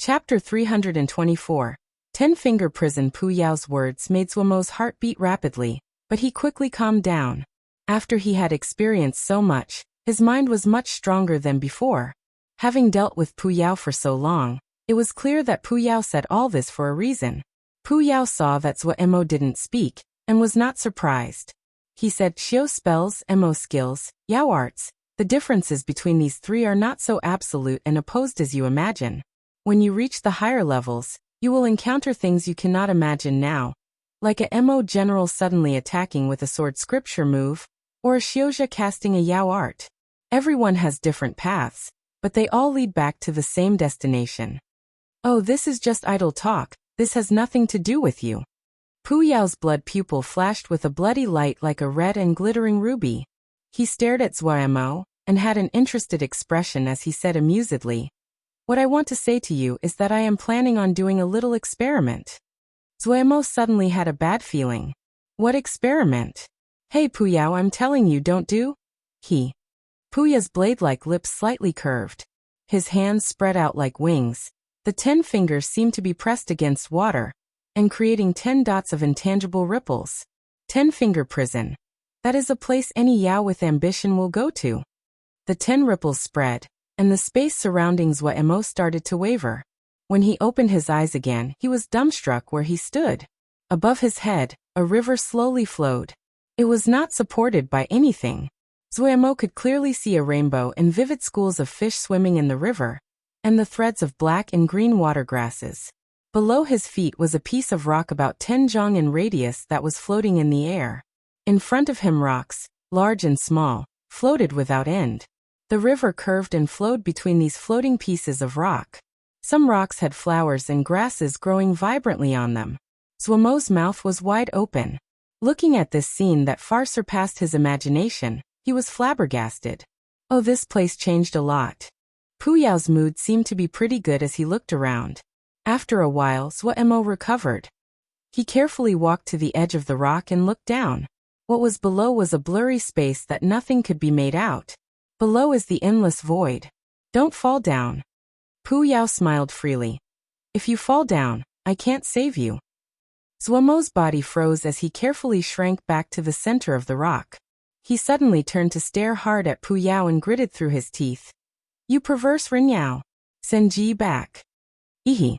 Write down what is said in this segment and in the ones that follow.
Chapter 324. 10-Finger Prison. Pu Yao's words made Zuomo's heart beat rapidly, but he quickly calmed down. After he had experienced so much, his mind was much stronger than before. Having dealt with Pu Yao for so long, it was clear that Pu Yao said all this for a reason. Pu Yao saw that Zuomo didn't speak, and was not surprised. He said, Xiao spells, Mo skills, Yao arts. The differences between these three are not so absolute and opposed as you imagine. When you reach the higher levels, you will encounter things you cannot imagine now, like a Mo general suddenly attacking with a sword scripture move, or a Xiaozha casting a Yao art. Everyone has different paths, but they all lead back to the same destination. Oh, this is just idle talk, this has nothing to do with you. Pu Yao's blood pupil flashed with a bloody light like a red and glittering ruby. He stared at Zuomo, and had an interested expression as he said amusedly, What I want to say to you is that I am planning on doing a little experiment. Zuomo suddenly had a bad feeling. What experiment? Hey Pu Yao, I'm telling you, don't do. Pu Yao's blade-like lips slightly curved. His hands spread out like wings. The 10 fingers seemed to be pressed against water, and creating 10 dots of intangible ripples. 10-Finger Prison. That is a place any Yao with ambition will go to. The 10 ripples spread, and the space surrounding Zuomo started to waver. When he opened his eyes again, he was dumbstruck where he stood. Above his head, a river slowly flowed. It was not supported by anything. Zuomo could clearly see a rainbow and vivid schools of fish swimming in the river, and the threads of black and green water grasses. Below his feet was a piece of rock about 10 zhang in radius that was floating in the air. In front of him rocks, large and small, floated without end. The river curved and flowed between these floating pieces of rock. Some rocks had flowers and grasses growing vibrantly on them. Zuomo's mouth was wide open. Looking at this scene that far surpassed his imagination, he was flabbergasted. Oh, this place changed a lot. Pu Yao's mood seemed to be pretty good as he looked around. After a while, Zuomo recovered. He carefully walked to the edge of the rock and looked down. What was below was a blurry space that nothing could be made out. Below is the endless void. Don't fall down. Pu Yao smiled freely. If you fall down, I can't save you. Zuomo's body froze as he carefully shrank back to the center of the rock. He suddenly turned to stare hard at Pu Yao and gritted through his teeth. You perverse Ren Yao. Send Ji back. Ehe.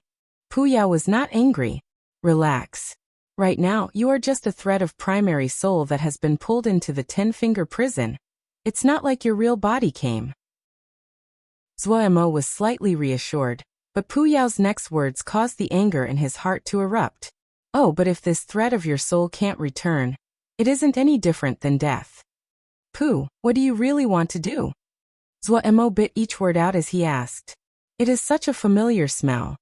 Pu Yao was not angry. Relax. Right now, you are just a thread of primary soul that has been pulled into the 10-Finger Prison. It's not like your real body came. Zuomo was slightly reassured, but Pu Yao's next words caused the anger in his heart to erupt. Oh, but if this thread of your soul can't return, it isn't any different than death. Pu, what do you really want to do? Zuomo bit each word out as he asked. It is such a familiar smell.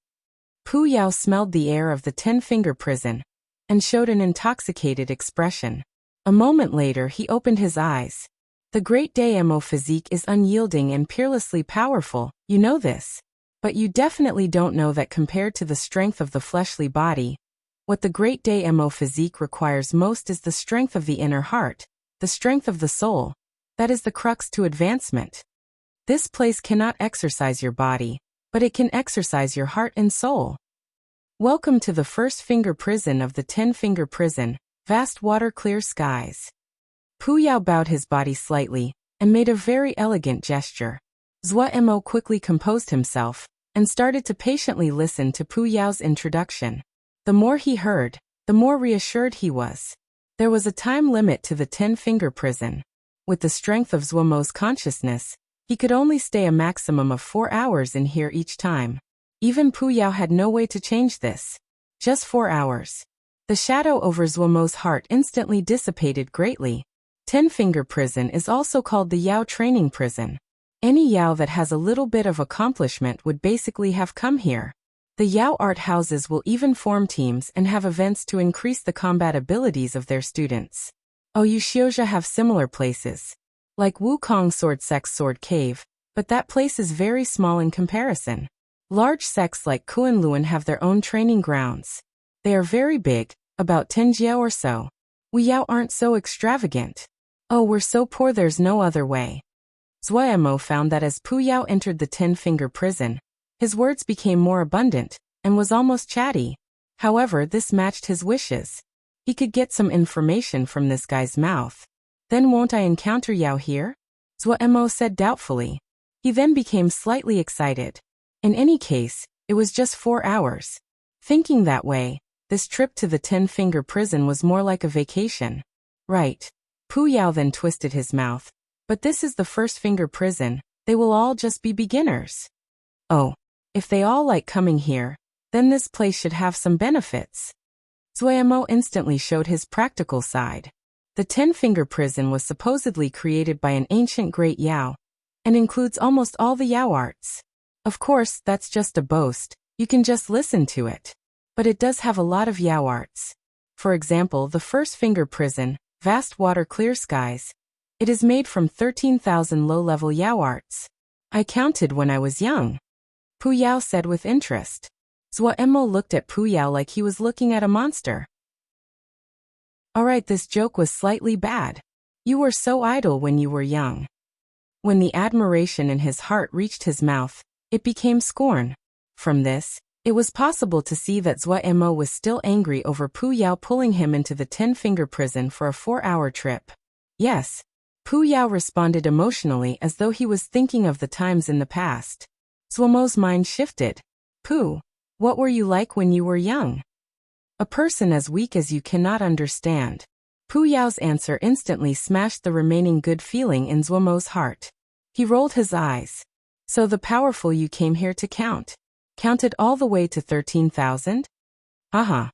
Pu Yao smelled the air of the 10-Finger Prison, and showed an intoxicated expression. A moment later he opened his eyes. The great Mo physique is unyielding and peerlessly powerful, you know this. But you definitely don't know that compared to the strength of the fleshly body, what the great Mo physique requires most is the strength of the inner heart, the strength of the soul. That is the crux to advancement. This place cannot exercise your body, but it can exercise your heart and soul. Welcome to the first finger prison of the 10-Finger Prison, vast water clear skies. Pu Yao bowed his body slightly, and made a very elegant gesture. Zuomo quickly composed himself, and started to patiently listen to Pu Yao's introduction. The more he heard, the more reassured he was. There was a time limit to the 10-Finger Prison. With the strength of Zuomo's consciousness, he could only stay a maximum of 4 hours in here each time. Even Pu Yao had no way to change this. Just 4 hours. The shadow over Zuomo's heart instantly dissipated greatly. 10-Finger Prison is also called the Yao Training Prison. Any Yao that has a little bit of accomplishment would basically have come here. The Yao art houses will even form teams and have events to increase the combat abilities of their students. Oh, you Xiaozha have similar places. Like Wukong Sword Cave, but that place is very small in comparison. Large sects like Kuanluan have their own training grounds. They are very big, about 10 jiao or so. We Yao aren't so extravagant. Oh, we're so poor there's no other way. Zuomo found that as Pu Yao entered the 10-Finger Prison, His words became more abundant, and was almost chatty. However, this matched his wishes. He could get some information from this guy's mouth. Then won't I encounter Yao here? Zhuo said doubtfully. He then became slightly excited. In any case, it was just 4 hours. Thinking that way, this trip to the 10-finger prison was more like a vacation. Right. Pu Yao then twisted his mouth. But this is the first finger prison, they will all just be beginners. Oh. If they all like coming here, then this place should have some benefits. Zhuo instantly showed his practical side. The 10-finger prison was supposedly created by an ancient great Yao, and includes almost all the Yao arts. Of course, that's just a boast, you can just listen to it. But it does have a lot of Yao arts. For example, the first finger prison, vast water clear skies. It is made from 13,000 low-level Yao arts. I counted when I was young. Pu Yao said with interest. Zhuo looked at Pu Yao like he was looking at a monster. Alright, this joke was slightly bad. You were so idle when you were young. When the admiration in his heart reached his mouth, it became scorn. From this, it was possible to see that Zhuo was still angry over Pu Yao pulling him into the 10-finger prison for a 4-hour trip. Yes. Pu Yao responded emotionally as though he was thinking of the times in the past. Zhuo's mind shifted. Pu, what were you like when you were young? A person as weak as you cannot understand. Pu Yao's answer instantly smashed the remaining good feeling in Zhuo's heart. He rolled his eyes. So the powerful you came here to count. Counted all the way to 13,000? Haha.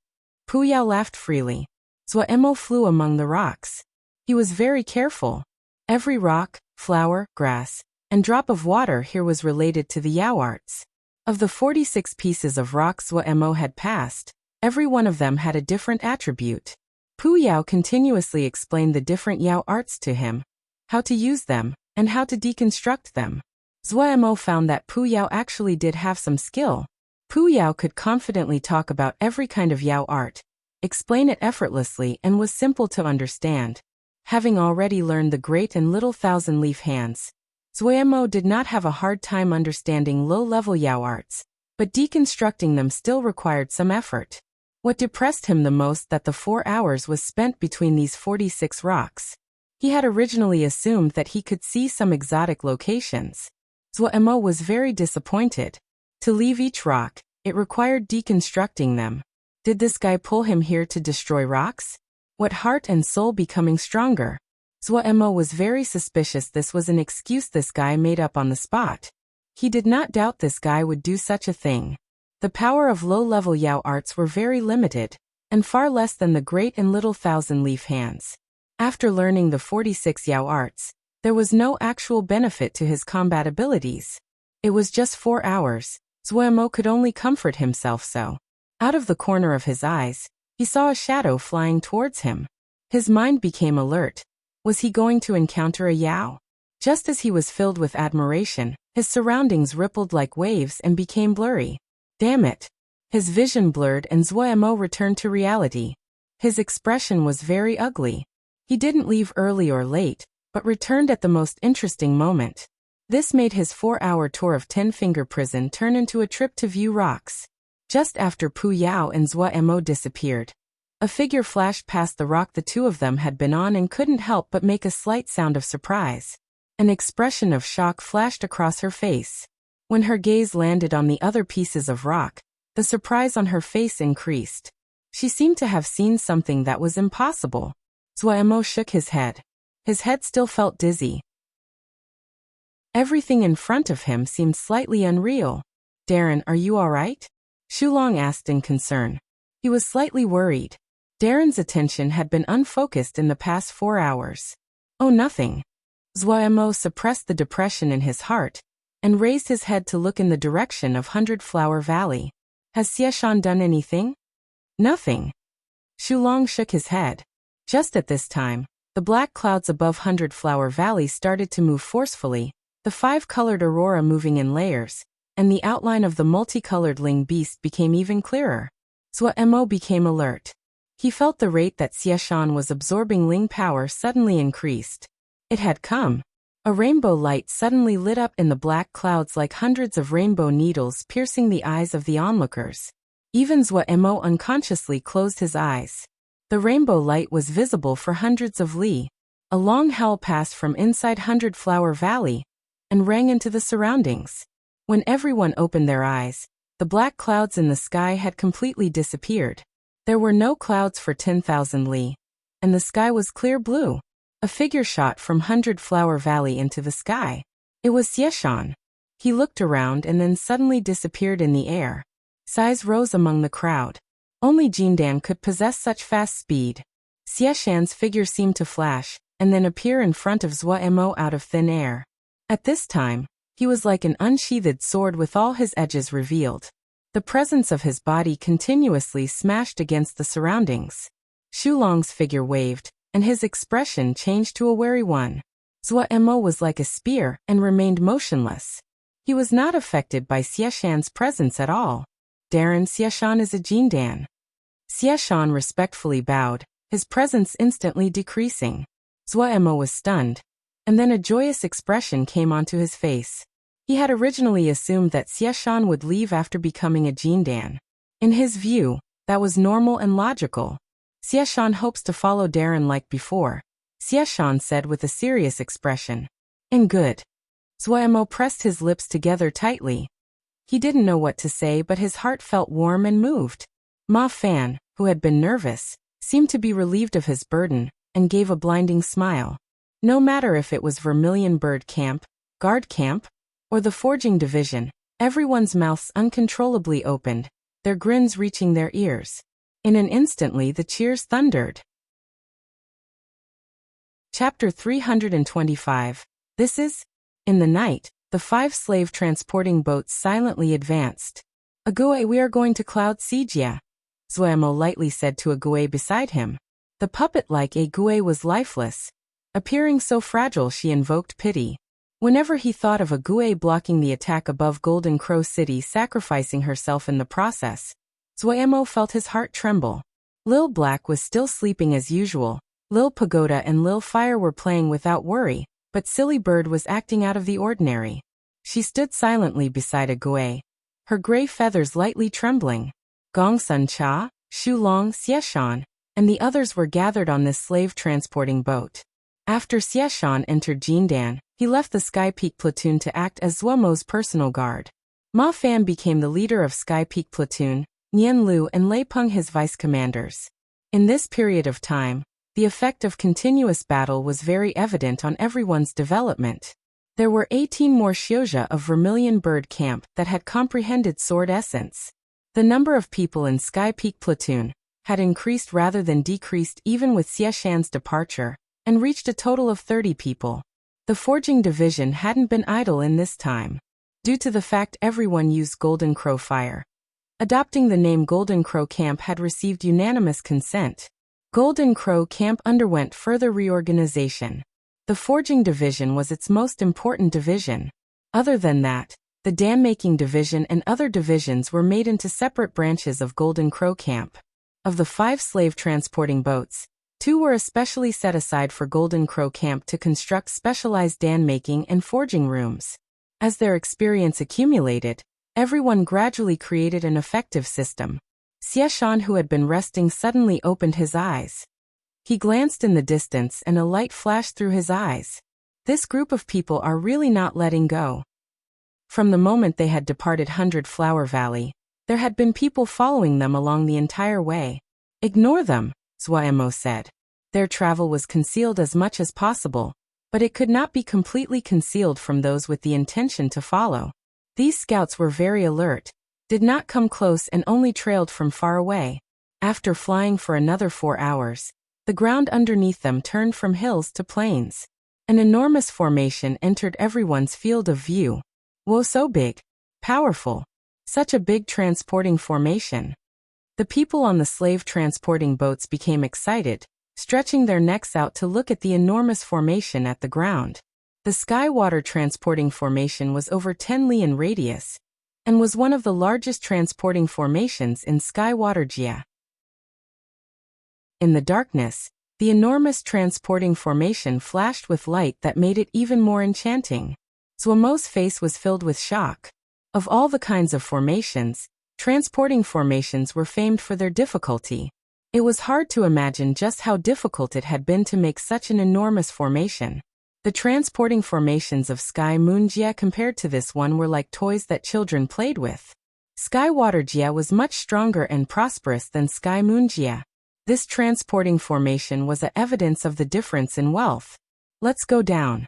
Pu Yao laughed freely. Zhuo flew among the rocks. He was very careful. Every rock, flower, grass, and drop of water here was related to the Yao arts. Of the 46 pieces of rock Zhuo had passed, every one of them had a different attribute. Pu Yao continuously explained the different Yao arts to him, how to use them, and how to deconstruct them. Zhuo found that Pu Yao actually did have some skill. Pu Yao could confidently talk about every kind of Yao art, explain it effortlessly, and was simple to understand. Having already learned the great and little thousand-leaf hands, Zhuo did not have a hard time understanding low-level Yao arts, but deconstructing them still required some effort. What depressed him the most that the 4 hours was spent between these 46 rocks. He had originally assumed that he could see some exotic locations. Zhuo was very disappointed. To leave each rock, it required deconstructing them. Did this guy pull him here to destroy rocks? What heart and soul becoming stronger? Zhuo was very suspicious this was an excuse this guy made up on the spot. He did not doubt this guy would do such a thing. The power of low-level Yao arts were very limited, and far less than the great and little thousand-leaf hands. After learning the 46 Yao arts, there was no actual benefit to his combat abilities. It was just 4 hours, Zhuo could only comfort himself so. Out of the corner of his eyes, he saw a shadow flying towards him. His mind became alert. Was he going to encounter a Yao? Just as he was filled with admiration, his surroundings rippled like waves and became blurry. Damn it! His vision blurred and Zhuo returned to reality. His expression was very ugly. He didn't leave early or late, but returned at the most interesting moment. This made his 4-hour tour of 10-finger prison turn into a trip to view rocks. Just after Pu Yao and Zhuo disappeared, a figure flashed past the rock the two of them had been on and couldn't help but make a slight sound of surprise. An expression of shock flashed across her face. When her gaze landed on the other pieces of rock, the surprise on her face increased. She seemed to have seen something that was impossible. Zhuo shook his head. His head still felt dizzy. Everything in front of him seemed slightly unreal. Darren, are you alright? Shulong asked in concern. He was slightly worried. Darren's attention had been unfocused in the past 4 hours. Oh, nothing. Zhuo suppressed the depression in his heart and raised his head to look in the direction of 100 Flower Valley. Has Xieshan done anything? Nothing. Shulong shook his head. Just at this time, the black clouds above 100 Flower Valley started to move forcefully, the 5-colored aurora moving in layers, and the outline of the multicolored Ling beast became even clearer. Zhuo became alert. He felt the rate that Xieshan was absorbing Ling power suddenly increased. It had come. A rainbow light suddenly lit up in the black clouds like hundreds of rainbow needles piercing the eyes of the onlookers. Even Zhuo unconsciously closed his eyes. The rainbow light was visible for hundreds of li. A long howl passed from inside Hundred Flower Valley and rang into the surroundings. When everyone opened their eyes, the black clouds in the sky had completely disappeared. There were no clouds for 10,000 li, and the sky was clear blue. A figure shot from Hundred Flower Valley into the sky. It was Xieshan. He looked around and then suddenly disappeared in the air. Sighs rose among the crowd. Only Jindan could possess such fast speed. Xieshan's figure seemed to flash, and then appear in front of Zhuo out of thin air. At this time, he was like an unsheathed sword with all his edges revealed. The presence of his body continuously smashed against the surroundings. Shulong's figure waved, and his expression changed to a wary one. Zhuo was like a spear and remained motionless. He was not affected by Xieshan's presence at all. Darren, Xieshan is a Jindan. Xieshan respectfully bowed, his presence instantly decreasing. Zhuo was stunned, and then a joyous expression came onto his face. He had originally assumed that Xieshan would leave after becoming a Jindan. In his view, that was normal and logical. Xieshan hopes to follow Darren like before, Xieshan said with a serious expression. And good. Zhuo pressed his lips together tightly. He didn't know what to say, but his heart felt warm and moved. Ma Fan, who had been nervous, seemed to be relieved of his burden, and gave a blinding smile. No matter if it was Vermilion Bird Camp, Guard Camp, or the Forging Division, everyone's mouths uncontrollably opened, their grins reaching their ears. In an instantly the cheers thundered. Chapter 325. This is? In the night, the 5 slave transporting boats silently advanced. Ague, we are going to Cloud Sijia, Zhuo lightly said to Ague beside him. The puppet-like Ague was lifeless. Appearing so fragile, she invoked pity. Whenever he thought of Ague blocking the attack above Golden Crow City, sacrificing herself in the process, Zhuo felt his heart tremble. Lil Black was still sleeping as usual. Lil Pagoda and Lil Fire were playing without worry, but Silly Bird was acting out of the ordinary. She stood silently beside Ague, her gray feathers lightly trembling. Gong Sun Cha, Shulong, Xieshan, and the others were gathered on this slave-transporting boat. After Xieshan entered Jindan, he left the Sky Peak Platoon to act as Zhuo's personal guard. Ma Fan became the leader of Sky Peak Platoon, Nian Lu and Lei Peng his vice-commanders. In this period of time, the effect of continuous battle was very evident on everyone's development. There were 18 more Xiozha of Vermilion Bird Camp that had comprehended sword essence. The number of people in Sky Peak Platoon had increased rather than decreased even with Xieshan's departure, and reached a total of 30 people. The Forging Division hadn't been idle in this time. Due to the fact everyone used Golden Crow Fire, adopting the name Golden Crow Camp had received unanimous consent. Golden Crow Camp underwent further reorganization. The Forging Division was its most important division. Other than that, the Dam-making Division and other divisions were made into separate branches of Golden Crow Camp. Of the 5 slave-transporting boats, 2 were especially set aside for Golden Crow Camp to construct specialized dam-making and forging rooms. As their experience accumulated, everyone gradually created an effective system. Xieshan, who had been resting, suddenly opened his eyes. He glanced in the distance and a light flashed through his eyes. This group of people are really not letting go. From the moment they had departed Hundred Flower Valley, there had been people following them along the entire way. Ignore them, Zhuo said. Their travel was concealed as much as possible, but it could not be completely concealed from those with the intention to follow. These scouts were very alert, did not come close and only trailed from far away. After flying for another 4 hours, the ground underneath them turned from hills to plains. An enormous formation entered everyone's field of view. Whoa, so big. Powerful. Such a big transporting formation. The people on the slave-transporting boats became excited, stretching their necks out to look at the enormous formation at the ground. The sky-water transporting formation was over 10 li in radius, and was one of the largest transporting formations in Sky-Water Jia. In the darkness, The enormous transporting formation flashed with light that made it even more enchanting. Zuomo's face was filled with shock. Of all the kinds of formations, transporting formations were famed for their difficulty. It was hard to imagine just how difficult it had been to make such an enormous formation. The transporting formations of Sky Moon Jia compared to this one were like toys that children played with. Sky Water Jia was much stronger and prosperous than Sky Moon Jia. This transporting formation was a evidence of the difference in wealth. Let's go down.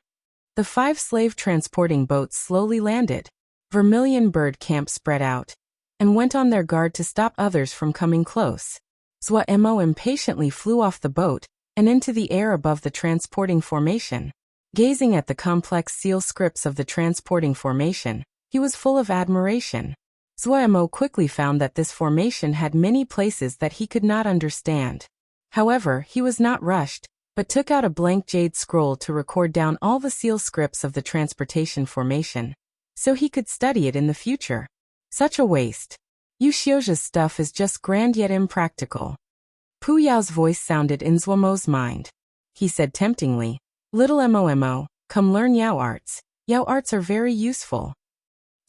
The 5 slave transporting boats slowly landed. Vermilion bird camp spread out and went on their guard to stop others from coming close. Zuomo impatiently flew off the boat and into the air above the transporting formation. Gazing at the complex seal scripts of the transporting formation, he was full of admiration. Zuomo quickly found that this formation had many places that he could not understand. However, he was not rushed, but took out a blank jade scroll to record down all the seal scripts of the transportation formation, so he could study it in the future. Such a waste. Yu Xiujia's stuff is just grand yet impractical. Pu Yao's voice sounded in Zuomo's mind. He said temptingly, "Little Mo, come learn Yao arts. Yao arts are very useful."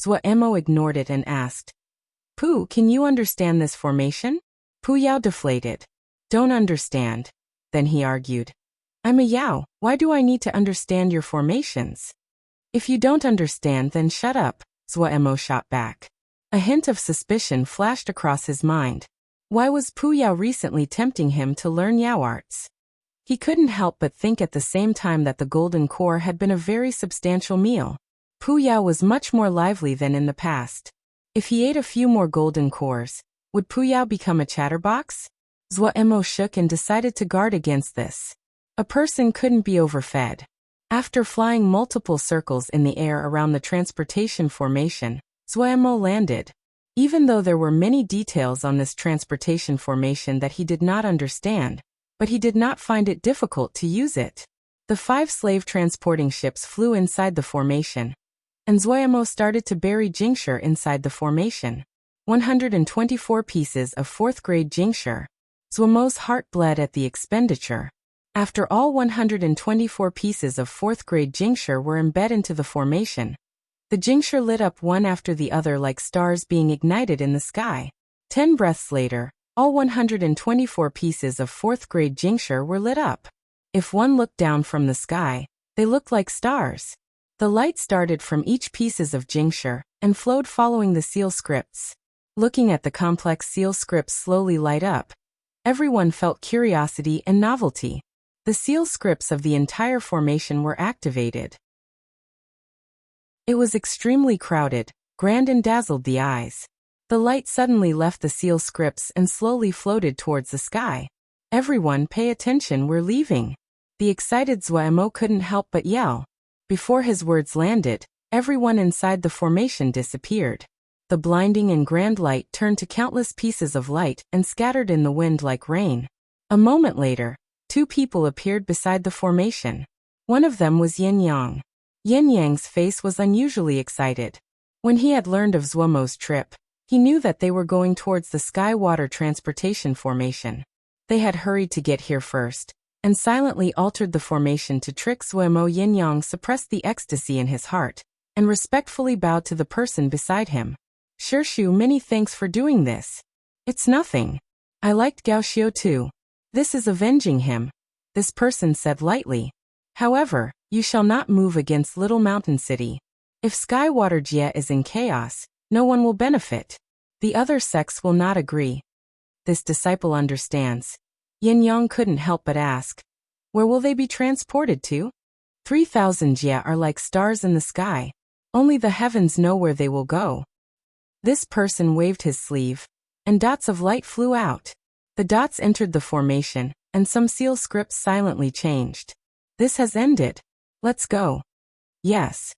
Zuomo ignored it and asked, "Pu, can you understand this formation?" Pu Yao deflated. "Don't understand." Then he argued, "I'm a Yao, why do I need to understand your formations?" "If you don't understand, then shut up," Zuomo shot back. A hint of suspicion flashed across his mind. Why was Pu Yao recently tempting him to learn Yao arts? He couldn't help but think at the same time that the golden core had been a very substantial meal. Pu Yao was much more lively than in the past. If he ate a few more golden cores, would Pu Yao become a chatterbox? Zuomo shook and decided to guard against this. A person couldn't be overfed. After flying multiple circles in the air around the transportation formation, Zuomo landed. Even though there were many details on this transportation formation that he did not understand, but he did not find it difficult to use it. The 5 slave transporting ships flew inside the formation, and Zuomo started to bury Jingshi inside the formation. 124 pieces of 4th grade Jingshi. Zuomo's heart bled at the expenditure. After all 124 pieces of 4th grade Jingshi were embedded into the formation, the Jingshi lit up one after the other like stars being ignited in the sky. 10 breaths later, all 124 pieces of 4th grade Jingshi were lit up. If one looked down from the sky, they looked like stars. The light started from each pieces of Jingshi and flowed following the seal scripts. Looking at the complex seal scripts slowly light up, everyone felt curiosity and novelty. The seal scripts of the entire formation were activated. It was extremely crowded, grand and dazzled the eyes. The light suddenly left the seal scripts and slowly floated towards the sky. "Everyone pay attention, we're leaving." The excited Zuomo couldn't help but yell. Before his words landed, everyone inside the formation disappeared. The blinding and grand light turned to countless pieces of light and scattered in the wind like rain. A moment later, 2 people appeared beside the formation. One of them was Yin Yang. Yin Yang's face was unusually excited. When he had learned of Zuomo's trip, he knew that they were going towards the Sky Water Transportation Formation. They had hurried to get here first, and silently altered the formation to trick Zuomo. Yin Yang suppressed the ecstasy in his heart, and respectfully bowed to the person beside him. "Shirshu, many thanks for doing this." "It's nothing. I liked Gao Xiu too. This is avenging him," this person said lightly. "However, you shall not move against Little Mountain City. If Sky Water Jia is in chaos, no one will benefit. The other sects will not agree." This disciple understands. Yin Yang couldn't help but ask, "Where will they be transported to?" 3,000 Jia are like stars in the sky. Only the heavens know where they will go. This person waved his sleeve, and dots of light flew out. The dots entered the formation, and some seal scripts silently changed. "This has ended. Let's go." "Yes."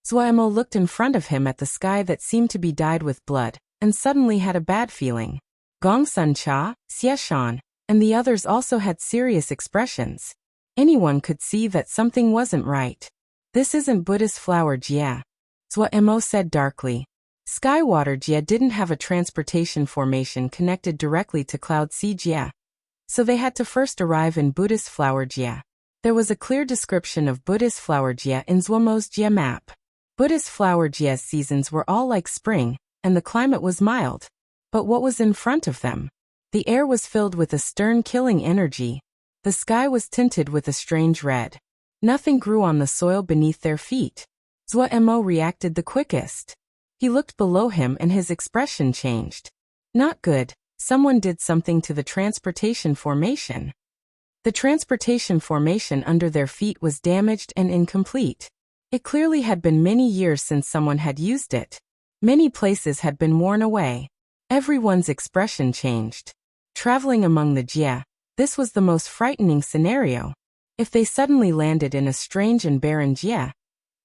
Zuomo looked in front of him at the sky that seemed to be dyed with blood, and suddenly had a bad feeling. Gong Sun Cha, Xie Shan, and the others also had serious expressions. Anyone could see that something wasn't right. "This isn't Buddhist flower Jia," Zuomo said darkly. Skywater Jia didn't have a transportation formation connected directly to Cloud Sea Jia. so they had to first arrive in Buddhist flower Jia. There was a clear description of Buddhist flower Jia in Zhuomo's Jia map. Buddhist flower Jia's seasons were all like spring, and the climate was mild. But what was in front of them? The air was filled with a stern killing energy. The sky was tinted with a strange red. Nothing grew on the soil beneath their feet. Zhuo reacted the quickest. He looked below him and his expression changed. Not good. Someone did something to the transportation formation. The transportation formation under their feet was damaged and incomplete. It clearly had been many years since someone had used it. Many places had been worn away. Everyone's expression changed. Traveling among the Jia, this was the most frightening scenario. If they suddenly landed in a strange and barren Jia,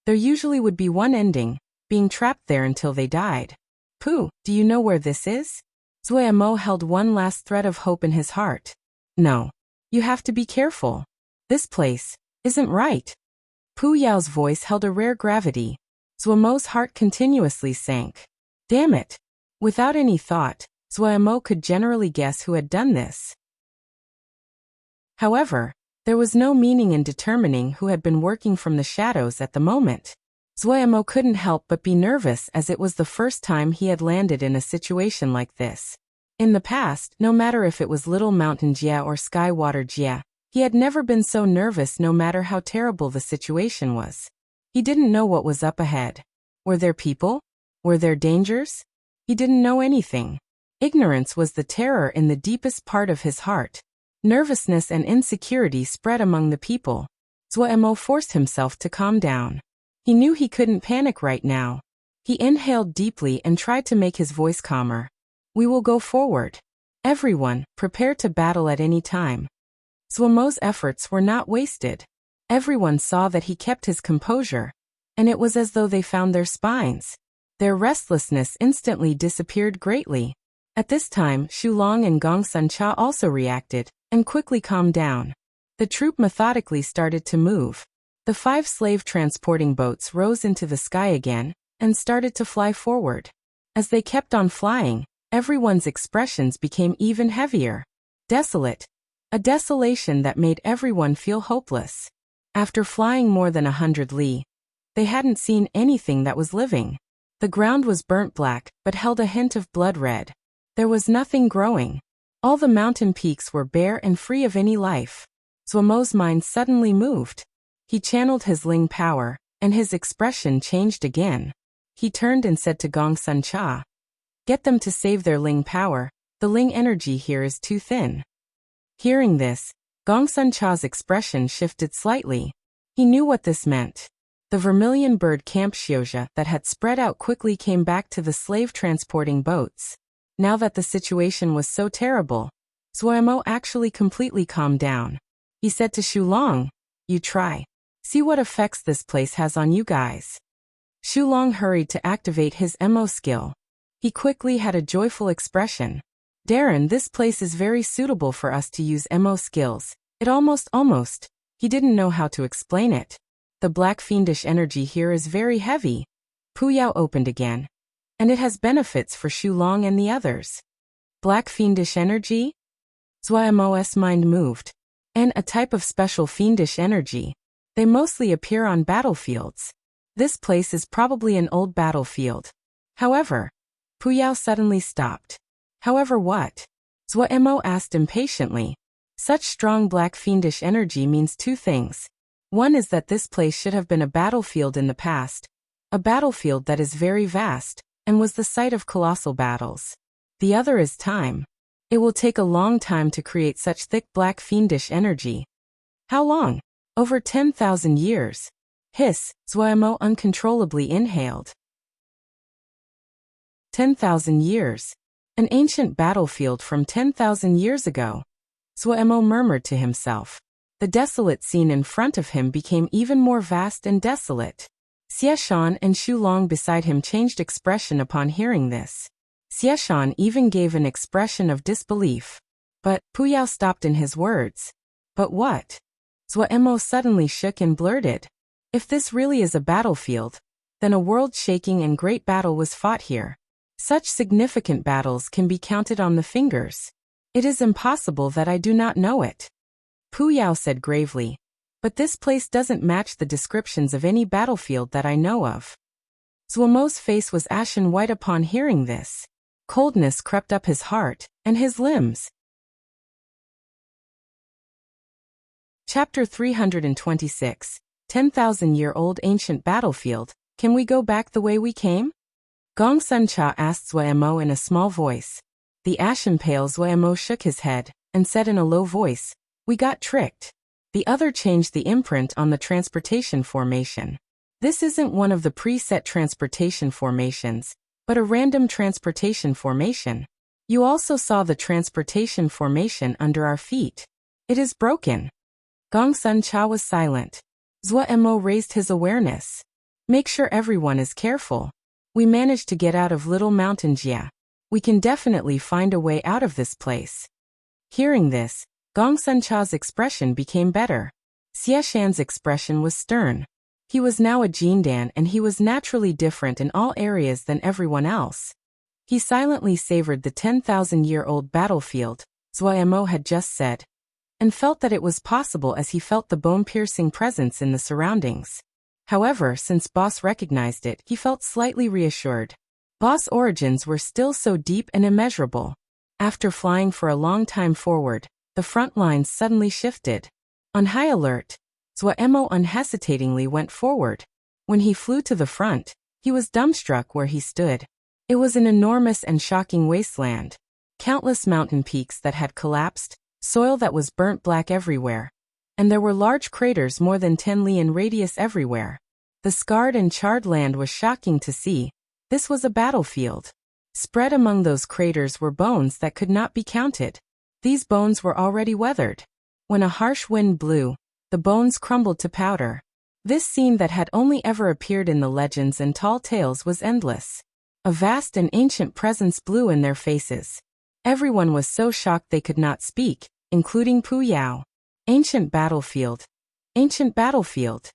there usually would be one ending, being trapped there until they died. Pooh, do you know where this is? Zhuo held one last thread of hope in his heart. No. You have to be careful. This place isn't right. Pu Yao's voice held a rare gravity. Zhuomo's heart continuously sank. Damn it. Without any thought, Zhuo could generally guess who had done this. However, there was no meaning in determining who had been working from the shadows at the moment. Zhuo couldn't help but be nervous as it was the first time he had landed in a situation like this. In the past, no matter if it was Little Mountain Jia or Sky Water Jia, he had never been so nervous no matter how terrible the situation was. He didn't know what was up ahead. Were there people? Were there dangers? He didn't know anything. Ignorance was the terror in the deepest part of his heart. Nervousness and insecurity spread among the people. Zhuo forced himself to calm down. He knew he couldn't panic right now. He inhaled deeply and tried to make his voice calmer. We will go forward. Everyone, prepare to battle at any time. Zhuomo's efforts were not wasted. Everyone saw that he kept his composure, and it was as though they found their spines. Their restlessness instantly disappeared greatly. At this time, Xulong and Gongsun Cha also reacted, and quickly calmed down. The troop methodically started to move. The 5 slave transporting boats rose into the sky again, and started to fly forward. As they kept on flying, everyone's expressions became even heavier. Desolate. A desolation that made everyone feel hopeless. After flying more than 100 li, they hadn't seen anything that was living. The ground was burnt black, but held a hint of blood red. There was nothing growing. All the mountain peaks were bare and free of any life. Zhuomo's mind suddenly moved. He channeled his Ling power, and his expression changed again. He turned and said to Gongsun Cha, "Get them to save their Ling power. The Ling energy here is too thin." Hearing this, Gongsun Cha's expression shifted slightly. He knew what this meant. The vermilion bird camp Xiozha that had spread out quickly came back to the slave transporting boats. Now that the situation was so terrible, Zhuo actually completely calmed down. He said to Xulong, "You try. See what effects this place has on you guys." Xulong hurried to activate his Mo skill. He quickly had a joyful expression. "Darren, this place is very suitable for us to use Mo skills. It almost, he didn't know how to explain it. The black fiendish energy here is very heavy." Pu Yao opened again. "And it has benefits for Xulong and the others." Black fiendish energy? Zhuomo's mind moved. And a type of special fiendish energy. They mostly appear on battlefields. This place is probably an old battlefield. However, Pu Yao suddenly stopped. However what? Zhuo asked impatiently. Such strong black fiendish energy means 2 things. One is that this place should have been a battlefield in the past. A battlefield that is very vast, and was the site of colossal battles. The other is time. It will take a long time to create such thick black fiendish energy. How long? Over 10,000 years. Hiss, Zhuo uncontrollably inhaled. 10,000 years. An ancient battlefield from 10,000 years ago. Zhuo murmured to himself. The desolate scene in front of him became even more vast and desolate. Xieshan and Xulong beside him changed expression upon hearing this. Xieshan even gave an expression of disbelief. But Pu Yao stopped in his words. But what? Zhuo suddenly shook and blurted. If this really is a battlefield, then a world-shaking and great battle was fought here. Such significant battles can be counted on the fingers. It is impossible that I do not know it. Pu Yao said gravely. But this place doesn't match the descriptions of any battlefield that I know of. Zuomo's face was ashen white upon hearing this. Coldness crept up his heart, and his limbs. Chapter 326, 10,000-year-old ancient battlefield. Can we go back the way we came? Gong Sun Cha asked Zuomo in a small voice. The ashen-pale Zuomo shook his head, and said in a low voice, we got tricked. The other changed the imprint on the transportation formation. This isn't one of the preset transportation formations, but a random transportation formation. You also saw the transportation formation under our feet. It is broken. Gong Sun Cha was silent. Zuomo raised his awareness. Make sure everyone is careful. We managed to get out of Little Mountain Jia. We can definitely find a way out of this place. Hearing this, Gong Sun Cha's expression became better. Xie Shan's expression was stern. He was now a Jindan and he was naturally different in all areas than everyone else. He silently savored the 10,000-year-old battlefield, Zuomo had just said, and felt that it was possible as he felt the bone-piercing presence in the surroundings. However, since Boss recognized it, he felt slightly reassured. Boss' origins were still so deep and immeasurable. After flying for a long time forward, the front lines suddenly shifted. On high alert, Zuomo unhesitatingly went forward. When he flew to the front, he was dumbstruck where he stood. It was an enormous and shocking wasteland. Countless mountain peaks that had collapsed, soil that was burnt black everywhere. And there were large craters more than 10 li in radius everywhere. The scarred and charred land was shocking to see. This was a battlefield. Spread among those craters were bones that could not be counted. These bones were already weathered. When a harsh wind blew, the bones crumbled to powder. This scene that had only ever appeared in the legends and tall tales was endless. A vast and ancient presence blew in their faces. Everyone was so shocked they could not speak, including Pu Yao. Ancient battlefield. Ancient battlefield.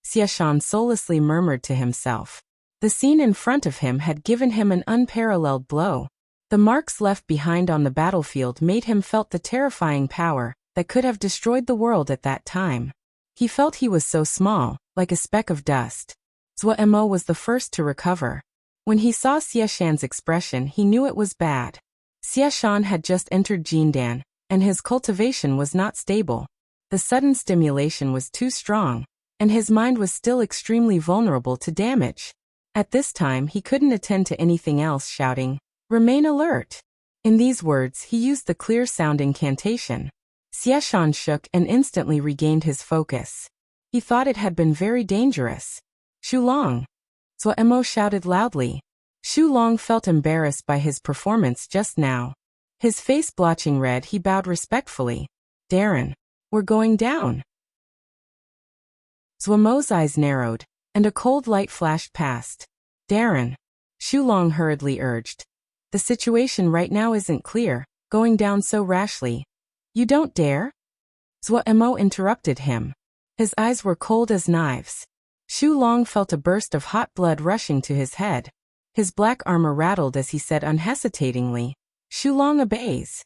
Xie Shan soullessly murmured to himself. The scene in front of him had given him an unparalleled blow. The marks left behind on the battlefield made him felt the terrifying power that could have destroyed the world at that time. He felt he was so small, like a speck of dust. Zuomo was the first to recover. When he saw Xie Shan's expression, he knew it was bad. Xie Shan had just entered Jindan, and his cultivation was not stable. The sudden stimulation was too strong, and his mind was still extremely vulnerable to damage. At this time he couldn't attend to anything else, shouting, "Remain alert." In these words he used the clear sound incantation. Xie Shan shook and instantly regained his focus. He thought it had been very dangerous. "Xu Long!" Zuomo shouted loudly. Xu Long felt embarrassed by his performance just now. His face blotching red, he bowed respectfully. "Darren, we're going down." Zuomo's eyes narrowed, and a cold light flashed past. "Darren," Xu Long hurriedly urged. "The situation right now isn't clear, going down so rashly. You don't dare?" Zuomo interrupted him. His eyes were cold as knives. Xu Long felt a burst of hot blood rushing to his head. His black armor rattled as he said unhesitatingly, "Xu Long obeys."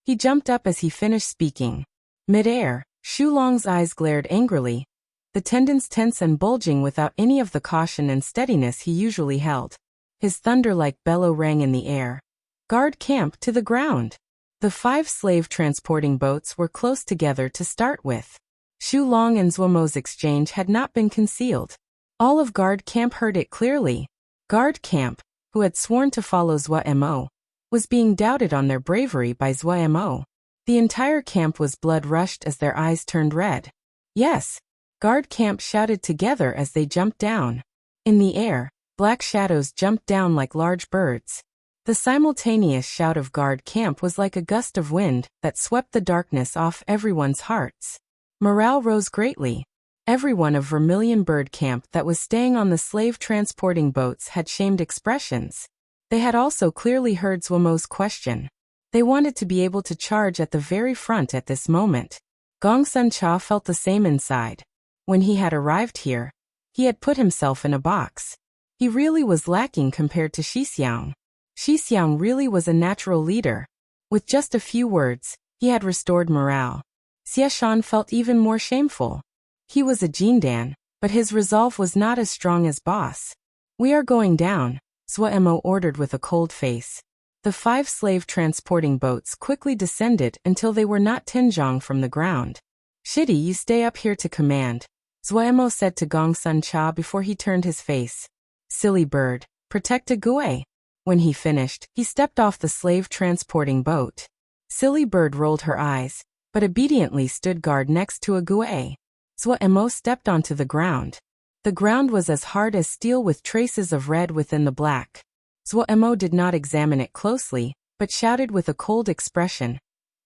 He jumped up as he finished speaking. Mid-air, Xu Long's eyes glared angrily, the tendons tense and bulging without any of the caution and steadiness he usually held. His thunder-like bellow rang in the air. "Guard camp to the ground." The 5 slave transporting boats were close together to start with. Xu Long and Zuomo's exchange had not been concealed. All of Guard Camp heard it clearly. Guard Camp, who had sworn to follow Zuomo, was being doubted on their bravery by Zuomo. The entire camp was blood-rushed as their eyes turned red. "Yes!" Guard Camp shouted together as they jumped down. In the air, black shadows jumped down like large birds. The simultaneous shout of Guard Camp was like a gust of wind that swept the darkness off everyone's hearts. Morale rose greatly. Everyone of Vermilion Bird Camp that was staying on the slave transporting boats had shamed expressions. They had also clearly heard Zuomo's question. They wanted to be able to charge at the very front at this moment. Gong Sun Cha felt the same inside. When he had arrived here, he had put himself in a box. He really was lacking compared to Xixiang. Xixiang really was a natural leader. With just a few words, he had restored morale. Xieshan felt even more shameful. He was a Jindan, but his resolve was not as strong as boss. "We are going down," Zhuemo ordered with a cold face. The 5 slave transporting boats quickly descended until they were not 10 zhang from the ground. "Shitty, you stay up here to command," Zhuemo said to Gong Sun Cha before he turned his face. "Silly bird, protect a Gui." When he finished, he stepped off the slave transporting boat. Silly bird rolled her eyes, but obediently stood guard next to a Gui. Zhuemo stepped onto the ground. The ground was as hard as steel with traces of red within the black. Zhuemo did not examine it closely, but shouted with a cold expression,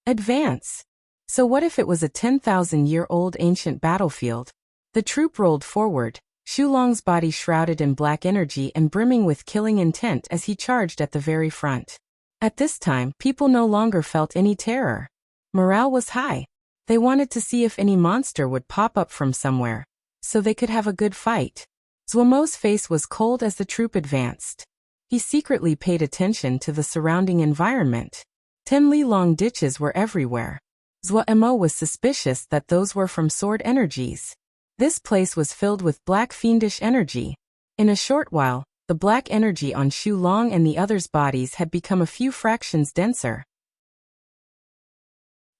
"Advance!" So what if it was a 10,000-year-old ancient battlefield? The troop rolled forward, Shulong's body shrouded in black energy and brimming with killing intent as he charged at the very front. At this time, people no longer felt any terror. Morale was high. They wanted to see if any monster would pop up from somewhere, so they could have a good fight. Zhuemo's face was cold as the troop advanced. He secretly paid attention to the surrounding environment. 10 li-long ditches were everywhere. Zhuemo was suspicious that those were from sword energies. This place was filled with black fiendish energy. In a short while, the black energy on Shu Long and the others' bodies had become a few fractions denser.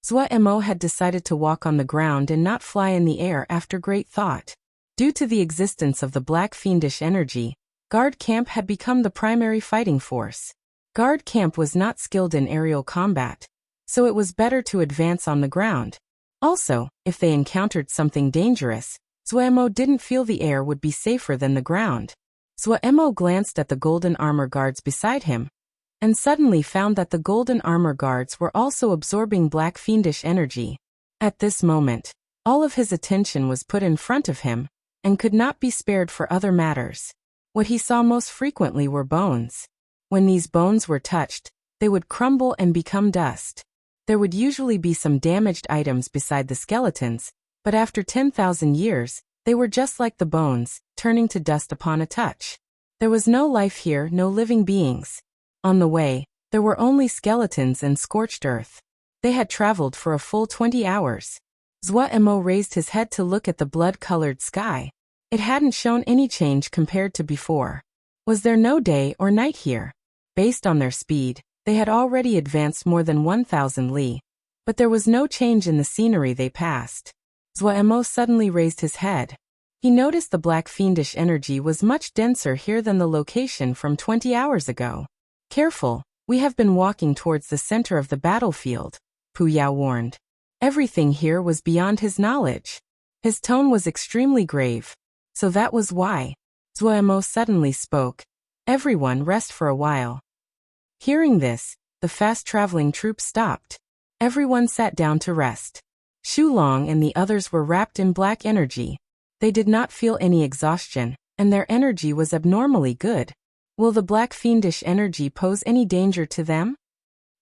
Zhuemo had decided to walk on the ground and not fly in the air after great thought. Due to the existence of the black fiendish energy, Guard Camp had become the primary fighting force. Guard Camp was not skilled in aerial combat, so it was better to advance on the ground. Also, if they encountered something dangerous, Zhuemo didn't feel the air would be safer than the ground. Zhuemo glanced at the golden armor guards beside him, and suddenly found that the golden armor guards were also absorbing black fiendish energy. At this moment, all of his attention was put in front of him, and could not be spared for other matters. What he saw most frequently were bones. When these bones were touched, they would crumble and become dust. There would usually be some damaged items beside the skeletons, but after 10,000 years, they were just like the bones, turning to dust upon a touch. There was no life here, no living beings. On the way, there were only skeletons and scorched earth. They had traveled for a full 20 hours. Zhuemo raised his head to look at the blood-colored sky. It hadn't shown any change compared to before. Was there no day or night here? Based on their speed, they had already advanced more than 1,000 li. But there was no change in the scenery they passed. Zhuemo suddenly raised his head. He noticed the black fiendish energy was much denser here than the location from 20 hours ago. "Careful, we have been walking towards the center of the battlefield," Pu Yao warned. Everything here was beyond his knowledge. His tone was extremely grave. So that was why. Zhuemo suddenly spoke. "Everyone rest for a while." Hearing this, the fast-traveling troop stopped. Everyone sat down to rest. Shu Long and the others were wrapped in black energy. They did not feel any exhaustion, and their energy was abnormally good. Will the black fiendish energy pose any danger to them?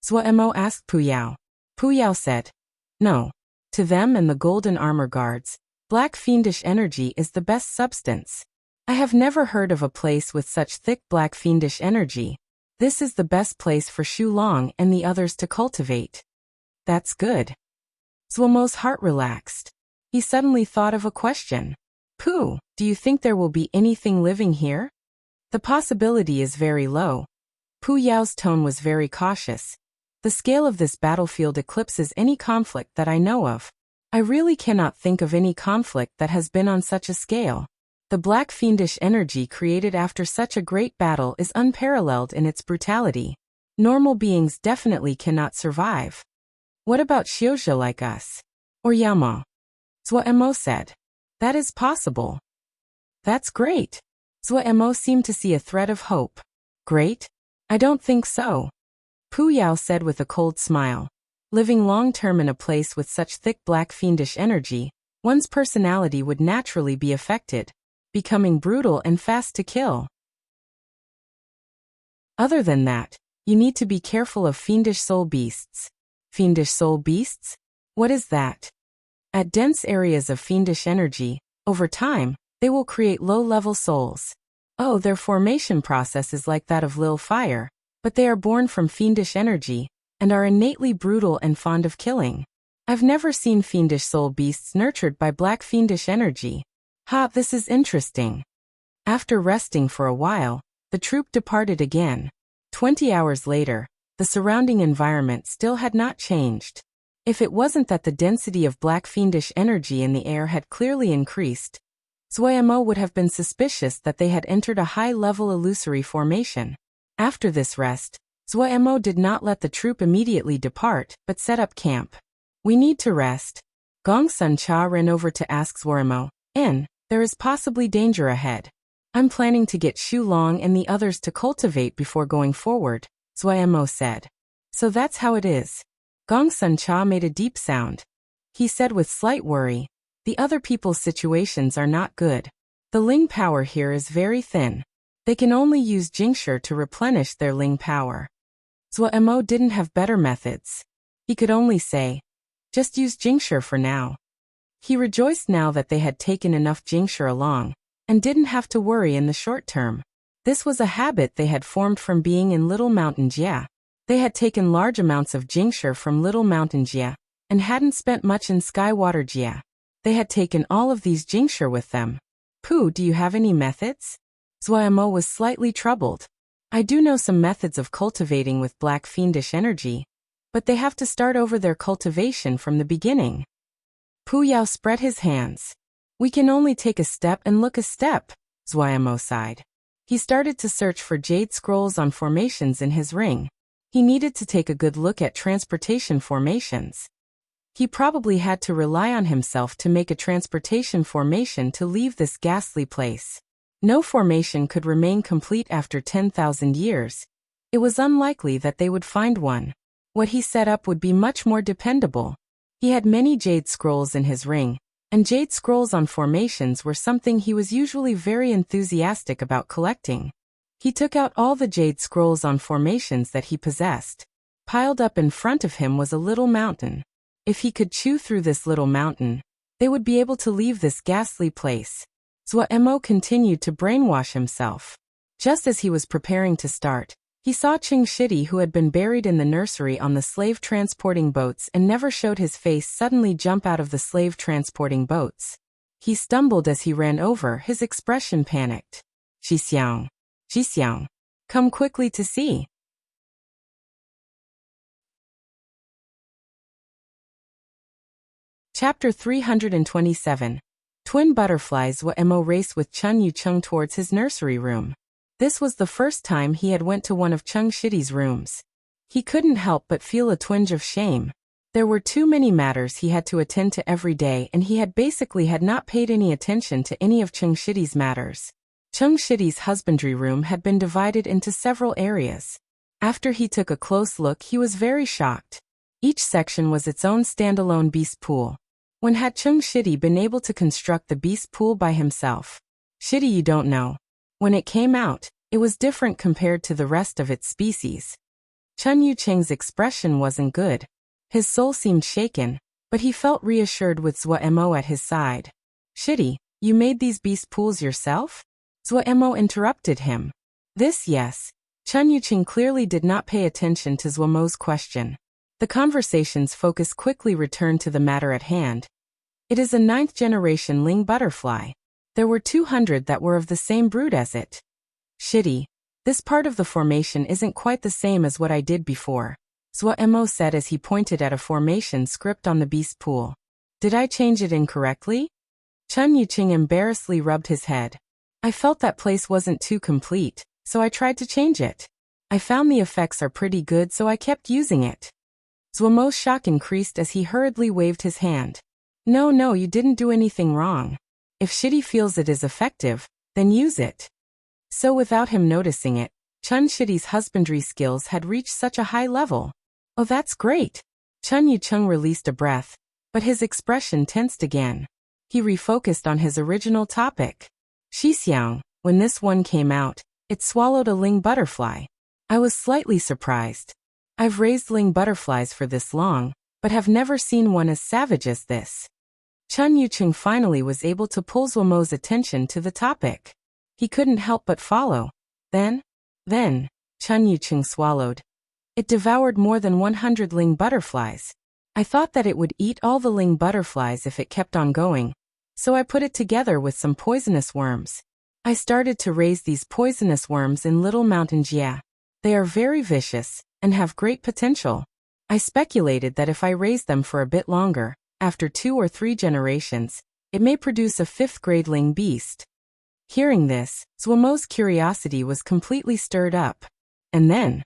Zhuemo asked Pu Yao. Pu Yao said, "No. To them and the golden armor guards, black fiendish energy is the best substance. I have never heard of a place with such thick black fiendish energy. This is the best place for Shu Long and the others to cultivate." "That's good." Zhuemo's heart relaxed. He suddenly thought of a question. "Pu, do you think there will be anything living here?" "The possibility is very low." Pu Yao's tone was very cautious. "The scale of this battlefield eclipses any conflict that I know of. I really cannot think of any conflict that has been on such a scale. The black fiendish energy created after such a great battle is unparalleled in its brutality. Normal beings definitely cannot survive." "What about Xiuzhe like us? Or Yama?" Zhuemo said. "That is possible." "That's great." Zhuemo seemed to see a thread of hope. "Great? I don't think so." Pu Yao said with a cold smile. Living long-term in a place with such thick black fiendish energy, one's personality would naturally be affected, becoming brutal and fast to kill. Other than that, you need to be careful of fiendish soul beasts. Fiendish soul beasts? What is that? At dense areas of fiendish energy, over time, they will create low-level souls. Oh, their formation process is like that of lil fire, but they are born from fiendish energy, and are innately brutal and fond of killing. I've never seen fiendish soul beasts nurtured by black fiendish energy. Ha, this is interesting. After resting for a while, the troop departed again. 20 hours later, the surrounding environment still had not changed. If it wasn't that the density of black fiendish energy in the air had clearly increased, Zuemo would have been suspicious that they had entered a high-level illusory formation. After this rest, Zuemo did not let the troop immediately depart, but set up camp. We need to rest. Gong Sun Cha ran over to ask Zuemo, there is possibly danger ahead. I'm planning to get Shu Long and the others to cultivate before going forward, Zuemo said. So that's how it is. Gong Sun Cha made a deep sound. He said with slight worry, the other people's situations are not good. The Ling power here is very thin. They can only use Jingshi to replenish their Ling power. Zuemo didn't have better methods. He could only say, just use Jingshi for now. He rejoiced now that they had taken enough Jingshi along, and didn't have to worry in the short term. This was a habit they had formed from being in Little Mountain Jia. They had taken large amounts of Jingshi from Little Mountain Jia, and hadn't spent much in Skywater Jia. They had taken all of these Jingshi with them. Pooh, do you have any methods? Zuemo was slightly troubled. I do know some methods of cultivating with black fiendish energy, but they have to start over their cultivation from the beginning. Pu Yao spread his hands. We can only take a step and look a step, Zuemo sighed. He started to search for jade scrolls on formations in his ring. He needed to take a good look at transportation formations. He probably had to rely on himself to make a transportation formation to leave this ghastly place. No formation could remain complete after 10,000 years. It was unlikely that they would find one. What he set up would be much more dependable. He had many jade scrolls in his ring, and jade scrolls on formations were something he was usually very enthusiastic about collecting. He took out all the jade scrolls on formations that he possessed. Piled up in front of him was a little mountain. If he could chew through this little mountain, they would be able to leave this ghastly place. Zuemo continued to brainwash himself. Just as he was preparing to start, he saw Ching Shidi, who had been buried in the nursery on the slave-transporting boats and never showed his face, suddenly jump out of the slave-transporting boats. He stumbled as he ran over, his expression panicked. Xixiang, come quickly to see. Chapter 327. Twin butterflies. Zuemo raced with Chun Yucheng towards his nursery room. This was the first time he had went to one of Cheng Shidi's rooms. He couldn't help but feel a twinge of shame. There were too many matters he had to attend to every day, and he had not paid any attention to any of Cheng Shidi's matters. Cheng Shidi's husbandry room had been divided into several areas. After he took a close look, he was very shocked. Each section was its own standalone beast pool. When had Cheng Shidi been able to construct the beast pool by himself? Shidi, you don't know. When it came out, it was different compared to the rest of its species. Chun Yucheng's expression wasn't good. His soul seemed shaken, but he felt reassured with Zuemo at his side. Shidi, you made these beast pools yourself? Zuemo interrupted him. Yes. Chun Yucheng clearly did not pay attention to Zuemo's question. The conversation's focus quickly returned to the matter at hand. It is a 9th-generation Ling butterfly. There were 200 that were of the same brood as it. Shidi, this part of the formation isn't quite the same as what I did before, Zuemo said as he pointed at a formation script on the beast pool. Did I change it incorrectly? Chun Yucheng embarrassedly rubbed his head. I felt that place wasn't too complete, so I tried to change it. I found the effects are pretty good, so I kept using it. Zuemo's shock increased as he hurriedly waved his hand. No, you didn't do anything wrong. If Shidi feels it is effective, then use it. So without him noticing it, Chun Shidi's husbandry skills had reached such a high level. Oh, that's great. Chun Yucheng released a breath, but his expression tensed again. He refocused on his original topic. Xixiang, when this one came out, it swallowed a Ling butterfly. I was slightly surprised. I've raised Ling butterflies for this long, but have never seen one as savage as this. Chun Yucheng finally was able to pull Zuemo's attention to the topic. He couldn't help but follow. Then, Chun Yucheng swallowed. It devoured more than 100 ling butterflies. I thought that it would eat all the ling butterflies if it kept on going, so I put it together with some poisonous worms. I started to raise these poisonous worms in little mountain jia. They are very vicious and have great potential. I speculated that if I raise them for a bit longer, after 2 or 3 generations, it may produce a 5th-grade ling beast. Hearing this, Zuomo's curiosity was completely stirred up. And then,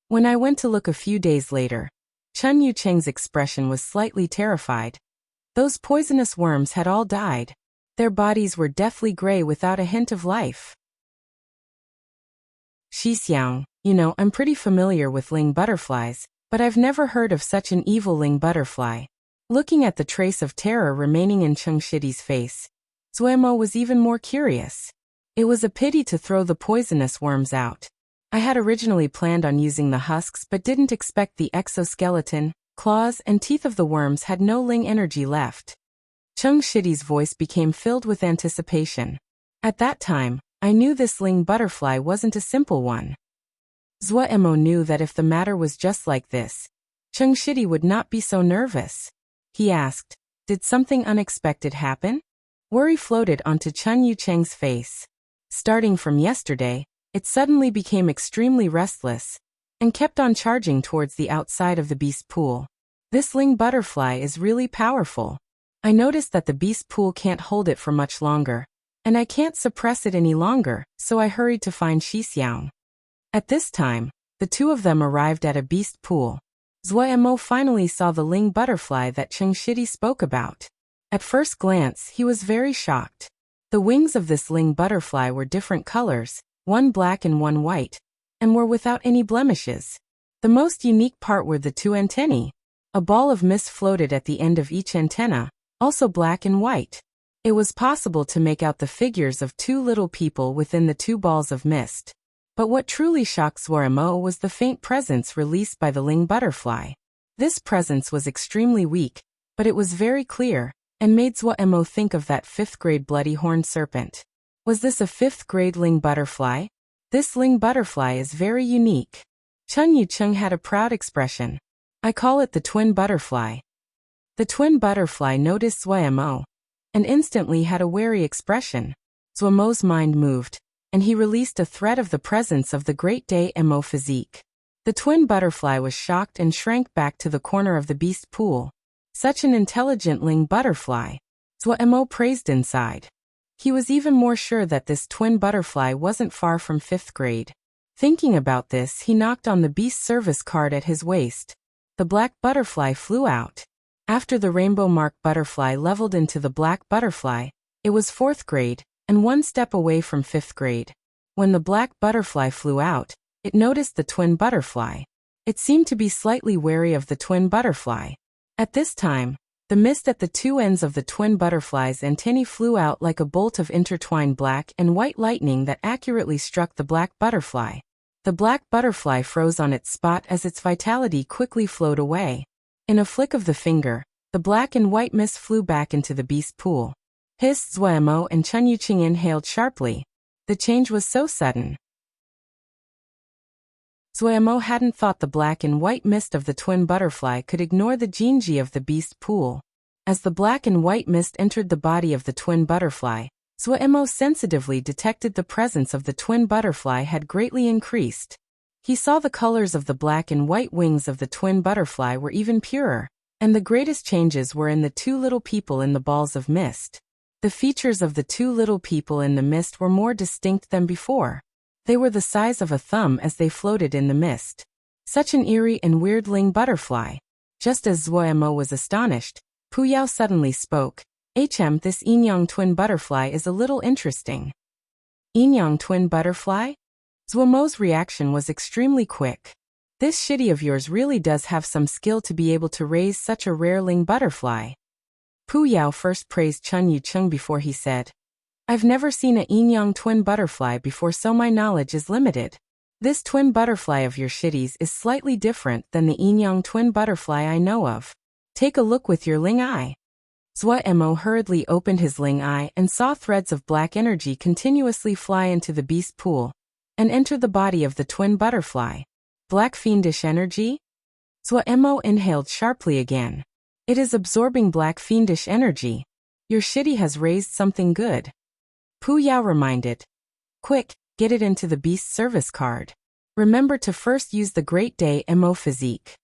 when I went to look a few days later, Chen Yucheng's expression was slightly terrified. Those poisonous worms had all died. Their bodies were deathly gray without a hint of life. Xixiang, I'm pretty familiar with ling butterflies, but I've never heard of such an evil ling butterfly. Looking at the trace of terror remaining in Cheng Shidi's face, Zuomo was even more curious. It was a pity to throw the poisonous worms out. I had originally planned on using the husks but didn't expect the exoskeleton, claws and teeth of the worms had no ling energy left. Cheng Shidi's voice became filled with anticipation. At that time, I knew this ling butterfly wasn't a simple one. Zuomo knew that if the matter was just like this, Cheng Shidi would not be so nervous. He asked, "Did something unexpected happen?" Worry floated onto Chen Yucheng's face. Starting from yesterday, it suddenly became extremely restless and kept on charging towards the outside of the beast pool. This ling butterfly is really powerful. I noticed that the beast pool can't hold it for much longer, and I can't suppress it any longer, so I hurried to find Xixiang. At this time, the two of them arrived at a beast pool. Zuomo finally saw the ling butterfly that Cheng Shidi spoke about. At first glance, he was very shocked. The wings of this ling butterfly were different colors, one black and one white, and were without any blemishes. The most unique part were the 2 antennae. A ball of mist floated at the end of each antenna, also black and white. It was possible to make out the figures of 2 little people within the 2 balls of mist. But what truly shocked Zuomo was the faint presence released by the ling butterfly. This presence was extremely weak, but it was very clear, and made Zuomo think of that 5th-grade bloody horned serpent. Was this a 5th-grade ling butterfly? This ling butterfly is very unique. Chen Yucheng had a proud expression. I call it the twin butterfly. The twin butterfly noticed Zuomo, and instantly had a wary expression. Zuomo's mind moved, and he released a threat of the presence of the great day Mo physique. The twin butterfly was shocked and shrank back to the corner of the beast pool. Such an intelligent ling butterfly. Zuomo praised inside. He was even more sure that this twin butterfly wasn't far from 5th grade. Thinking about this, he knocked on the beast service card at his waist. The black butterfly flew out. After the rainbow mark butterfly leveled into the black butterfly, it was 4th grade, and 1 step away from 5th grade. When the black butterfly flew out, it noticed the twin butterfly. It seemed to be slightly wary of the twin butterfly. At this time, the mist at the 2 ends of the twin butterfly's antennae flew out like a bolt of intertwined black and white lightning that accurately struck the black butterfly. The black butterfly froze on its spot as its vitality quickly flowed away. In a flick of the finger, the black and white mist flew back into the beast pool. Hissed Zuomo and Chen Yucheng inhaled sharply. The change was so sudden. Zuomo hadn't thought the black and white mist of the twin butterfly could ignore the jinji of the beast pool. As the black and white mist entered the body of the twin butterfly, Zuomo sensitively detected the presence of the twin butterfly had greatly increased. He saw the colors of the black and white wings of the twin butterfly were even purer, and the greatest changes were in the 2 little people in the balls of mist. The features of the 2 little people in the mist were more distinct than before. They were the size of a thumb as they floated in the mist. Such an eerie and weird ling butterfly. Just as Zuomo was astonished, Pu Yao suddenly spoke. This Yinyang twin butterfly is a little interesting. Yinyang twin butterfly? Zuomo's reaction was extremely quick. This shitty of yours really does have some skill to be able to raise such a rare ling butterfly. Pu Yao first praised Chen Yucheng before he said, I've never seen a Yinyang twin butterfly before, so my knowledge is limited. This twin butterfly of your shitties is slightly different than the Yinyang twin butterfly I know of. Take a look with your ling eye. Zuomo hurriedly opened his ling eye and saw threads of black energy continuously fly into the beast pool and enter the body of the twin butterfly. Black fiendish energy? Zhuo inhaled sharply again. It is absorbing black fiendish energy. Your shitty has raised something good. Pu Yao reminded. Quick, get it into the beast service card. Remember to first use the Great Day Mo physique.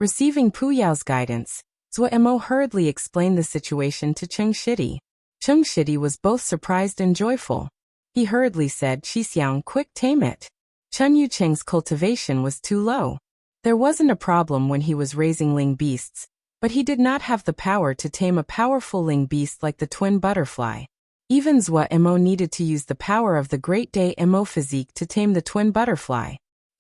Receiving Pu Yao's guidance, Zhuo hurriedly explained the situation to Cheng Shidi. Cheng Shidi was both surprised and joyful. He hurriedly said, Xixiang, quick, tame it. Chen Yucheng's cultivation was too low. There wasn't a problem when he was raising ling beasts, but he did not have the power to tame a powerful ling beast like the twin butterfly. Even Zhuo needed to use the power of the Great Day Mo physique to tame the twin butterfly.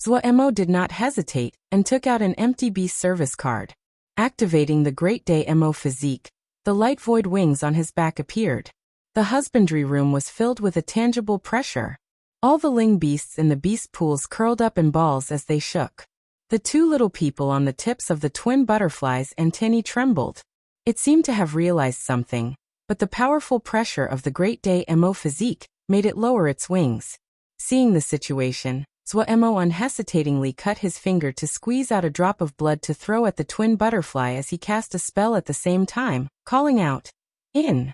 Zhuo did not hesitate and took out an empty beast service card. Activating the Great Day Mo physique, the light void wings on his back appeared. The husbandry room was filled with a tangible pressure. All the ling beasts in the beast pools curled up in balls as they shook. The two little people on the tips of the twin butterflies' antennae trembled. It seemed to have realized something, but the powerful pressure of the Great Day Mo physique made it lower its wings. Seeing the situation, Zhuo unhesitatingly cut his finger to squeeze out a drop of blood to throw at the twin butterfly as he cast a spell at the same time, calling out, "In!"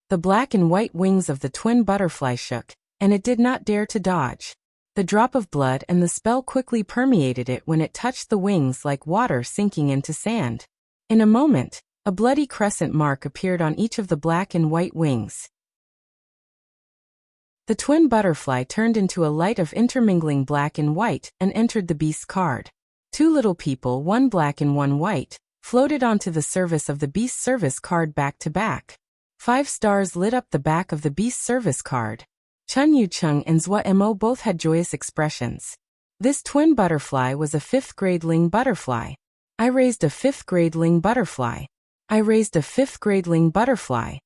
The black and white wings of the twin butterfly shook, and it did not dare to dodge. The drop of blood and the spell quickly permeated it when it touched the wings like water sinking into sand. In a moment, a bloody crescent mark appeared on each of the black and white wings. The twin butterfly turned into a light of intermingling black and white and entered the beast card. Two little people, one black and one white, floated onto the surface of the beast service card back to back. 5 stars lit up the back of the beast service card. Chen Yucheng and Zhuo both had joyous expressions. This twin butterfly was a 5th grade ling butterfly. I raised a 5th grade ling butterfly. I raised a 5th grade ling butterfly.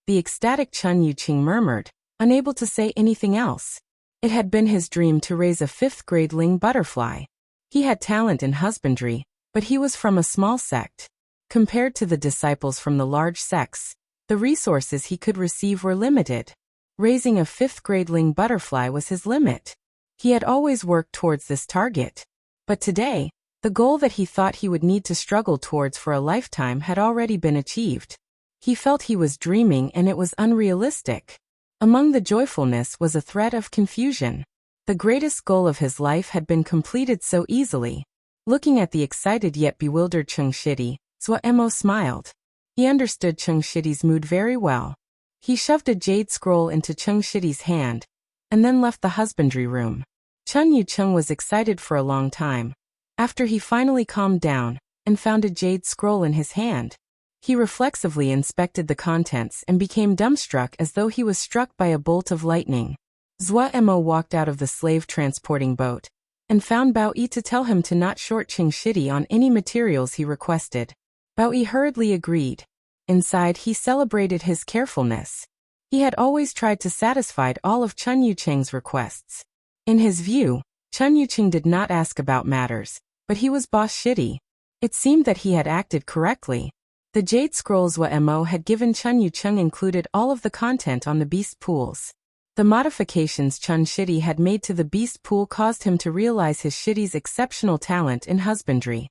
The ecstatic Chen Yucheng murmured, unable to say anything else. It had been his dream to raise a 5th grade ling butterfly. He had talent in husbandry, but he was from a small sect. Compared to the disciples from the large sects, the resources he could receive were limited. Raising a 5th grade ling butterfly was his limit. He had always worked towards this target. But today, the goal that he thought he would need to struggle towards for a lifetime had already been achieved. He felt he was dreaming and it was unrealistic. Among the joyfulness was a thread of confusion. The greatest goal of his life had been completed so easily. Looking at the excited yet bewildered Cheng Shidi, Zhuo smiled. He understood Cheng Shidi's mood very well. He shoved a jade scroll into Cheng Shidi's hand, and then left the husbandry room. Chen Yucheng was excited for a long time. After he finally calmed down, and found a jade scroll in his hand, he reflexively inspected the contents and became dumbstruck as though he was struck by a bolt of lightning. Zhuo walked out of the slave-transporting boat, and found Bao Yi to tell him to not short Cheng Shidi on any materials he requested. Bao Yi hurriedly agreed. Inside, he celebrated his carefulness. He had always tried to satisfy all of Chen Yucheng's requests. In his view, Chen Yucheng did not ask about matters, but he was boss Shidi. It seemed that he had acted correctly. The jade scrolls Zhuo had given Chen Yucheng included all of the content on the beast pools. The modifications Chen Shidi had made to the beast pool caused him to realize his Shidi's exceptional talent in husbandry.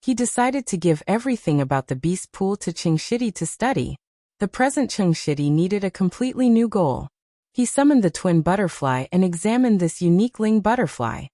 He decided to give everything about the beast pool to Cheng Shidi to study. The present Cheng Shidi needed a completely new goal. He summoned the twin butterfly and examined this unique ling butterfly.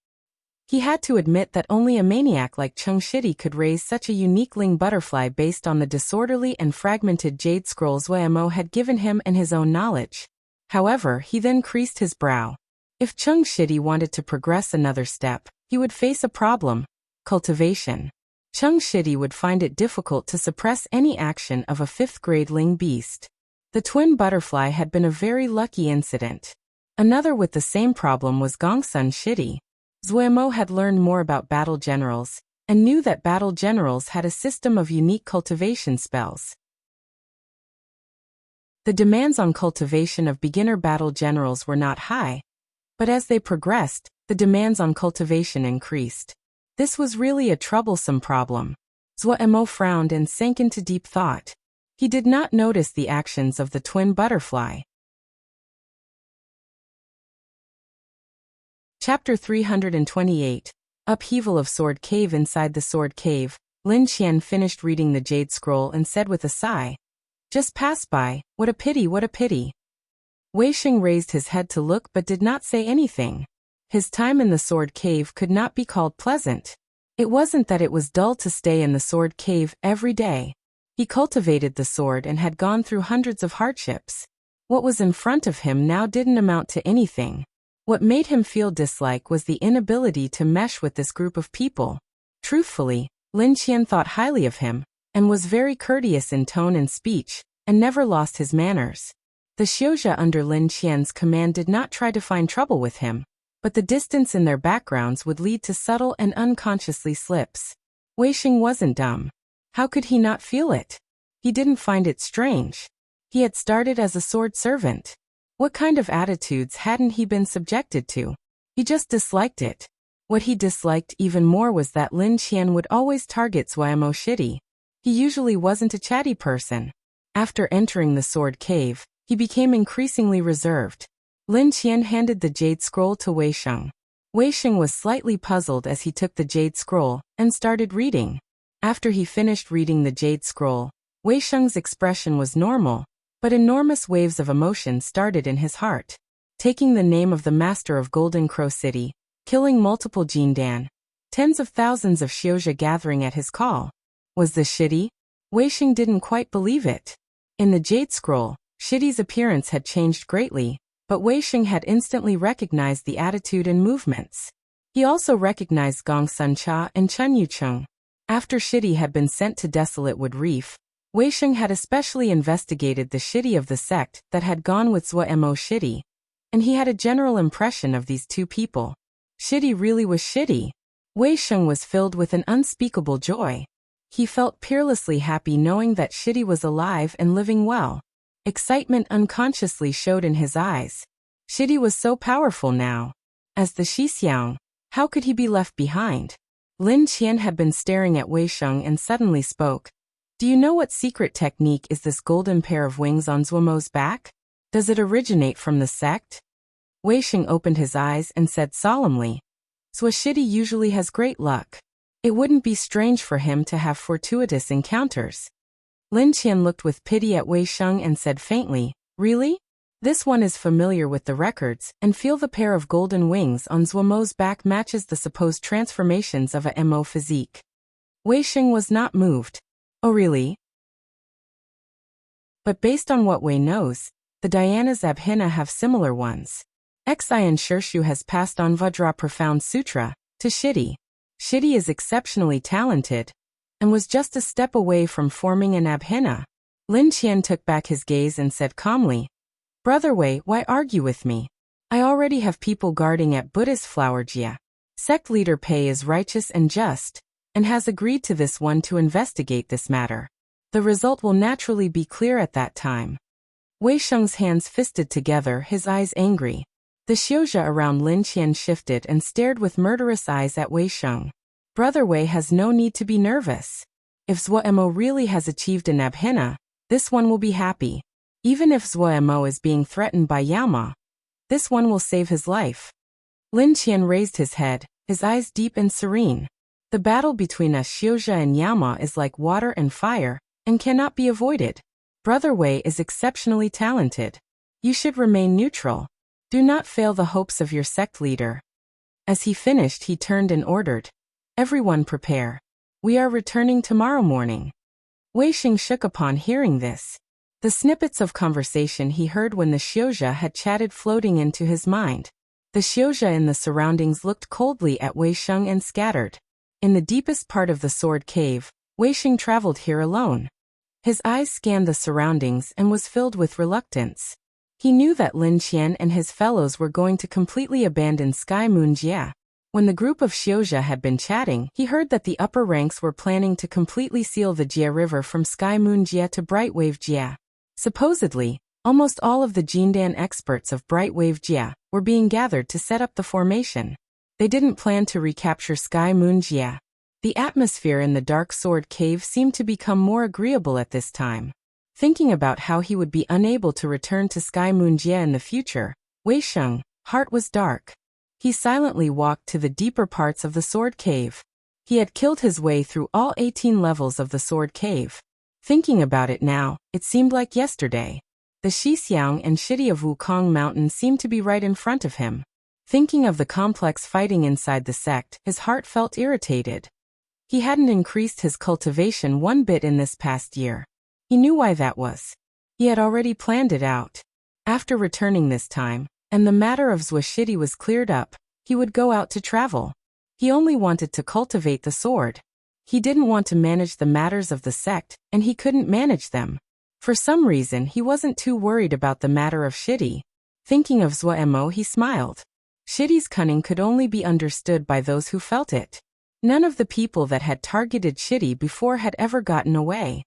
He had to admit that only a maniac like Cheng Shidi could raise such a unique ling butterfly based on the disorderly and fragmented jade scrolls Zhuo had given him and his own knowledge. However, he then creased his brow. If Cheng Shidi wanted to progress another step, he would face a problem: cultivation. Cheng Shidi would find it difficult to suppress any action of a 5th grade ling beast. The twin butterfly had been a very lucky incident. Another with the same problem was Gongsun Shidi. Zhuo had learned more about battle generals, and knew that battle generals had a system of unique cultivation spells. The demands on cultivation of beginner battle generals were not high, but as they progressed, the demands on cultivation increased. This was really a troublesome problem. Zhuo frowned and sank into deep thought. He did not notice the actions of the twin butterfly. Chapter 328. Upheaval of Sword Cave. Inside the Sword Cave, Lin Qian finished reading the Jade Scroll and said with a sigh, "Just pass by, what a pity, what a pity." Wei Sheng raised his head to look but did not say anything. His time in the Sword Cave could not be called pleasant. It wasn't that it was dull to stay in the Sword Cave every day. He cultivated the sword and had gone through hundreds of hardships. What was in front of him now didn't amount to anything. What made him feel dislike was the inability to mesh with this group of people. Truthfully, Lin Qian thought highly of him, and was very courteous in tone and speech, and never lost his manners. The Xiuzha under Lin Qian's command did not try to find trouble with him, but the distance in their backgrounds would lead to subtle and unconsciously slips. Wei Sheng wasn't dumb. How could he not feel it? He didn't find it strange. He had started as a sword servant. What kind of attitudes hadn't he been subjected to? He just disliked it. What he disliked even more was that Lin Qian would always target Swordsmanship shitty. He usually wasn't a chatty person. After entering the Sword Cave, he became increasingly reserved. Lin Qian handed the Jade Scroll to Wei Sheng. Wei Sheng was slightly puzzled as he took the Jade Scroll and started reading. After he finished reading the Jade Scroll, Wei Sheng's expression was normal, but enormous waves of emotion started in his heart. Taking the name of the master of Golden Crow City, killing multiple Jindan, tens of thousands of Xiuzha gathering at his call. Was this shitty? Wei Sheng didn't quite believe it. In the Jade Scroll, Shitty's appearance had changed greatly, but Wei Sheng had instantly recognized the attitude and movements. He also recognized Gong Sun Cha and Chun Yucheng. After Shitty had been sent to Desolate Wood Reef, Wei Sheng had especially investigated the Shitty of the sect that had gone with Zhuo Shitty, and he had a general impression of these two people. Shitty really was Shitty. Wei Sheng was filled with an unspeakable joy. He felt peerlessly happy knowing that Shitty was alive and living well. Excitement unconsciously showed in his eyes. Shitty was so powerful now. As the Shixiang, how could he be left behind? Lin Qian had been staring at Wei Sheng and suddenly spoke. "Do you know what secret technique is this golden pair of wings on Zhuomo's back? Does it originate from the sect?" Wei Sheng opened his eyes and said solemnly, "Zhuo Shitty usually has great luck. It wouldn't be strange for him to have fortuitous encounters." Lin Qian looked with pity at Wei Sheng and said faintly, "Really? This one is familiar with the records and feel the pair of golden wings on Zhuomo's back matches the supposed transformations of a Mo physique." Wei Sheng was not moved. "Oh really? But based on what Wei knows, the Dhyanas Abhina have similar ones. Xian Shirshu has passed on Vajra Profound Sutra to Shitty. Shitty is exceptionally talented, and was just a step away from forming an Abhina." Lin Qian took back his gaze and said calmly, "Brother Wei, why argue with me? I already have people guarding at Buddhist Flower Jia. Sect leader Pei is righteous and just, and has agreed to this one to investigate this matter. The result will naturally be clear at that time." Wei Sheng's hands fisted together, his eyes angry. The Xiuzha around Lin Qian shifted and stared with murderous eyes at Wei Sheng. Brother Wei has no need to be nervous. If Zhuo really has achieved an Abhina, this one will be happy. Even if Zhuo is being threatened by Yaoma, this one will save his life. Lin Qian raised his head, his eyes deep and serene. The battle between us Xiuzha and Yaoma is like water and fire, and cannot be avoided. Brother Wei is exceptionally talented. You should remain neutral. Do not fail the hopes of your sect leader." As he finished, he turned and ordered, "Everyone prepare. We are returning tomorrow morning." Wei Sheng shook upon hearing this. The snippets of conversation he heard when the Xiuzha had chatted floating into his mind. The Xiuzha in the surroundings looked coldly at Wei Sheng and scattered. In the deepest part of the Sword Cave, Wei Sheng traveled here alone. His eyes scanned the surroundings and was filled with reluctance. He knew that Lin Qian and his fellows were going to completely abandon Sky Moon Jia. When the group of Xiuzha had been chatting, he heard that the upper ranks were planning to completely seal the Jia River from Sky Moon Jia to Bright Wave Jia. Supposedly, almost all of the Jindan experts of Bright Wave Jia were being gathered to set up the formation. They didn't plan to recapture Sky Moon Jia. The atmosphere in the Dark Sword Cave seemed to become more agreeable at this time. Thinking about how he would be unable to return to Sky Moon Jia in the future, Wei Sheng's heart was dark. He silently walked to the deeper parts of the sword cave. He had killed his way through all 18 levels of the sword cave. Thinking about it now, it seemed like yesterday. The Shixiang and Shidi of Wukong Mountain seemed to be right in front of him. Thinking of the complex fighting inside the sect, his heart felt irritated. He hadn't increased his cultivation one bit in this past year. He knew why that was. He had already planned it out. After returning this time, and the matter of Zwashidi was cleared up, he would go out to travel. He only wanted to cultivate the sword. He didn't want to manage the matters of the sect, and he couldn't manage them. For some reason he wasn't too worried about the matter of Shidi. Thinking of Zhuemo, he smiled. Shidi's cunning could only be understood by those who felt it. None of the people that had targeted Shidi before had ever gotten away.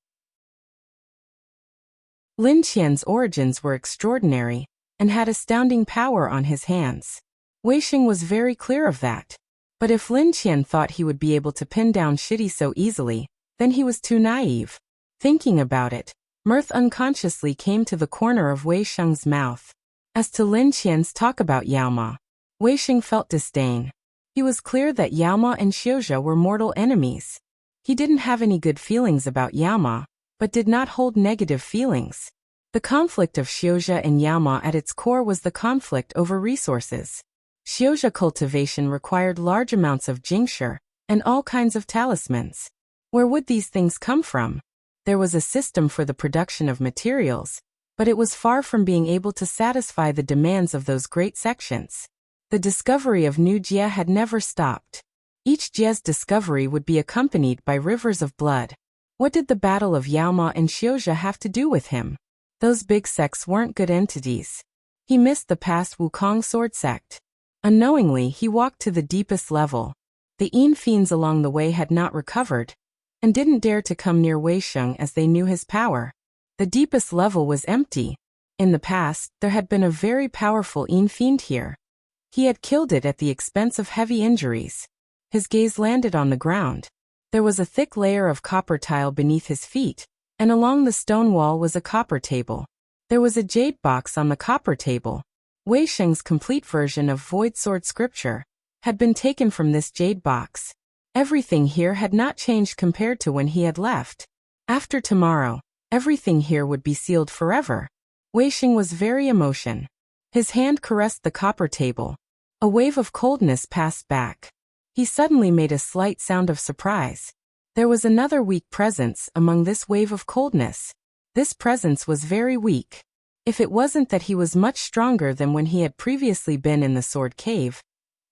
Lin Qian's origins were extraordinary, and had astounding power on his hands. Wei Xing was very clear of that. But if Lin Qian thought he would be able to pin down Shidi so easily, then he was too naive. Thinking about it, mirth unconsciously came to the corner of Wei Xing's mouth. As to Lin Qian's talk about Yaoma, Wei Xing felt disdain. He was clear that Yaoma and Xiuzha were mortal enemies. He didn't have any good feelings about Yaoma, but did not hold negative feelings. The conflict of Xiuzha and Yaoma at its core was the conflict over resources. Xiuzha cultivation required large amounts of jingsher and all kinds of talismans. Where would these things come from? There was a system for the production of materials, but it was far from being able to satisfy the demands of those great sections. The discovery of new Jia had never stopped. Each Jia's discovery would be accompanied by rivers of blood. What did the battle of Yaoma and Xiuzha have to do with him? Those big sects weren't good entities. He missed the past Wukong sword sect. Unknowingly, he walked to the deepest level. The Yin fiends along the way had not recovered, and didn't dare to come near Wei Xing as they knew his power. The deepest level was empty. In the past, there had been a very powerful Yin fiend here. He had killed it at the expense of heavy injuries. His gaze landed on the ground. There was a thick layer of copper tile beneath his feet, and along the stone wall was a copper table. There was a jade box on the copper table. Wei Xing's complete version of Void Sword scripture had been taken from this jade box. Everything here had not changed compared to when he had left. After tomorrow, everything here would be sealed forever. Wei Xing was very emotional. His hand caressed the copper table. A wave of coldness passed back. He suddenly made a slight sound of surprise. There was another weak presence among this wave of coldness. This presence was very weak. If it wasn't that he was much stronger than when he had previously been in the sword cave,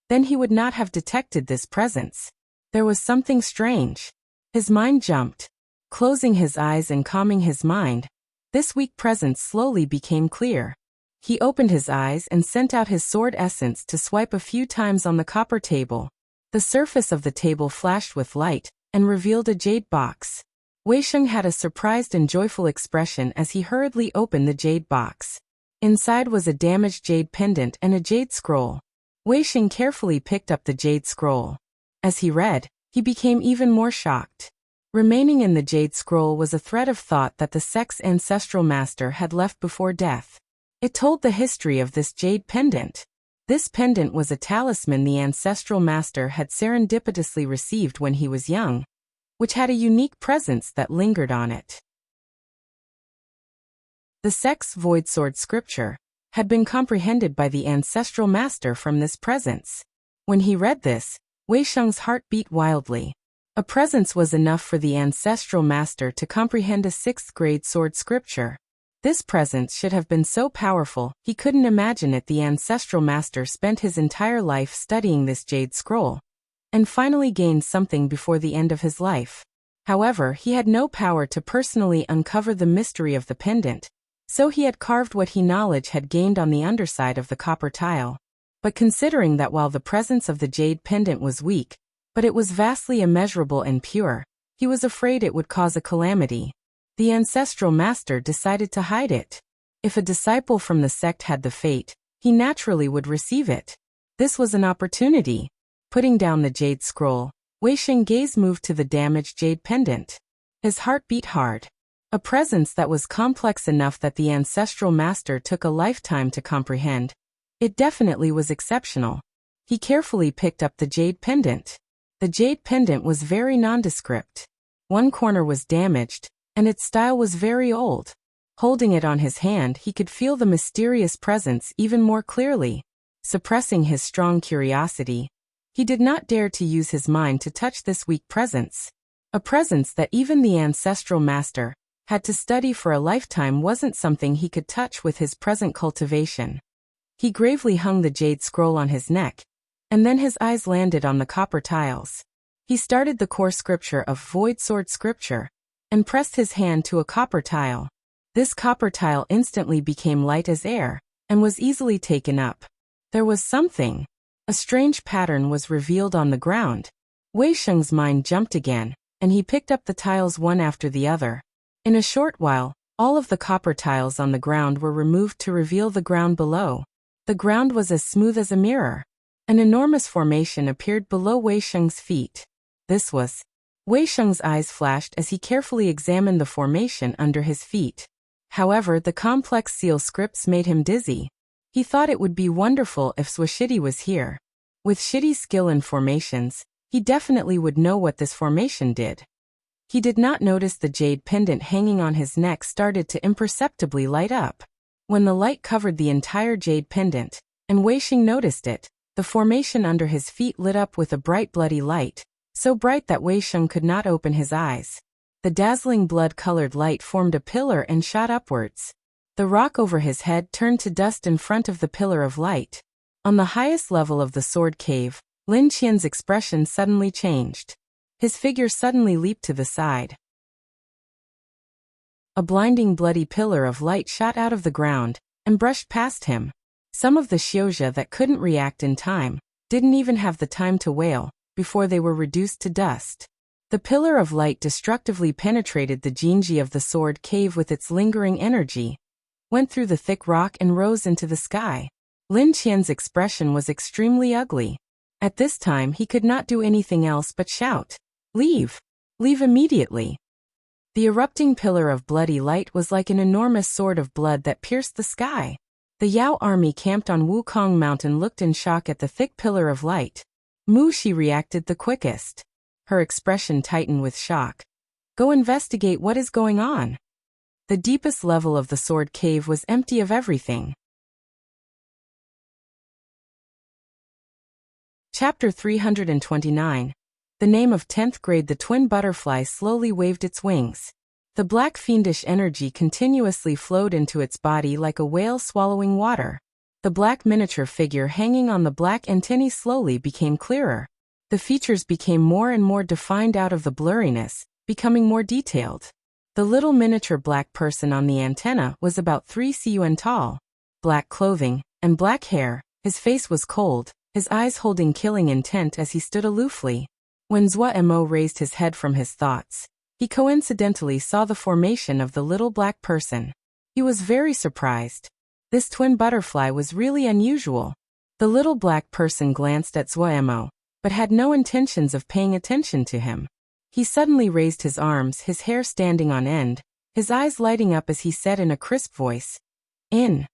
then he would not have detected this presence. There was something strange. His mind jumped. Closing his eyes and calming his mind, this weak presence slowly became clear. He opened his eyes and sent out his sword essence to swipe a few times on the copper table. The surface of the table flashed with light and revealed a jade box. Wei Xing had a surprised and joyful expression as he hurriedly opened the jade box. Inside was a damaged jade pendant and a jade scroll. Wei Xing carefully picked up the jade scroll. As he read, he became even more shocked. Remaining in the jade scroll was a thread of thought that the sect's ancestral master had left before death. It told the history of this jade pendant. This pendant was a talisman the ancestral master had serendipitously received when he was young, which had a unique presence that lingered on it. The sect's void sword scripture had been comprehended by the ancestral master from this presence. When he read this, Wei Xing's heart beat wildly. A presence was enough for the ancestral master to comprehend a 6th grade sword scripture. This presence should have been so powerful, he couldn't imagine it. The ancestral master spent his entire life studying this jade scroll, and finally gained something before the end of his life. However, he had no power to personally uncover the mystery of the pendant, so he had carved what he knowledge had gained on the underside of the copper tile. But considering that while the presence of the jade pendant was weak, but it was vastly immeasurable and pure, he was afraid it would cause a calamity. The ancestral master decided to hide it. If a disciple from the sect had the fate, he naturally would receive it. This was an opportunity. Putting down the jade scroll, Wei Xing's gaze moved to the damaged jade pendant. His heart beat hard. A presence that was complex enough that the ancestral master took a lifetime to comprehend. It definitely was exceptional. He carefully picked up the jade pendant. The jade pendant was very nondescript. One corner was damaged, and its style was very old. Holding it on his hand, he could feel the mysterious presence even more clearly. Suppressing his strong curiosity, he did not dare to use his mind to touch this weak presence. A presence that even the ancestral master had to study for a lifetime wasn't something he could touch with his present cultivation. He gravely hung the jade scroll on his neck, and then his eyes landed on the copper tiles. He started the core scripture of Void Sword Scripture, and pressed his hand to a copper tile. This copper tile instantly became light as air, and was easily taken up. There was something. A strange pattern was revealed on the ground. Wei Sheng's mind jumped again, and he picked up the tiles one after the other. In a short while, all of the copper tiles on the ground were removed to reveal the ground below. The ground was as smooth as a mirror. An enormous formation appeared below Wei Sheng's feet. This was. Wei Sheng's eyes flashed as he carefully examined the formation under his feet. However, the complex seal scripts made him dizzy. He thought it would be wonderful if Swashidi was here. With Shidi's skill in formations, he definitely would know what this formation did. He did not notice the jade pendant hanging on his neck started to imperceptibly light up. When the light covered the entire jade pendant, and Wei Sheng noticed it, the formation under his feet lit up with a bright bloody light, so bright that Wei Sheng could not open his eyes. The dazzling blood-colored light formed a pillar and shot upwards. The rock over his head turned to dust in front of the pillar of light. On the highest level of the sword cave, Lin Qian's expression suddenly changed. His figure suddenly leaped to the side. A blinding bloody pillar of light shot out of the ground, and brushed past him. Some of the Xiuzha that couldn't react in time, didn't even have the time to wail, before they were reduced to dust. The pillar of light destructively penetrated the Jinji of the sword cave with its lingering energy, went through the thick rock and rose into the sky. Lin Qian's expression was extremely ugly. At this time he could not do anything else but shout, "Leave! Leave immediately!" The erupting pillar of bloody light was like an enormous sword of blood that pierced the sky. The Yao army camped on Wukong Mountain looked in shock at the thick pillar of light. Mu Shi reacted the quickest. Her expression tightened with shock. "Go investigate what is going on." The deepest level of the sword cave was empty of everything. Chapter 329. The name of 10th grade. The twin butterfly slowly waved its wings. The black fiendish energy continuously flowed into its body like a whale swallowing water. The black miniature figure hanging on the black antennae slowly became clearer. The features became more and more defined out of the blurriness, becoming more detailed. The little miniature black person on the antenna was about 3 cun tall. Black clothing, and black hair, his face was cold, his eyes holding killing intent as he stood aloofly. When Zhuo raised his head from his thoughts, he coincidentally saw the formation of the little black person. He was very surprised. This twin butterfly was really unusual. The little black person glanced at Zhuo, but had no intentions of paying attention to him. He suddenly raised his arms, his hair standing on end, his eyes lighting up as he said in a crisp voice, "In."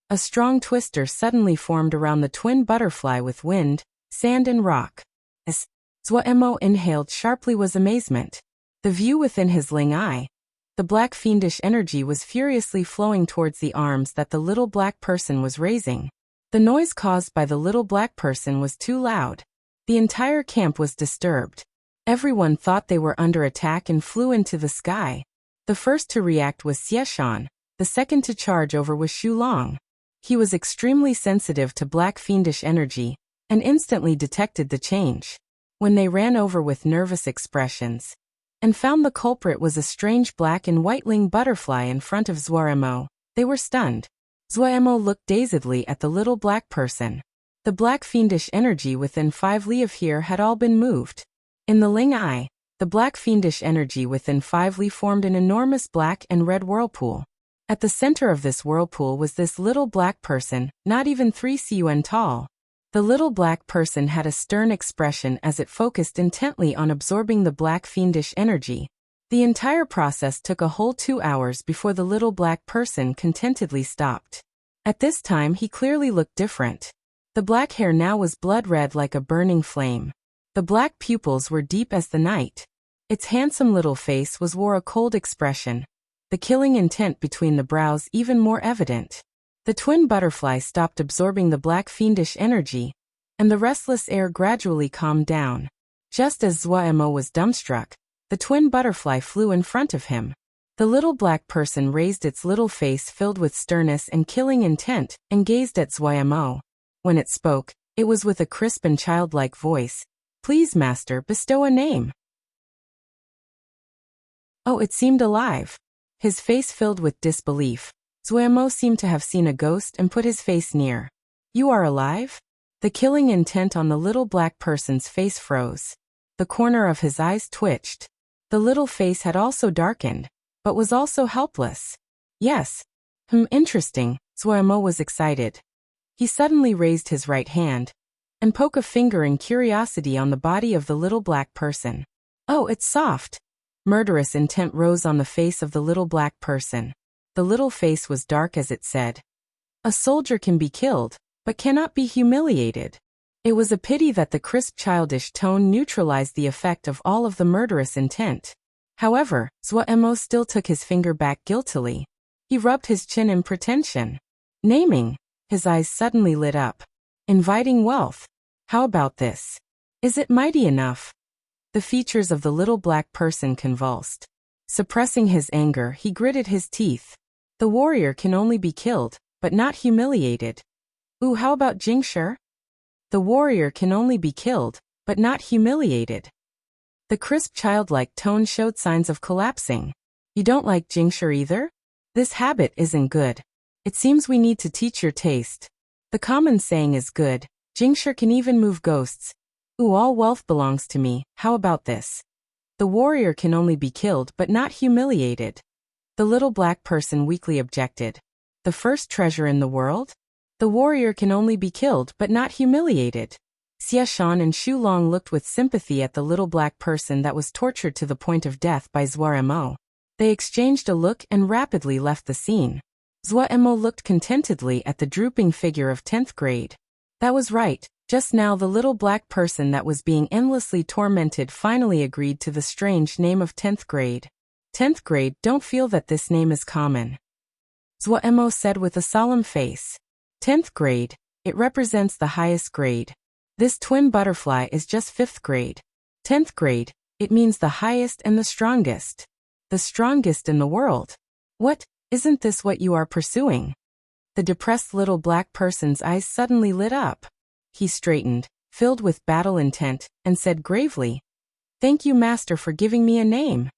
A strong twister suddenly formed around the twin butterfly with wind, sand and rock. As Zhuo inhaled sharply was amazement. The view within his Ling eye. The black fiendish energy was furiously flowing towards the arms that the little black person was raising. The noise caused by the little black person was too loud. The entire camp was disturbed. Everyone thought they were under attack and flew into the sky. The first to react was Xieshan, the second to charge over was Xulong. He was extremely sensitive to black fiendish energy, and instantly detected the change. When they ran over with nervous expressions, and found the culprit was a strange black and white-winged butterfly in front of Zhuo, they were stunned. Zhuo looked dazedly at the little black person. The black fiendish energy within 5 li of here had all been moved. In the Ling eye, the black fiendish energy within 5 li formed an enormous black and red whirlpool. At the center of this whirlpool was this little black person, not even 3 cun tall. The little black person had a stern expression as it focused intently on absorbing the black fiendish energy. The entire process took a whole 2 hours before the little black person contentedly stopped. At this time he clearly looked different. The black hair now was blood red like a burning flame. The black pupils were deep as the night. Its handsome little face wore a cold expression, the killing intent between the brows even more evident. The twin butterfly stopped absorbing the black fiendish energy, and the restless air gradually calmed down. Just as Zuo was dumbstruck, the twin butterfly flew in front of him. The little black person raised its little face filled with sternness and killing intent and gazed at Zuo. When it spoke, it was with a crisp and childlike voice. "Please, master, bestow a name." Oh, it seemed alive. His face filled with disbelief. Zuo seemed to have seen a ghost and put his face near. "You are alive?" The killing intent on the little black person's face froze. The corner of his eyes twitched. The little face had also darkened, but was also helpless. "Yes. Interesting." Zuo was excited. He suddenly raised his right hand and poked a finger in curiosity on the body of the little black person. "Oh, it's soft." Murderous intent rose on the face of the little black person. The little face was dark as it said, "A soldier can be killed, but cannot be humiliated." It was a pity that the crisp childish tone neutralized the effect of all of the murderous intent. However, Zuo still took his finger back guiltily. He rubbed his chin in pretension. "Naming." His eyes suddenly lit up. "Inviting wealth. How about this? Is it mighty enough?" The features of the little black person convulsed. Suppressing his anger, he gritted his teeth. "The warrior can only be killed, but not humiliated." "Ooh, how about Jingshi?" "The warrior can only be killed, but not humiliated." The crisp childlike tone showed signs of collapsing. "You don't like Jingshi either? This habit isn't good. It seems we need to teach your taste. The common saying is good. Jingshi can even move ghosts. Ooh, all wealth belongs to me. How about this? The warrior can only be killed but not humiliated." The little black person weakly objected. "The first treasure in the world? The warrior can only be killed but not humiliated." Xie Shan and Xu Long looked with sympathy at the little black person that was tortured to the point of death by Zuo. They exchanged a look and rapidly left the scene. Zuo looked contentedly at the drooping figure of 10th grade. That was right. Just now the little black person that was being endlessly tormented finally agreed to the strange name of 10th grade. 10th grade, don't feel that this name is common. Zuo said with a solemn face. 10th grade, it represents the highest grade. This twin butterfly is just 5th grade. 10th grade, it means the highest and the strongest. The strongest in the world. What, isn't this what you are pursuing? The depressed little black person's eyes suddenly lit up. He straightened, filled with battle intent, and said gravely, "Thank you, master, for giving me a name."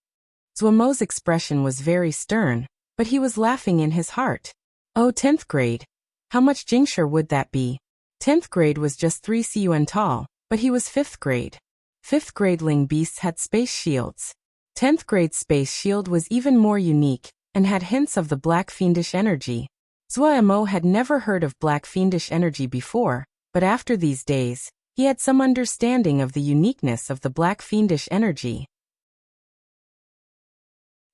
Zuo's expression was very stern, but he was laughing in his heart. "Oh, 10th grade. How much Jingshi would that be?" 10th grade was just 3 cun tall, but he was 5th grade. 5th grade Ling beasts had space shields. 10th grade space shield was even more unique, and had hints of the black fiendish energy. Zuo had never heard of black fiendish energy before, but after these days, he had some understanding of the uniqueness of the black fiendish energy.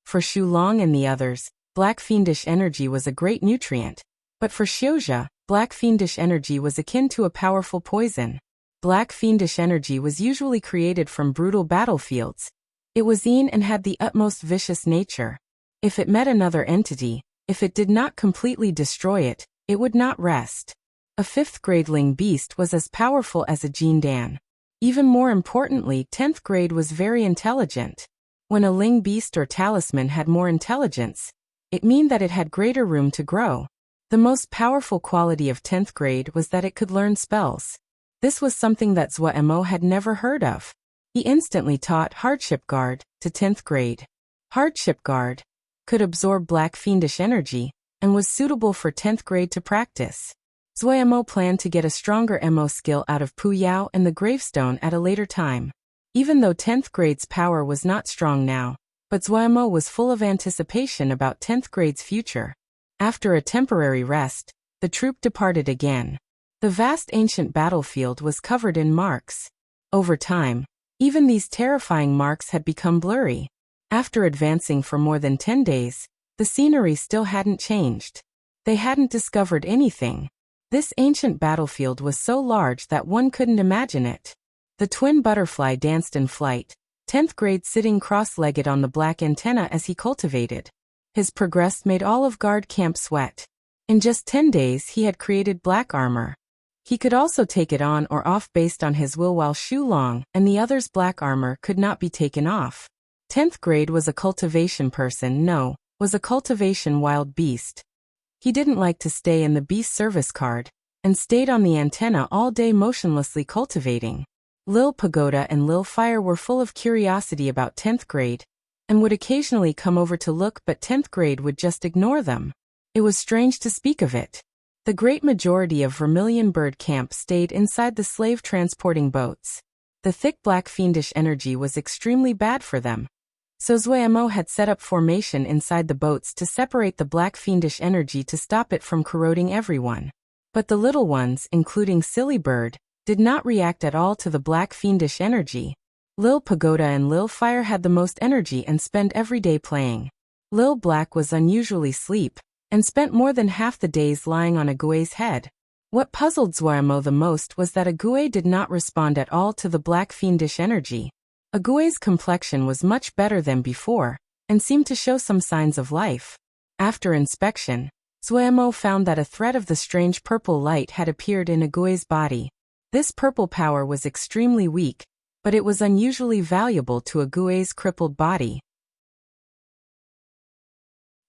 For Xu Long and the others, black fiendish energy was a great nutrient. But for Xiuzha, black fiendish energy was akin to a powerful poison. Black fiendish energy was usually created from brutal battlefields. It was in and had the utmost vicious nature. If it met another entity, if it did not completely destroy it, it would not rest. A 5th grade Ling beast was as powerful as a Jindan. Even more importantly, 10th grade was very intelligent. When a Ling beast or talisman had more intelligence, it meant that it had greater room to grow. The most powerful quality of 10th grade was that it could learn spells. This was something that Zuo had never heard of. He instantly taught Hardship Guard to 10th grade. Hardship Guard could absorb black fiendish energy and was suitable for 10th grade to practice. Zuo planned to get a stronger MO skill out of Pu Yao and the gravestone at a later time. Even though 10th grade's power was not strong now, but Zuo was full of anticipation about 10th grade's future. After a temporary rest, the troop departed again. The vast ancient battlefield was covered in marks. Over time, even these terrifying marks had become blurry. After advancing for more than 10 days, the scenery still hadn't changed. They hadn't discovered anything. This ancient battlefield was so large that one couldn't imagine it. The twin butterfly danced in flight, 10th grade sitting cross-legged on the black antenna as he cultivated. His progress made all of guard camp sweat. In just 10 days he had created black armor. He could also take it on or off based on his will, while Shu Long and the others' black armor could not be taken off. 10th grade was a cultivation person, was a cultivation wild beast. He didn't like to stay in the beast service card, and stayed on the antenna all day motionlessly cultivating. Lil Pagoda and Lil Fire were full of curiosity about 10th grade, and would occasionally come over to look, but 10th grade would just ignore them. It was strange to speak of it. The great majority of Vermilion Bird Camp stayed inside the slave transporting boats. The thick black fiendish energy was extremely bad for them. So Zuemo had set up formation inside the boats to separate the black fiendish energy to stop it from corroding everyone. But the little ones, including Silly Bird, did not react at all to the black fiendish energy. Lil Pagoda and Lil Fire had the most energy and spent every day playing. Lil Black was unusually sleep, and spent more than half the days lying on Ague's head. What puzzled Zuemo the most was that Ague did not respond at all to the black fiendish energy. Ague's complexion was much better than before, and seemed to show some signs of life. After inspection, Zuemo found that a thread of the strange purple light had appeared in Ague's body. This purple power was extremely weak, but it was unusually valuable to Ague's crippled body.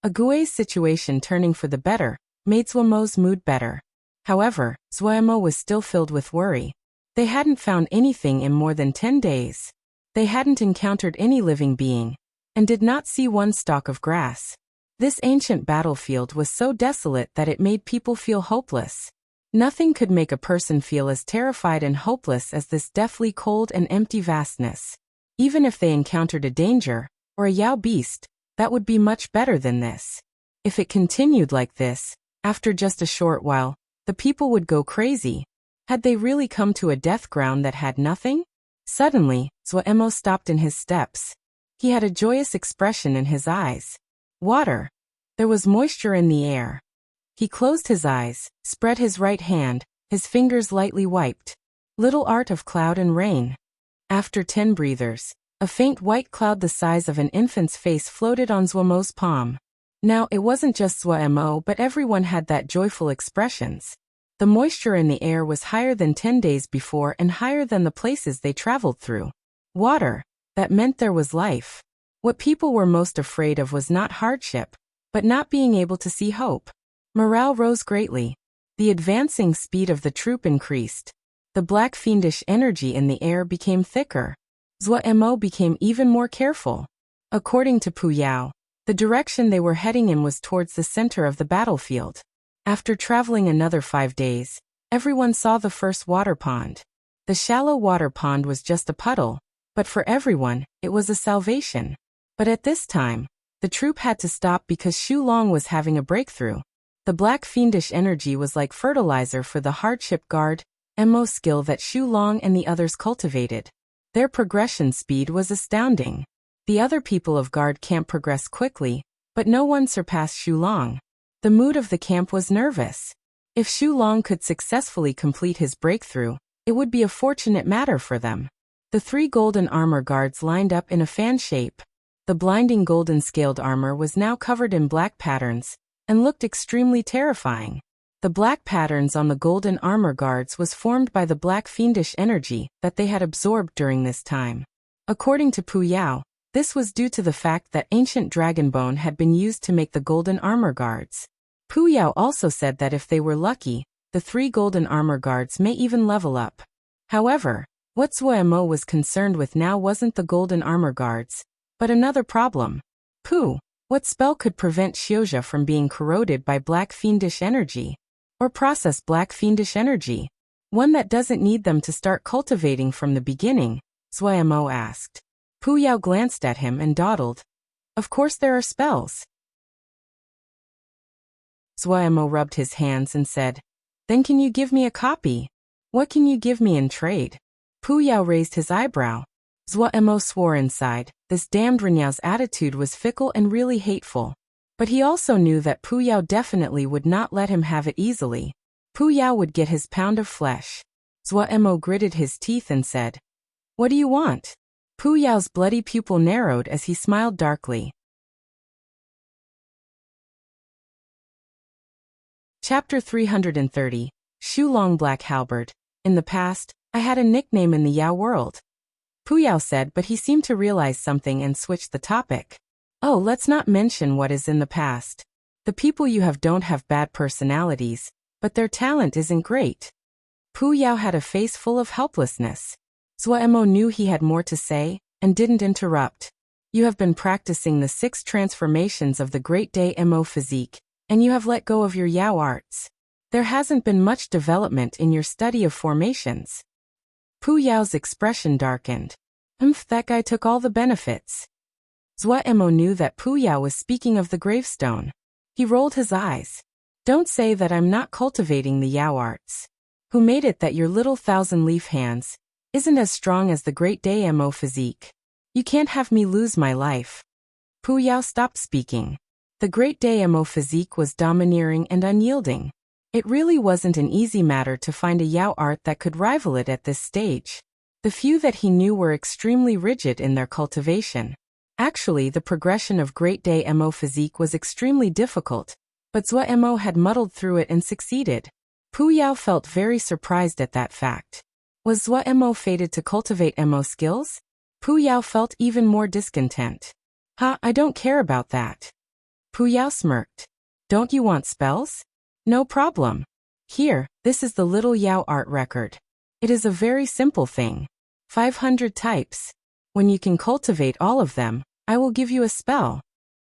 Ague's situation turning for the better made Zuemo's mood better. However, Zuemo was still filled with worry. They hadn't found anything in more than 10 days. They hadn't encountered any living being, and did not see one stalk of grass. This ancient battlefield was so desolate that it made people feel hopeless. Nothing could make a person feel as terrified and hopeless as this deathly cold and empty vastness. Even if they encountered a danger, or a Yao beast, that would be much better than this. If it continued like this, after just a short while, the people would go crazy. Had they really come to a death ground that had nothing? Suddenly, Zuemo stopped in his steps. He had a joyous expression in his eyes. Water. There was moisture in the air. He closed his eyes, spread his right hand, his fingers lightly wiped. Little art of cloud and rain. After 10 breathers, a faint white cloud the size of an infant's face floated on Zuemo's palm. Now it wasn't just Zuemo, but everyone had that joyful expressions. The moisture in the air was higher than 10 days before and higher than the places they traveled through. Water. That meant there was life. What people were most afraid of was not hardship, but not being able to see hope. Morale rose greatly. The advancing speed of the troop increased. The black fiendish energy in the air became thicker. Zuemo became even more careful. According to Pu Yao, the direction they were heading in was towards the center of the battlefield. After traveling another 5 days, everyone saw the first water pond. The shallow water pond was just a puddle, but for everyone, it was a salvation. But at this time, the troop had to stop because Shu Long was having a breakthrough. The black fiendish energy was like fertilizer for the hardship guard, MO skill that Shu Long and the others cultivated. Their progression speed was astounding. The other people of guard camp progressed quickly, but no one surpassed Shu Long. The mood of the camp was nervous. If Shu Long could successfully complete his breakthrough, it would be a fortunate matter for them. The 3 golden armor guards lined up in a fan shape. The blinding golden scaled armor was now covered in black patterns, and looked extremely terrifying. The black patterns on the golden armor guards was formed by the black fiendish energy that they had absorbed during this time. According to Pu Yao, this was due to the fact that ancient dragon bone had been used to make the golden armor guards. Pu Yao also said that if they were lucky, the 3 golden armor guards may even level up. However, what Zuemo was concerned with now wasn't the golden armor guards, but another problem. Pu, what spell could prevent Xiozha from being corroded by black fiendish energy? Or process black fiendish energy? One that doesn't need them to start cultivating from the beginning, Zuemo asked. Pu Yao glanced at him and dawdled. Of course there are spells. Zuemo rubbed his hands and said, Then can you give me a copy? What can you give me in trade? Pu Yao raised his eyebrow. Zuemo swore inside. This damned Renyao's attitude was fickle and really hateful. But he also knew that Pu Yao definitely would not let him have it easily. Pu Yao would get his pound of flesh. Zhuo gritted his teeth and said, "What do you want?" Pu Yao's bloody pupil narrowed as he smiled darkly. Chapter 330, Shulong Black Halberd. In the past, I had a nickname in the Yao world. Pu Yao said, but he seemed to realize something and switched the topic. Oh, let's not mention what is in the past. The people you have don't have bad personalities, but their talent isn't great. Pu Yao had a face full of helplessness. Zhuo knew he had more to say, and didn't interrupt. You have been practicing the 6 transformations of the Great Day Mo physique, and you have let go of your Yao arts. There hasn't been much development in your study of formations. Pu Yao's expression darkened. That guy took all the benefits. Zhuo knew that Pu Yao was speaking of the gravestone. He rolled his eyes. Don't say that I'm not cultivating the Yao arts. Who made it that your little 1,000-leaf hands isn't as strong as the Great Day Mo physique? You can't have me lose my life. Pu Yao stopped speaking. The Great Day Mo physique was domineering and unyielding. It really wasn't an easy matter to find a Yao art that could rival it at this stage. The few that he knew were extremely rigid in their cultivation. Actually, the progression of Great Day Mo physique was extremely difficult, but Zhuo had muddled through it and succeeded. Pu Yao felt very surprised at that fact. Was Zhuo fated to cultivate Mo skills? Pu Yao felt even more discontent. I don't care about that. Pu Yao smirked. Don't you want spells? No problem. Here, this is the little Yao art record. It is a very simple thing. 500 types. When you can cultivate all of them, I will give you a spell.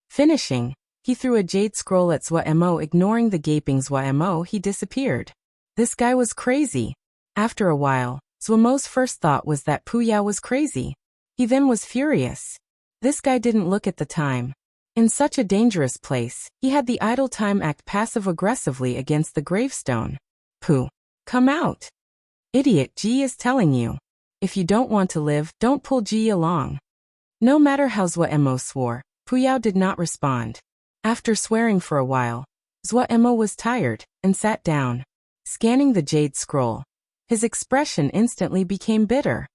Finishing, he threw a jade scroll at Zhuo. Ignoring the gaping Zhuo, he disappeared. This guy was crazy. After a while, Zhuo's first thought was that Pu Yao was crazy. He then was furious. This guy didn't look at the time. In such a dangerous place, he had the idle time act passive-aggressively against the gravestone. Pu, come out. Idiot, Ji is telling you. If you don't want to live, don't pull Ji along. No matter how Zhuo swore, Pu Yao did not respond. After swearing for a while, Zhuo was tired and sat down. Scanning the jade scroll, his expression instantly became bitter.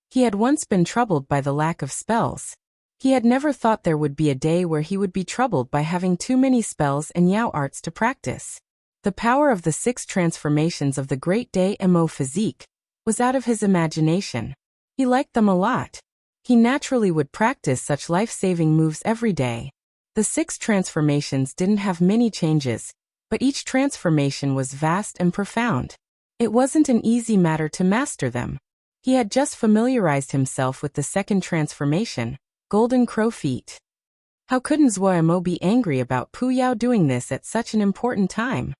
He had once been troubled by the lack of spells. He had never thought there would be a day where he would be troubled by having too many spells and Yao arts to practice. The power of the 6 transformations of the Great Day Mo physique was out of his imagination. He liked them a lot. He naturally would practice such life-saving moves every day. The 6 transformations didn't have many changes, but each transformation was vast and profound. It wasn't an easy matter to master them. He had just familiarized himself with the 2nd transformation, Golden Crow Feet. How couldn't Zhuo be angry about Pu Yao doing this at such an important time?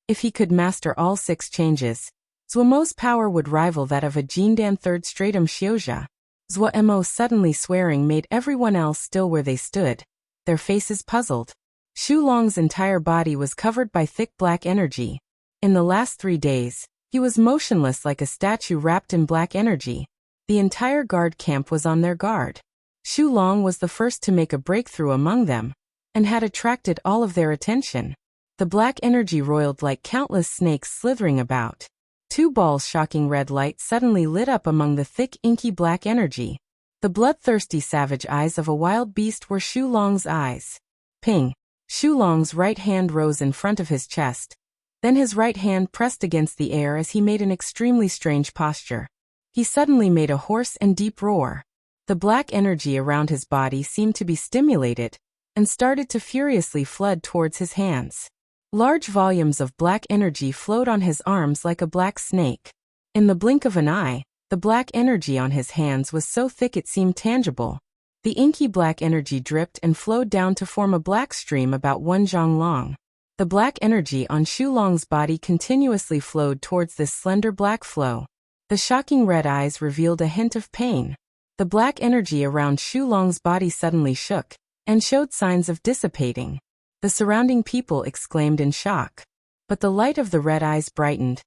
If he could master all 6 changes, Zhuo's power would rival that of a Jindan 3rd Stratum Xiuzha. Zhuo suddenly swearing made everyone else still where they stood, their faces puzzled. Shulong's entire body was covered by thick black energy. In the last 3 days, he was motionless like a statue wrapped in black energy. The entire guard camp was on their guard. Shulong was the first to make a breakthrough among them, and had attracted all of their attention. The black energy roiled like countless snakes slithering about. 2 balls shocking red light suddenly lit up among the thick inky black energy. The bloodthirsty savage eyes of a wild beast were Shulong's eyes. Ping! Shulong's right hand rose in front of his chest. Then his right hand pressed against the air as he made an extremely strange posture. He suddenly made a hoarse and deep roar. The black energy around his body seemed to be stimulated, and started to furiously flood towards his hands. Large volumes of black energy flowed on his arms like a black snake. In the blink of an eye, the black energy on his hands was so thick it seemed tangible. The inky black energy dripped and flowed down to form a black stream about 1 zhang long. The black energy on Shulong's body continuously flowed towards this slender black flow. The shocking red eyes revealed a hint of pain. The black energy around Shulong's body suddenly shook, and showed signs of dissipating. The surrounding people exclaimed in shock. But the light of the red eyes brightened,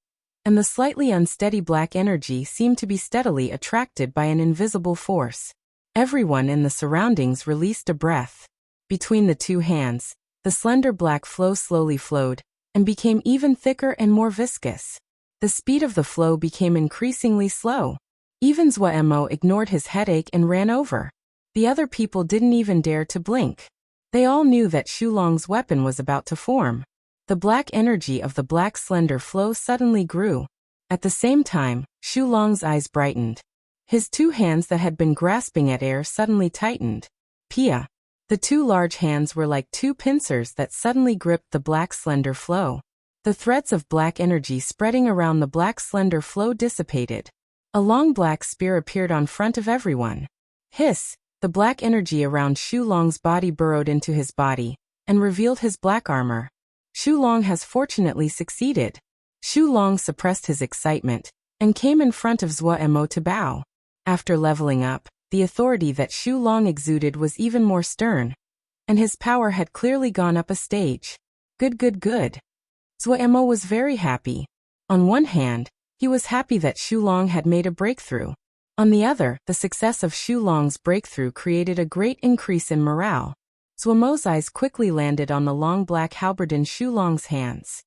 and the slightly unsteady black energy seemed to be steadily attracted by an invisible force. Everyone in the surroundings released a breath. Between the 2 hands, the slender black flow slowly flowed, and became even thicker and more viscous. The speed of the flow became increasingly slow. Even Zhuemo ignored his headache and ran over. The other people didn't even dare to blink. They all knew that Shulong's weapon was about to form. The black energy of the black slender flow suddenly grew. At the same time, Shulong's eyes brightened. His two hands that had been grasping at air suddenly tightened. Pia. The two large hands were like two pincers that suddenly gripped the black slender flow. The threads of black energy spreading around the black slender flow dissipated. A long black spear appeared on front of everyone. Hiss! The black energy around Shulong's body burrowed into his body and revealed his black armor. Shulong has fortunately succeeded. Shulong suppressed his excitement and came in front of Zhuemo to bow. After leveling up, the authority that Shulong exuded was even more stern, and his power had clearly gone up a stage. Good. Zhuemo was very happy. On one hand, he was happy that Shulong had made a breakthrough. On the other, the success of Shulong's breakthrough created a great increase in morale. Zhuemo's eyes quickly landed on the long black halberd in Shulong's hands.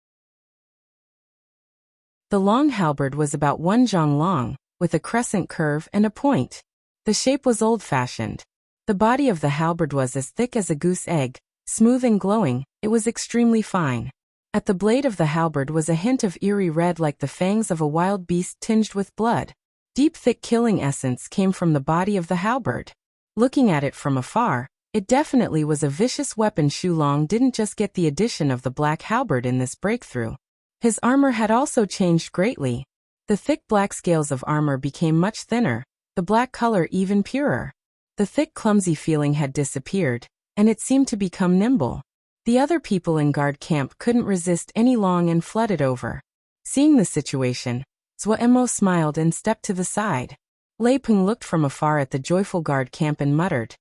The long halberd was about 1 zhang long, with a crescent curve and a point. The shape was old-fashioned. The body of the halberd was as thick as a goose egg, smooth and glowing. It was extremely fine. At the blade of the halberd was a hint of eerie red like the fangs of a wild beast tinged with blood. Deep thick killing essence came from the body of the halberd. Looking at it from afar, it definitely was a vicious weapon. Shulong didn't just get the addition of the black halberd in this breakthrough. His armor had also changed greatly. The thick black scales of armor became much thinner, the black color even purer. The thick clumsy feeling had disappeared, and it seemed to become nimble. The other people in guard camp couldn't resist any long and flooded over. Seeing the situation, Zhuemo smiled and stepped to the side. Lei Peng looked from afar at the joyful guard camp and muttered,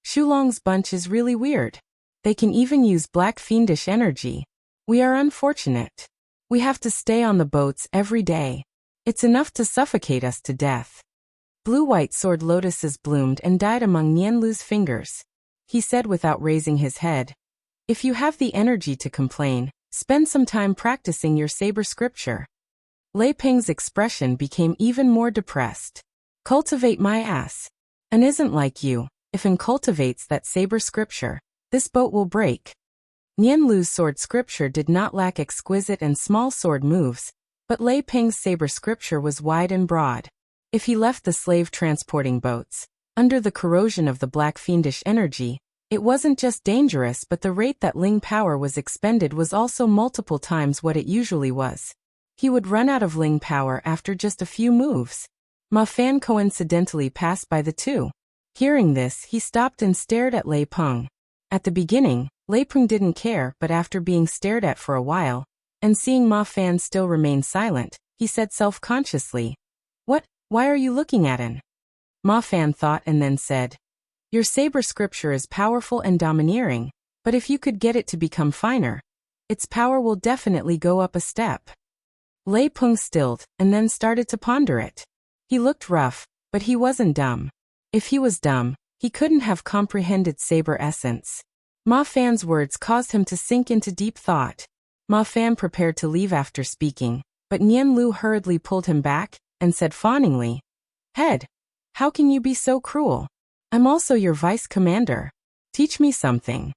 Shulong's bunch is really weird. They can even use black fiendish energy. We are unfortunate. We have to stay on the boats every day. It's enough to suffocate us to death. Blue-white sword lotuses bloomed and died among Nianlu's fingers. He said without raising his head, if you have the energy to complain, spend some time practicing your saber scripture. Lei Peng's expression became even more depressed. Cultivate my ass. And isn't like you, if N cultivates that saber scripture, this boat will break. Nianlu's sword scripture did not lack exquisite and small sword moves, but Lei Peng's saber scripture was wide and broad. If he left the slave transporting boats, under the corrosion of the black fiendish energy, it wasn't just dangerous, but the rate that Ling power was expended was also multiple times what it usually was. He would run out of Ling power after just a few moves. Ma Fan coincidentally passed by the two. Hearing this, he stopped and stared at Lei Peng. At the beginning, Lei Peng didn't care, but after being stared at for a while, and seeing Ma Fan still remain silent, he said self-consciously, "What? Why are you looking at him?" Ma Fan thought and then said, "Your saber scripture is powerful and domineering, but if you could get it to become finer, its power will definitely go up a step." Lei Peng stilled, and then started to ponder it. He looked rough, but he wasn't dumb. If he was dumb, he couldn't have comprehended saber essence. Ma Fan's words caused him to sink into deep thought. Ma Fan prepared to leave after speaking, but Nianlu hurriedly pulled him back, and said fawningly, "Head, how can you be so cruel? I'm also your vice commander. Teach me something."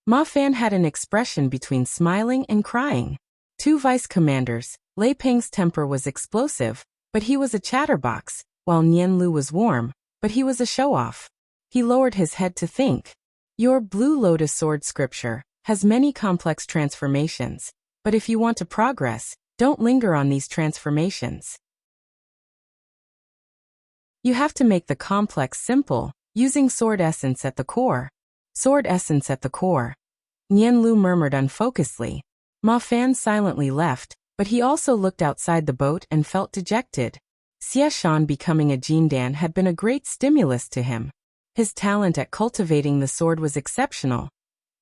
Ma Fan had an expression between smiling and crying. Two vice commanders, Lei Peng's temper was explosive, but he was a chatterbox, while Nianlu was warm, but he was a show-off. He lowered his head to think. Your Blue Lotus sword scripture has many complex transformations, but if you want to progress, don't linger on these transformations. You have to make the complex simple, using sword essence at the core. Sword essence at the core. Nianlu murmured unfocusedly. Ma Fan silently left, but he also looked outside the boat and felt dejected. Xie Shan becoming a Jindan had been a great stimulus to him. His talent at cultivating the sword was exceptional,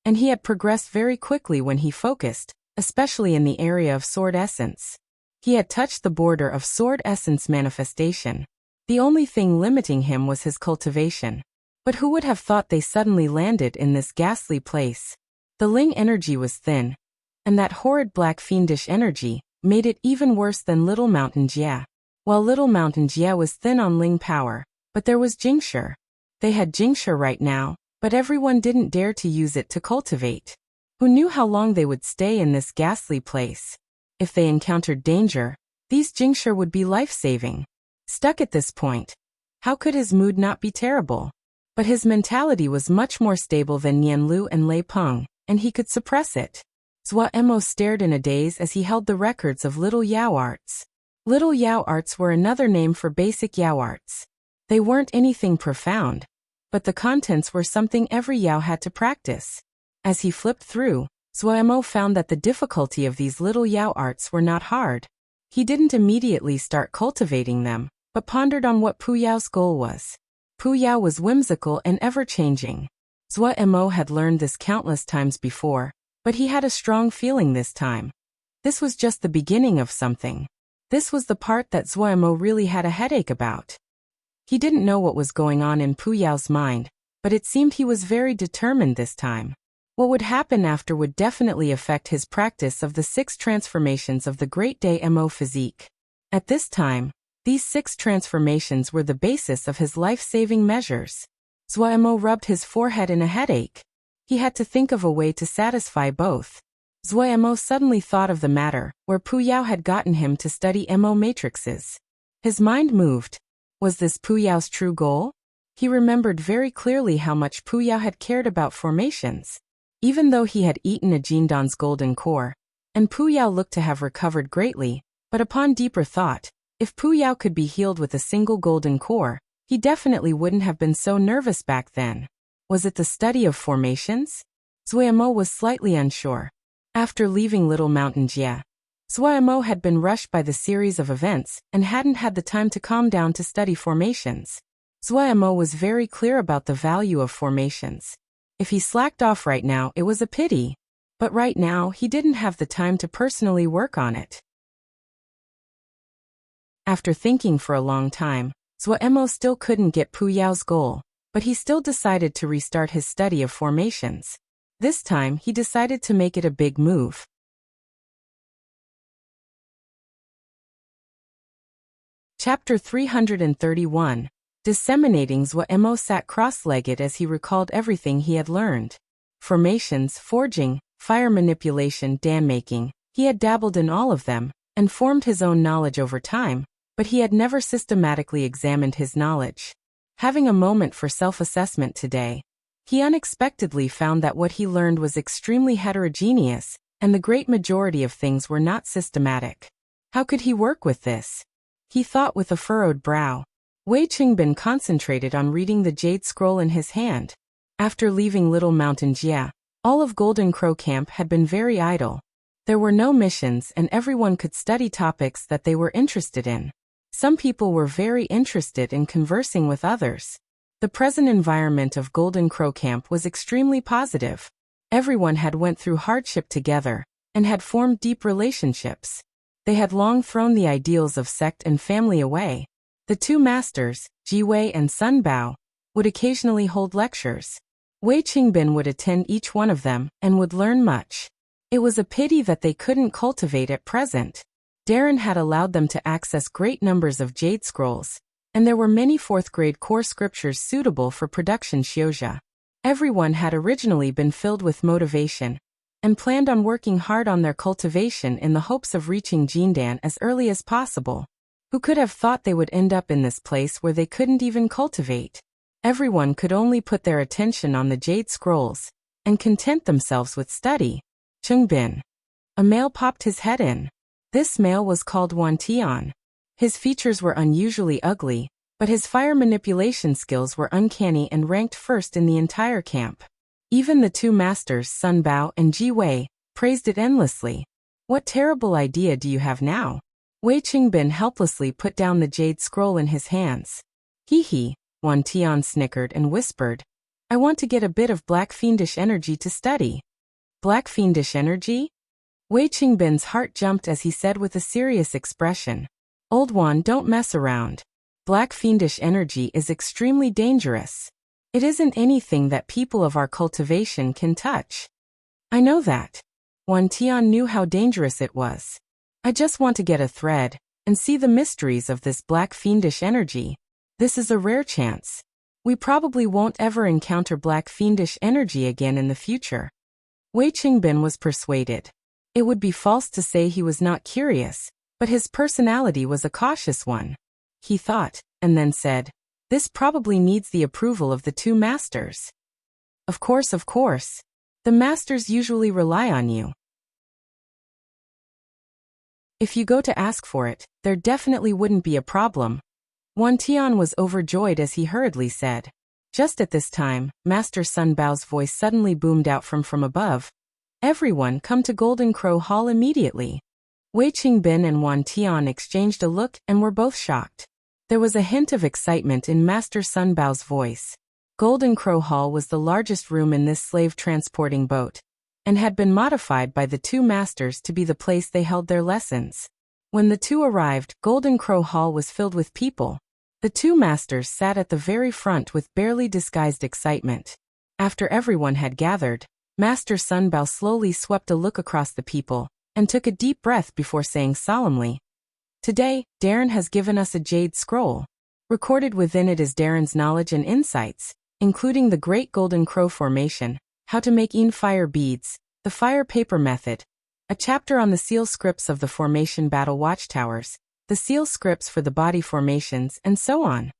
and he had progressed very quickly when he focused, especially in the area of sword essence. He had touched the border of sword essence manifestation. The only thing limiting him was his cultivation. But who would have thought they suddenly landed in this ghastly place? The Ling energy was thin, and that horrid black fiendish energy made it even worse than Little Mountain Jia. While Little Mountain Jia was thin on Ling power, but there was Jingshi. They had Jingshi right now, but everyone didn't dare to use it to cultivate. Who knew how long they would stay in this ghastly place? If they encountered danger, these Jingshi would be life-saving. Stuck at this point, how could his mood not be terrible? But his mentality was much more stable than Nian Lu and Lei Peng, and he could suppress it. Zhua Emo stared in a daze as he held the records of Little Yao Arts. Little Yao Arts were another name for basic Yao Arts. They weren't anything profound, but the contents were something every Yao had to practice. As he flipped through, Zhua Emo found that the difficulty of these Little Yao Arts were not hard. He didn't immediately start cultivating them, but pondered on what Pu Yao's goal was. Pu Yao was whimsical and ever-changing. Zhua Emo had learned this countless times before, but he had a strong feeling this time. This was just the beginning of something. This was the part that Zhua Emo really had a headache about. He didn't know what was going on in Pu Yao's mind, but it seemed he was very determined this time. What would happen after would definitely affect his practice of the 6 transformations of the Great Day Mo physique. At this time, these 6 transformations were the basis of his life-saving measures. Zhua Mo rubbed his forehead in a headache. He had to think of a way to satisfy both. Zhua Mo suddenly thought of the matter where Pu Yao had gotten him to study Mo matrices. His mind moved. Was this Pu Yao's true goal? He remembered very clearly how much Pu Yao had cared about formations. Even though he had eaten a Jindan's golden core, and Pu Yao looked to have recovered greatly, but upon deeper thought, if Pu Yao could be healed with a single golden core, he definitely wouldn't have been so nervous back then. Was it the study of formations? Zhua Mo was slightly unsure. After leaving Little Mountain Jia, Zhua Mo had been rushed by the series of events and hadn't had the time to calm down to study formations. Zhua Mo was very clear about the value of formations. If he slacked off right now, it was a pity. But right now, he didn't have the time to personally work on it. After thinking for a long time, Zhua Mo still couldn't get Pu Yao's goal, but he still decided to restart his study of formations. This time, he decided to make it a big move. Chapter 331. Disseminating. Zhua Mo sat cross-legged as he recalled everything he had learned. Formations, forging, fire manipulation, dan-making. He had dabbled in all of them, and formed his own knowledge over time, but he had never systematically examined his knowledge. Having a moment for self-assessment today, he unexpectedly found that what he learned was extremely heterogeneous, and the great majority of things were not systematic. How could he work with this? He thought with a furrowed brow. Wei Qingbin concentrated on reading the jade scroll in his hand. After leaving Little Mountain Jia, all of Golden Crow Camp had been very idle. There were no missions and everyone could study topics that they were interested in. Some people were very interested in conversing with others. The present environment of Golden Crow Camp was extremely positive. Everyone had went through hardship together, and had formed deep relationships. They had long thrown the ideals of sect and family away. The 2 masters, Ji Wei and Sun Bao, would occasionally hold lectures. Wei Qingbin would attend each one of them, and would learn much. It was a pity that they couldn't cultivate at present. Darren had allowed them to access great numbers of jade scrolls, and there were many 4th-grade core scriptures suitable for production Xiuzha. Everyone had originally been filled with motivation, and planned on working hard on their cultivation in the hopes of reaching Jindan as early as possible. Who could have thought they would end up in this place where they couldn't even cultivate? Everyone could only put their attention on the jade scrolls, and content themselves with study. Qingbin. A male popped his head in. This male was called Wan Tian. His features were unusually ugly, but his fire manipulation skills were uncanny and ranked first in the entire camp. Even the 2 masters, Sun Bao and Ji Wei, praised it endlessly. What terrible idea do you have now? Wei Qingbin helplessly put down the jade scroll in his hands. Hee, Wan Tian snickered and whispered. I want to get a bit of black fiendish energy to study. Black fiendish energy? Wei Qingbin's heart jumped as he said with a serious expression. Old Wan, don't mess around. Black fiendish energy is extremely dangerous. It isn't anything that people of our cultivation can touch. I know that. Wan Tian knew how dangerous it was. I just want to get a thread and see the mysteries of this black fiendish energy. This is a rare chance. We probably won't ever encounter black fiendish energy again in the future. Wei Qingbin was persuaded. It would be false to say he was not curious, but his personality was a cautious one. He thought, and then said, "This probably needs the approval of the two masters." Of course. The masters usually rely on you. If you go to ask for it, there definitely wouldn't be a problem. Wan Tian was overjoyed as he hurriedly said. Just at this time, Master Sun Bao's voice suddenly boomed out from above. "Everyone come to Golden Crow Hall immediately." Wei Qingbin and Wan Tian exchanged a look and were both shocked. There was a hint of excitement in Master Sun Bao's voice. Golden Crow Hall was the largest room in this slave-transporting boat, and had been modified by the two masters to be the place they held their lessons. When the two arrived, Golden Crow Hall was filled with people. The two masters sat at the very front with barely disguised excitement. After everyone had gathered, Master Sun Bao slowly swept a look across the people, and took a deep breath before saying solemnly, "Today, Darren has given us a jade scroll. Recorded within it is Darren's knowledge and insights, including the Great Golden Crow Formation, how to make fire beads, the fire paper method, a chapter on the seal scripts of the formation battle watchtowers, the seal scripts for the body formations, and so on."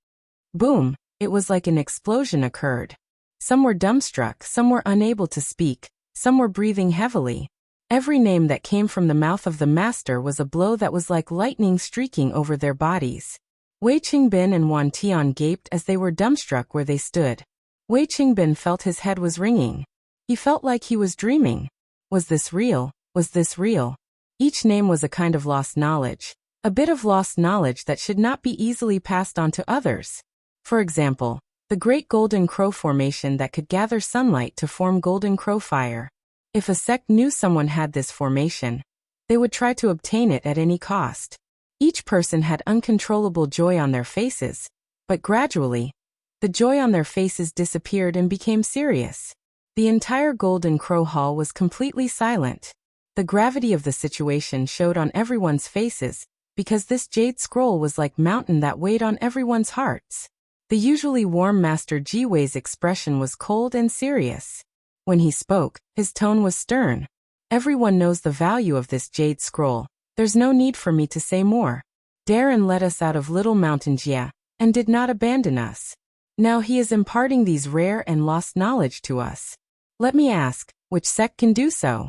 Boom! It was like an explosion occurred. Some were dumbstruck, some were unable to speak, some were breathing heavily. Every name that came from the mouth of the master was a blow that was like lightning streaking over their bodies. Wei Qingbin and Wan Tian gaped as they were dumbstruck where they stood. Wei Qingbin felt his head was ringing. He felt like he was dreaming. Was this real? Was this real? Each name was a kind of lost knowledge. A bit of lost knowledge that should not be easily passed on to others. For example, the Great Golden Crow Formation that could gather sunlight to form Golden Crow fire. If a sect knew someone had this formation, they would try to obtain it at any cost. Each person had uncontrollable joy on their faces, but gradually, the joy on their faces disappeared and became serious. The entire Golden Crow Hall was completely silent. The gravity of the situation showed on everyone's faces, because this jade scroll was like mountain that weighed on everyone's hearts. The usually warm Master Ji Wei's expression was cold and serious. When he spoke, his tone was stern. "Everyone knows the value of this jade scroll. There's no need for me to say more. Darren led us out of Little Mountain Jia, and did not abandon us. Now he is imparting these rare and lost knowledge to us. Let me ask, which sect can do so?"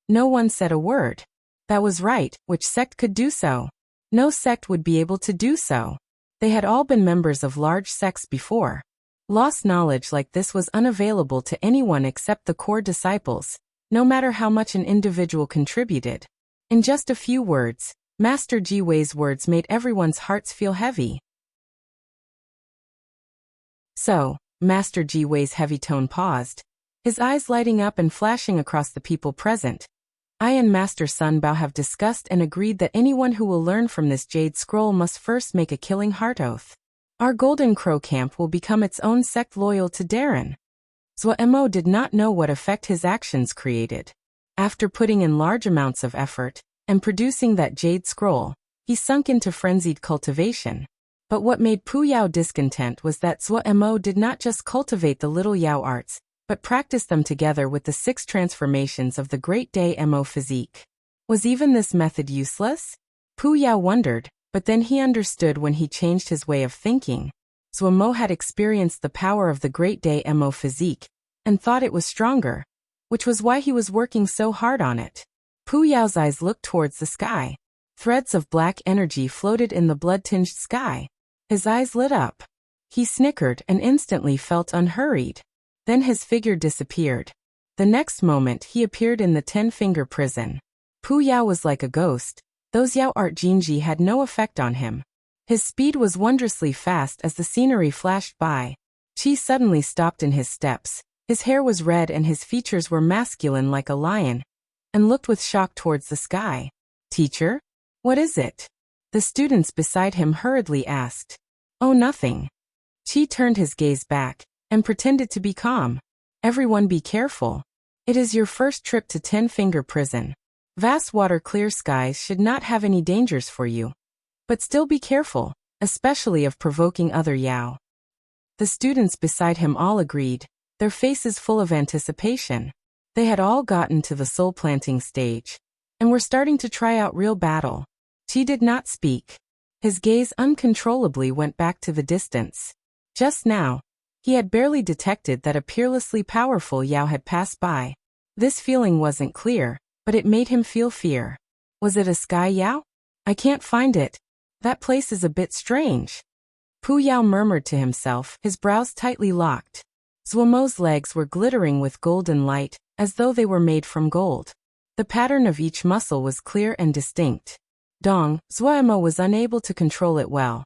No one said a word. That was right, which sect could do so? No sect would be able to do so. They had all been members of large sects before. Lost knowledge like this was unavailable to anyone except the core disciples, no matter how much an individual contributed. In just a few words, Master Ji Wei's words made everyone's hearts feel heavy. So, Master Ji Wei's heavy tone paused, his eyes lighting up and flashing across the people present. "I and Master Sun Bao have discussed and agreed that anyone who will learn from this jade scroll must first make a killing heart oath. Our Golden Crow camp will become its own sect loyal to Darren." Zhuo did not know what effect his actions created. After putting in large amounts of effort, and producing that jade scroll, he sunk into frenzied cultivation. But what made Pu Yao discontent was that Zhuo did not just cultivate the little Yao arts, but practice them together with the 6 transformations of the Great Day Mo physique. Was even this method useless? Pu Yao wondered, but then he understood when he changed his way of thinking. Zhuo had experienced the power of the Great Day Mo physique, and thought it was stronger, which was why he was working so hard on it. Pu Yao's eyes looked towards the sky. Threads of black energy floated in the blood-tinged sky. His eyes lit up. He snickered and instantly felt unhurried. Then his figure disappeared. The next moment he appeared in the 10-finger prison. Pu Yao was like a ghost. Those Yao art Jinji had no effect on him. His speed was wondrously fast as the scenery flashed by. Qi suddenly stopped in his steps. His hair was red and his features were masculine like a lion, and looked with shock towards the sky. "Teacher? What is it?" The students beside him hurriedly asked. "Oh, nothing." Qi turned his gaze back, and pretended to be calm. "Everyone be careful. It is your first trip to 10-finger prison. Vast water clear skies should not have any dangers for you. But still be careful, especially of provoking other Yao. The students beside him all agreed, their faces full of anticipation. They had all gotten to the soul-planting stage, and were starting to try out real battle. Qi did not speak. His gaze uncontrollably went back to the distance. Just now, he had barely detected that a peerlessly powerful Yao had passed by. This feeling wasn't clear, but it made him feel fear. Was it a sky Yao? I can't find it. That place is a bit strange. Pu Yao murmured to himself, his brows tightly locked. Zuomo's legs were glittering with golden light, as though they were made from gold. The pattern of each muscle was clear and distinct. Dong, Zuomo was unable to control it well.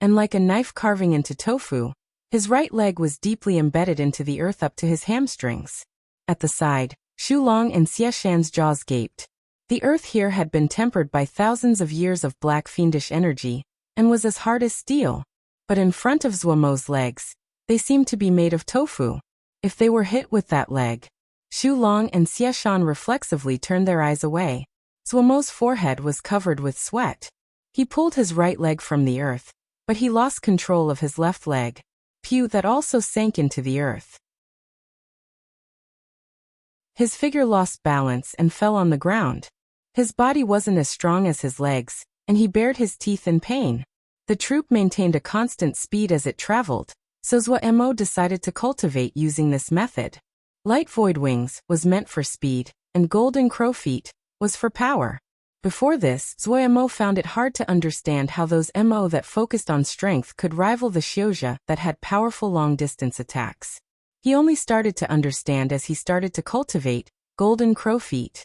And like a knife carving into tofu, his right leg was deeply embedded into the earth up to his hamstrings. At the side, Shulong and Xieshan's jaws gaped. The earth here had been tempered by thousands of years of black fiendish energy, and was as hard as steel. But in front of Zuomo's legs, they seemed to be made of tofu. If they were hit with that leg, Shulong and Xieshan reflexively turned their eyes away. Zuomo's forehead was covered with sweat. He pulled his right leg from the earth, but he lost control of his left leg. Pew that also sank into the earth. His figure lost balance and fell on the ground. His body wasn't as strong as his legs, and he bared his teeth in pain. The troop maintained a constant speed as it traveled, so Zuomo decided to cultivate using this method. Light void wings was meant for speed, and golden crow feet was for power. Before this, Zuomo found it hard to understand how those MO that focused on strength could rival the Xiuzha that had powerful long-distance attacks. He only started to understand as he started to cultivate golden crow feet.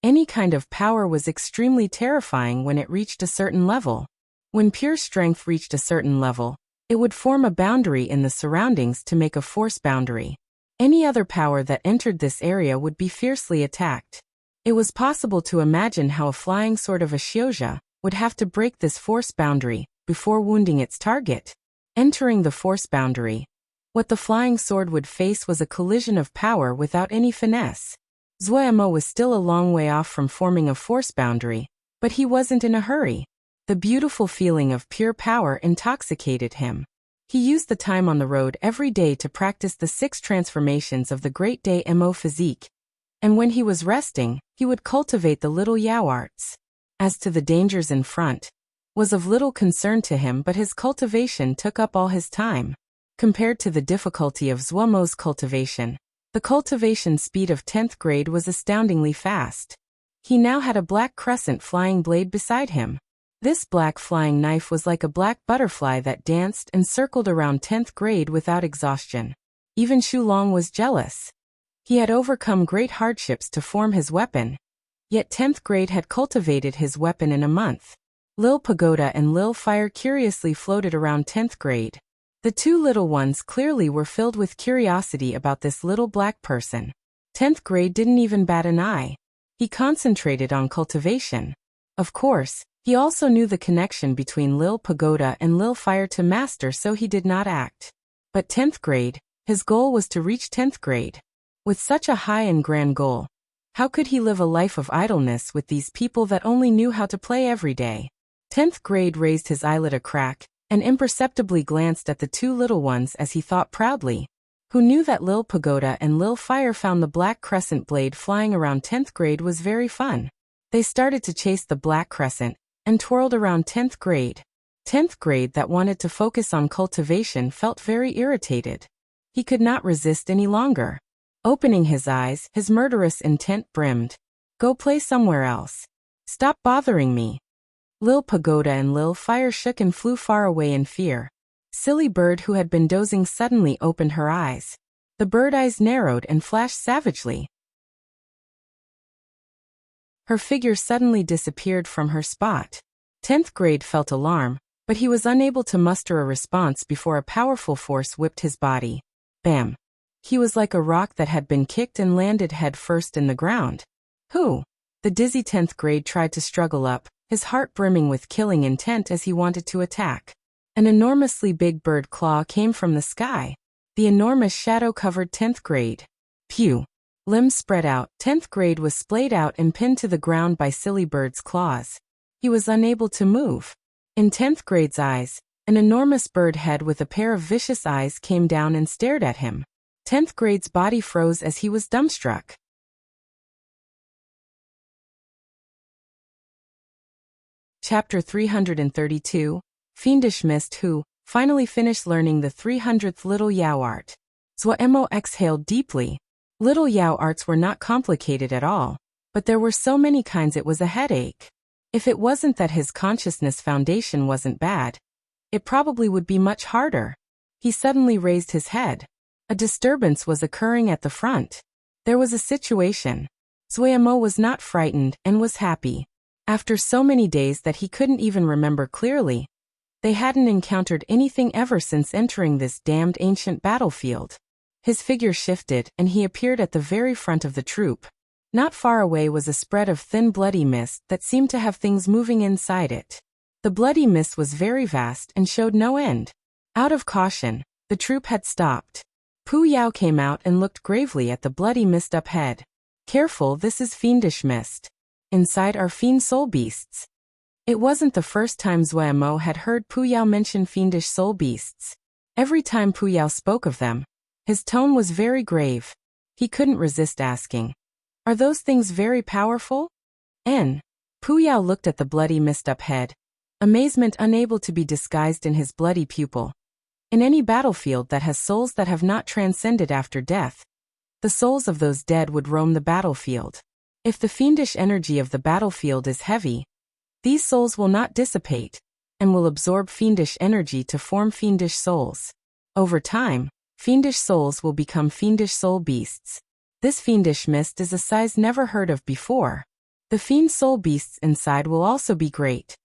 Any kind of power was extremely terrifying when it reached a certain level. When pure strength reached a certain level, it would form a boundary in the surroundings to make a force boundary. Any other power that entered this area would be fiercely attacked. It was possible to imagine how a flying sword of a Xiuzha would have to break this force boundary before wounding its target. Entering the force boundary, what the flying sword would face was a collision of power without any finesse. Zuomo was still a long way off from forming a force boundary, but he wasn't in a hurry. The beautiful feeling of pure power intoxicated him. He used the time on the road every day to practice the 6 transformations of the Great Day Mo physique. And when he was resting, he would cultivate the little Yao arts. As to the dangers in front, was of little concern to him, but his cultivation took up all his time. Compared to the difficulty of Zuomo's cultivation, the cultivation speed of 10th grade was astoundingly fast. He now had a black crescent flying blade beside him. This black flying knife was like a black butterfly that danced and circled around 10th grade without exhaustion. Even Shulong was jealous. He had overcome great hardships to form his weapon, yet 10th grade had cultivated his weapon in a month. Lil Pagoda and Lil Fire curiously floated around 10th grade. The two little ones clearly were filled with curiosity about this little black person. 10th grade didn't even bat an eye. He concentrated on cultivation. Of course, he also knew the connection between Lil Pagoda and Lil Fire to master, so he did not act. But 10th grade, his goal was to reach 10th grade. With such a high and grand goal, how could he live a life of idleness with these people that only knew how to play every day? 10th grade raised his eyelid a crack, and imperceptibly glanced at the two little ones as he thought proudly. Who knew that Lil Pagoda and Lil Fire found the black crescent blade flying around 10th grade was very fun. They started to chase the black crescent, and twirled around 10th grade. 10th grade that wanted to focus on cultivation felt very irritated. He could not resist any longer. Opening his eyes, his murderous intent brimmed. Go play somewhere else. Stop bothering me. Lil Pagoda and Lil Fire shook and flew far away in fear. Silly bird who had been dozing suddenly opened her eyes. The bird eyes narrowed and flashed savagely. Her figure suddenly disappeared from her spot. 10th grade felt alarm, but he was unable to muster a response before a powerful force whipped his body. Bam! He was like a rock that had been kicked and landed head first in the ground. Who? The dizzy 10th grade tried to struggle up, his heart brimming with killing intent as he wanted to attack. An enormously big bird claw came from the sky. The enormous shadow covered 10th grade. Pew! Limbs spread out. 10th grade was splayed out and pinned to the ground by silly bird's claws. He was unable to move. In 10th grade's eyes, an enormous bird head with a pair of vicious eyes came down and stared at him. 10th grade's body froze as he was dumbstruck. Chapter 332, Fiendish Mist. Who finally finished learning the 300th Little Yao art. Zuo exhaled deeply. Little Yao arts were not complicated at all, but there were so many kinds it was a headache. If it wasn't that his consciousness foundation wasn't bad, it probably would be much harder. He suddenly raised his head. A disturbance was occurring at the front. There was a situation. Zuo was not frightened and was happy. After so many days that he couldn't even remember clearly, they hadn't encountered anything ever since entering this damned ancient battlefield. His figure shifted and he appeared at the very front of the troop. Not far away was a spread of thin bloody mist that seemed to have things moving inside it. The bloody mist was very vast and showed no end. Out of caution, the troop had stopped. Pu Yao came out and looked gravely at the bloody mist up ahead. Careful, this is fiendish mist. Inside are fiend soul beasts. It wasn't the first time Zuo had heard Pu Yao mention fiendish soul beasts. Every time Pu Yao spoke of them, his tone was very grave. He couldn't resist asking, "Are those things very powerful?" Pu Yao looked at the bloody mist up ahead, amazement unable to be disguised in his bloody pupil. In any battlefield that has souls that have not transcended after death, the souls of those dead would roam the battlefield. If the fiendish energy of the battlefield is heavy, these souls will not dissipate, and will absorb fiendish energy to form fiendish souls. Over time, fiendish souls will become fiendish soul beasts. This fiendish mist is a size never heard of before. The fiend soul beasts inside will also be great.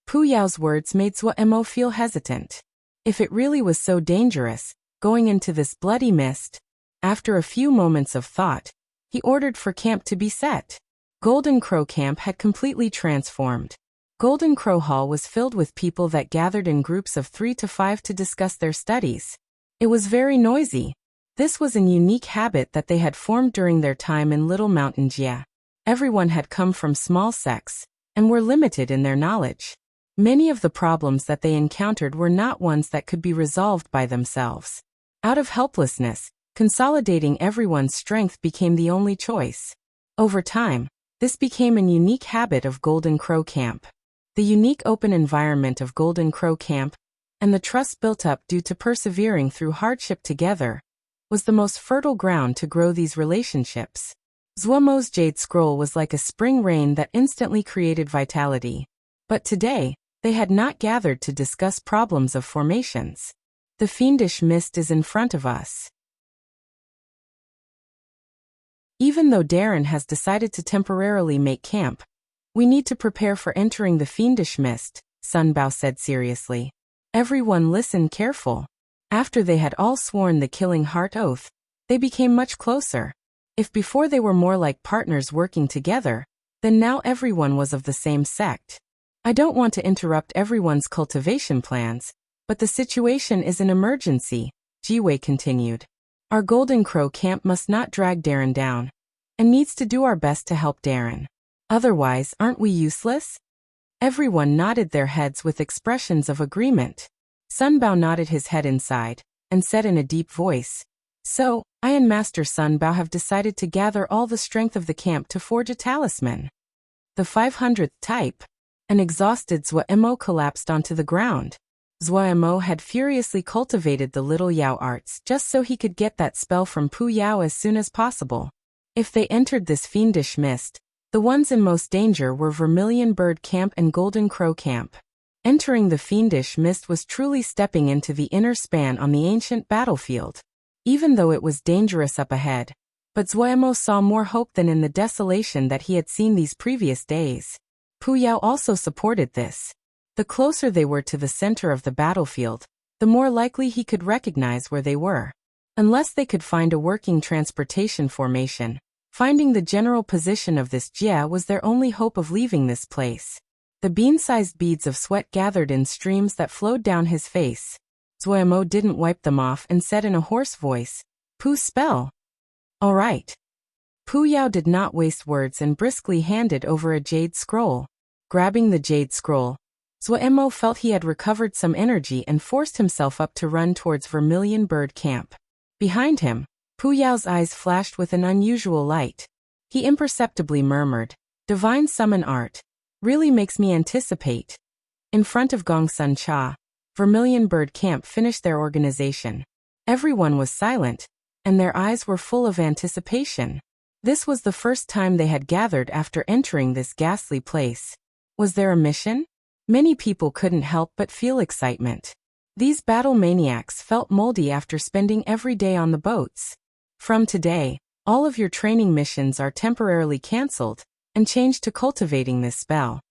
Pu Yao's words made Zuo feel hesitant. If it really was so dangerous, going into this bloody mist, after a few moments of thought, he ordered for camp to be set. Golden Crow Camp had completely transformed. Golden Crow Hall was filled with people that gathered in groups of 3 to 5 to discuss their studies. It was very noisy. This was a unique habit that they had formed during their time in Little Mountain Jia. Everyone had come from small sects, and were limited in their knowledge. Many of the problems that they encountered were not ones that could be resolved by themselves. Out of helplessness, consolidating everyone's strength became the only choice. Over time, this became a unique habit of Golden Crow Camp. The unique open environment of Golden Crow Camp, and the trust built up due to persevering through hardship together, was the most fertile ground to grow these relationships. Zuo's jade scroll was like a spring rain that instantly created vitality. But today, they had not gathered to discuss problems of formations. The fiendish mist is in front of us. Even though Darren has decided to temporarily make camp, we need to prepare for entering the fiendish mist, Sun Bao said seriously. Everyone listened careful. After they had all sworn the killing heart oath, they became much closer. If before they were more like partners working together, then now everyone was of the same sect. I don't want to interrupt everyone's cultivation plans, but the situation is an emergency, Jiwei continued. Our Golden Crow Camp must not drag Darren down, and needs to do our best to help Darren. Otherwise, aren't we useless? Everyone nodded their heads with expressions of agreement. Sun Bao nodded his head inside, and said in a deep voice, "So, I and Master Sun Bao have decided to gather all the strength of the camp to forge a talisman. The 500th type." An exhausted Zuo collapsed onto the ground. Zuo had furiously cultivated the Little Yao arts just so he could get that spell from Pu Yao as soon as possible. If they entered this fiendish mist, the ones in most danger were Vermilion Bird Camp and Golden Crow Camp. Entering the fiendish mist was truly stepping into the inner span on the ancient battlefield. Even though it was dangerous up ahead, but Zuo saw more hope than in the desolation that he had seen these previous days. Pu Yao also supported this. The closer they were to the center of the battlefield, the more likely he could recognize where they were. Unless they could find a working transportation formation, finding the general position of this Jia was their only hope of leaving this place. The bean-sized beads of sweat gathered in streams that flowed down his face. Zuo didn't wipe them off and said in a hoarse voice, "Pu's spell." "All right. Pu Yao did not waste words and briskly handed over a jade scroll. Grabbing the jade scroll, Zuo felt he had recovered some energy and forced himself up to run towards Vermilion Bird Camp. Behind him, Pu Yao's eyes flashed with an unusual light. He imperceptibly murmured, "Divine summon art. Really makes me anticipate." In front of Gongsun Cha, Vermilion Bird Camp finished their organization. Everyone was silent, and their eyes were full of anticipation. This was the first time they had gathered after entering this ghastly place. Was there a mission? Many people couldn't help but feel excitement. These battle maniacs felt moldy after spending every day on the boats. From today, all of your training missions are temporarily cancelled and changed to cultivating this spell.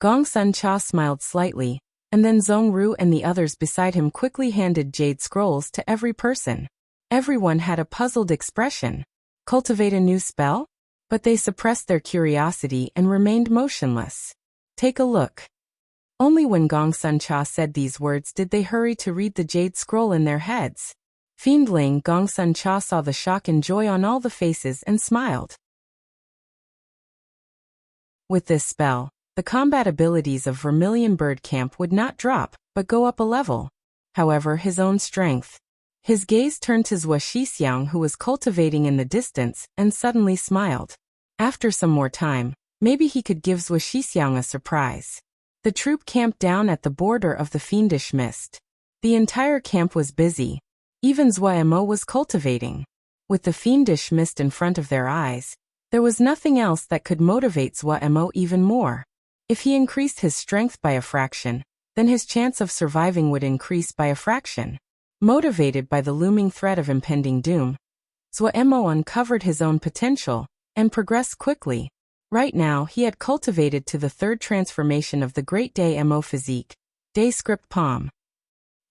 Gongsun Cha smiled slightly, and then Zhongru and the others beside him quickly handed jade scrolls to every person. Everyone had a puzzled expression. Cultivate a new spell? But they suppressed their curiosity and remained motionless. Take a look. Only when Gongsun Cha said these words did they hurry to read the jade scroll in their heads. Fiendling Gongsun Cha saw the shock and joy on all the faces and smiled. With this spell, the combat abilities of Vermilion Bird Camp would not drop, but go up a level. However, his own strength. His gaze turned to Zhuo Shixiang, who was cultivating in the distance, and suddenly smiled. After some more time, maybe he could give Zhuo Shixiang a surprise. The troop camped down at the border of the fiendish mist. The entire camp was busy. Even Zuo was cultivating. With the fiendish mist in front of their eyes, there was nothing else that could motivate Zuo even more. If he increased his strength by a fraction, then his chance of surviving would increase by a fraction. Motivated by the looming threat of impending doom, Zuo uncovered his own potential and progressed quickly. Right now, he had cultivated to the third transformation of the Great Day Mo physique, Day Script Palm.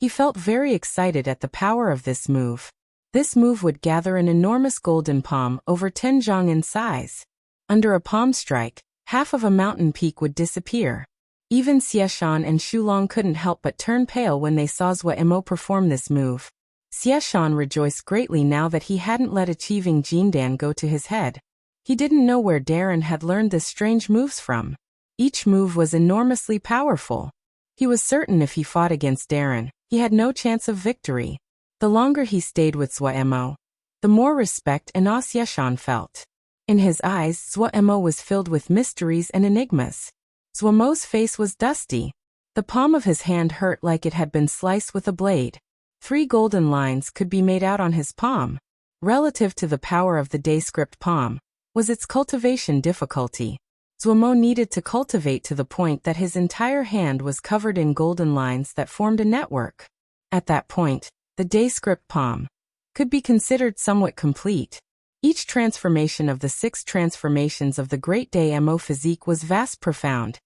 He felt very excited at the power of this move. This move would gather an enormous golden palm over 10 zhang in size. Under a palm strike, half of a mountain peak would disappear. Even Xieshan and Shulong couldn't help but turn pale when they saw Zuo perform this move. Xieshan rejoiced greatly now that he hadn't let achieving Jindan go to his head. He didn't know where Darren had learned this strange moves from. Each move was enormously powerful. He was certain if he fought against Darren, he had no chance of victory. The longer he stayed with Zuo, the more respect and awe Xieshan felt. In his eyes, Zuo was filled with mysteries and enigmas. Zuo's face was dusty. The palm of his hand hurt like it had been sliced with a blade. 3 golden lines could be made out on his palm. Relative to the power of the Day Script palm was its cultivation difficulty. Zuo needed to cultivate to the point that his entire hand was covered in golden lines that formed a network. At that point, the Day Script palm could be considered somewhat complete. Each transformation of the 6 transformations of the Great Day Mo physique was vast profound.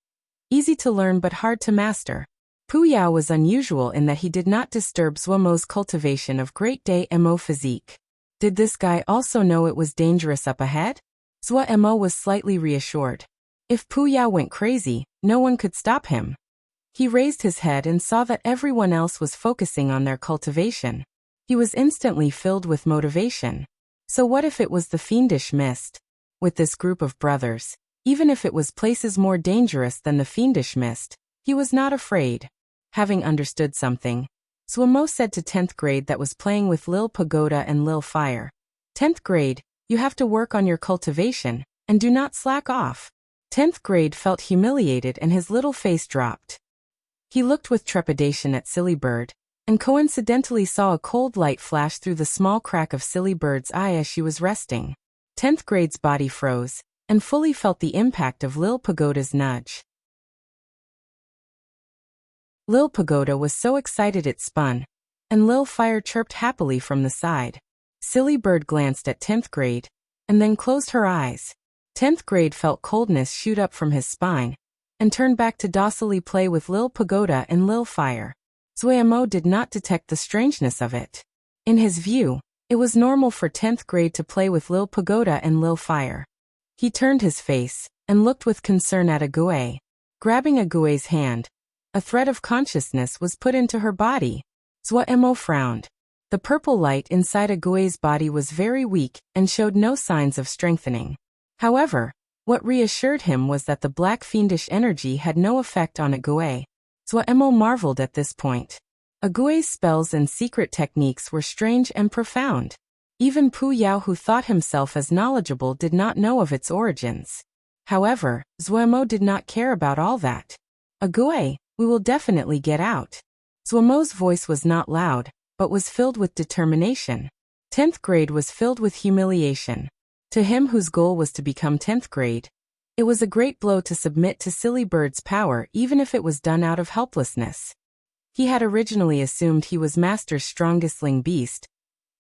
Easy to learn but hard to master. Pu Yao was unusual in that he did not disturb Zuo's cultivation of Great Day Mo physique. Did this guy also know it was dangerous up ahead? Zuo was slightly reassured. If Pu Yao went crazy, no one could stop him. He raised his head and saw that everyone else was focusing on their cultivation. He was instantly filled with motivation. So what if it was the fiendish mist? With this group of brothers, even if it was places more dangerous than the fiendish mist, he was not afraid. Having understood something, Zuo said to 10th grade that was playing with Lil Pagoda and Lil Fire. 10th grade, you have to work on your cultivation, and do not slack off. 10th grade felt humiliated and his little face dropped. He looked with trepidation at Silly Bird, and coincidentally saw a cold light flash through the small crack of Silly Bird's eye as she was resting. 10th grade's body froze, and fully felt the impact of Lil Pagoda's nudge. Lil Pagoda was so excited it spun, and Lil Fire chirped happily from the side. Silly Bird glanced at 10th grade, and then closed her eyes. 10th grade felt coldness shoot up from his spine, and turned back to docilely play with Lil Pagoda and Lil Fire. Zuo did not detect the strangeness of it. In his view, it was normal for 10th grade to play with Lil Pagoda and Lil Fire. He turned his face, and looked with concern at Ague. Grabbing Ague's hand, a thread of consciousness was put into her body. Zuo frowned. The purple light inside Ague's body was very weak and showed no signs of strengthening. However, what reassured him was that the black fiendish energy had no effect on Ague. Zhuemo marveled at this point. Ague's spells and secret techniques were strange and profound. Even Pu Yao, who thought himself as knowledgeable, did not know of its origins. However, Zhuemo did not care about all that. Ague, we will definitely get out. Zhuemo's voice was not loud, but was filled with determination. 10th grade was filled with humiliation. To him whose goal was to become 10th grade, it was a great blow to submit to Silly Bird's power, even if it was done out of helplessness. He had originally assumed he was Master's strongest ling beast,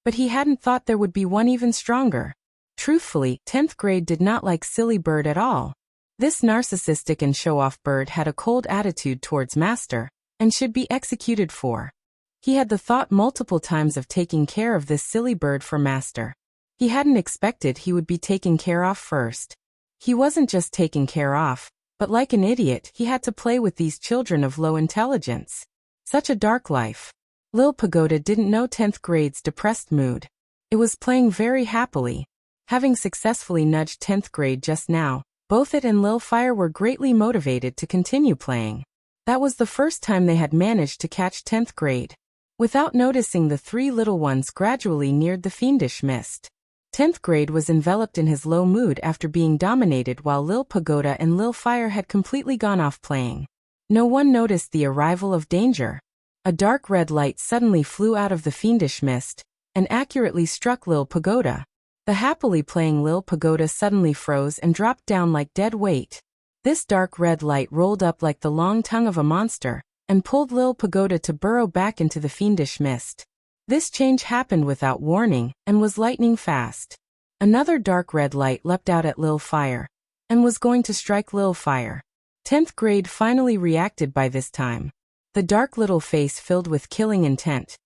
but he hadn't thought there would be one even stronger. Truthfully, 10th grade did not like Silly Bird at all. This narcissistic and show-off bird had a cold attitude towards Master, and should be executed for. He had the thought multiple times of taking care of this silly bird for Master. He hadn't expected he would be taken care of first. He wasn't just taken care of, but like an idiot, he had to play with these children of low intelligence. Such a dark life. Lil Pagoda didn't know 10th grade's depressed mood. It was playing very happily. Having successfully nudged 10th grade just now, both it and Lil Fire were greatly motivated to continue playing. That was the first time they had managed to catch 10th grade. Without noticing, the three little ones gradually neared the fiendish mist. 10th grade was enveloped in his low mood after being dominated, while Lil Pagoda and Lil Fire had completely gone off playing. No one noticed the arrival of danger. A dark red light suddenly flew out of the fiendish mist and accurately struck Lil Pagoda. The happily playing Lil Pagoda suddenly froze and dropped down like dead weight. This dark red light rolled up like the long tongue of a monster and pulled Lil Pagoda to burrow back into the fiendish mist. This change happened without warning and was lightning fast. Another dark red light leapt out at Lil Fire and was going to strike Lil Fire. 10th grade finally reacted by this time. The dark little face filled with killing intent.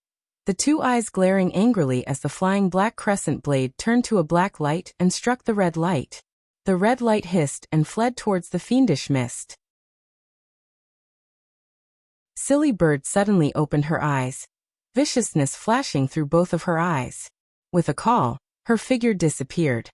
The two eyes glaring angrily as the flying black crescent blade turned to a black light and struck the red light. The red light hissed and fled towards the fiendish mist. Silly Bird suddenly opened her eyes, viciousness flashing through both of her eyes. With a call, her figure disappeared.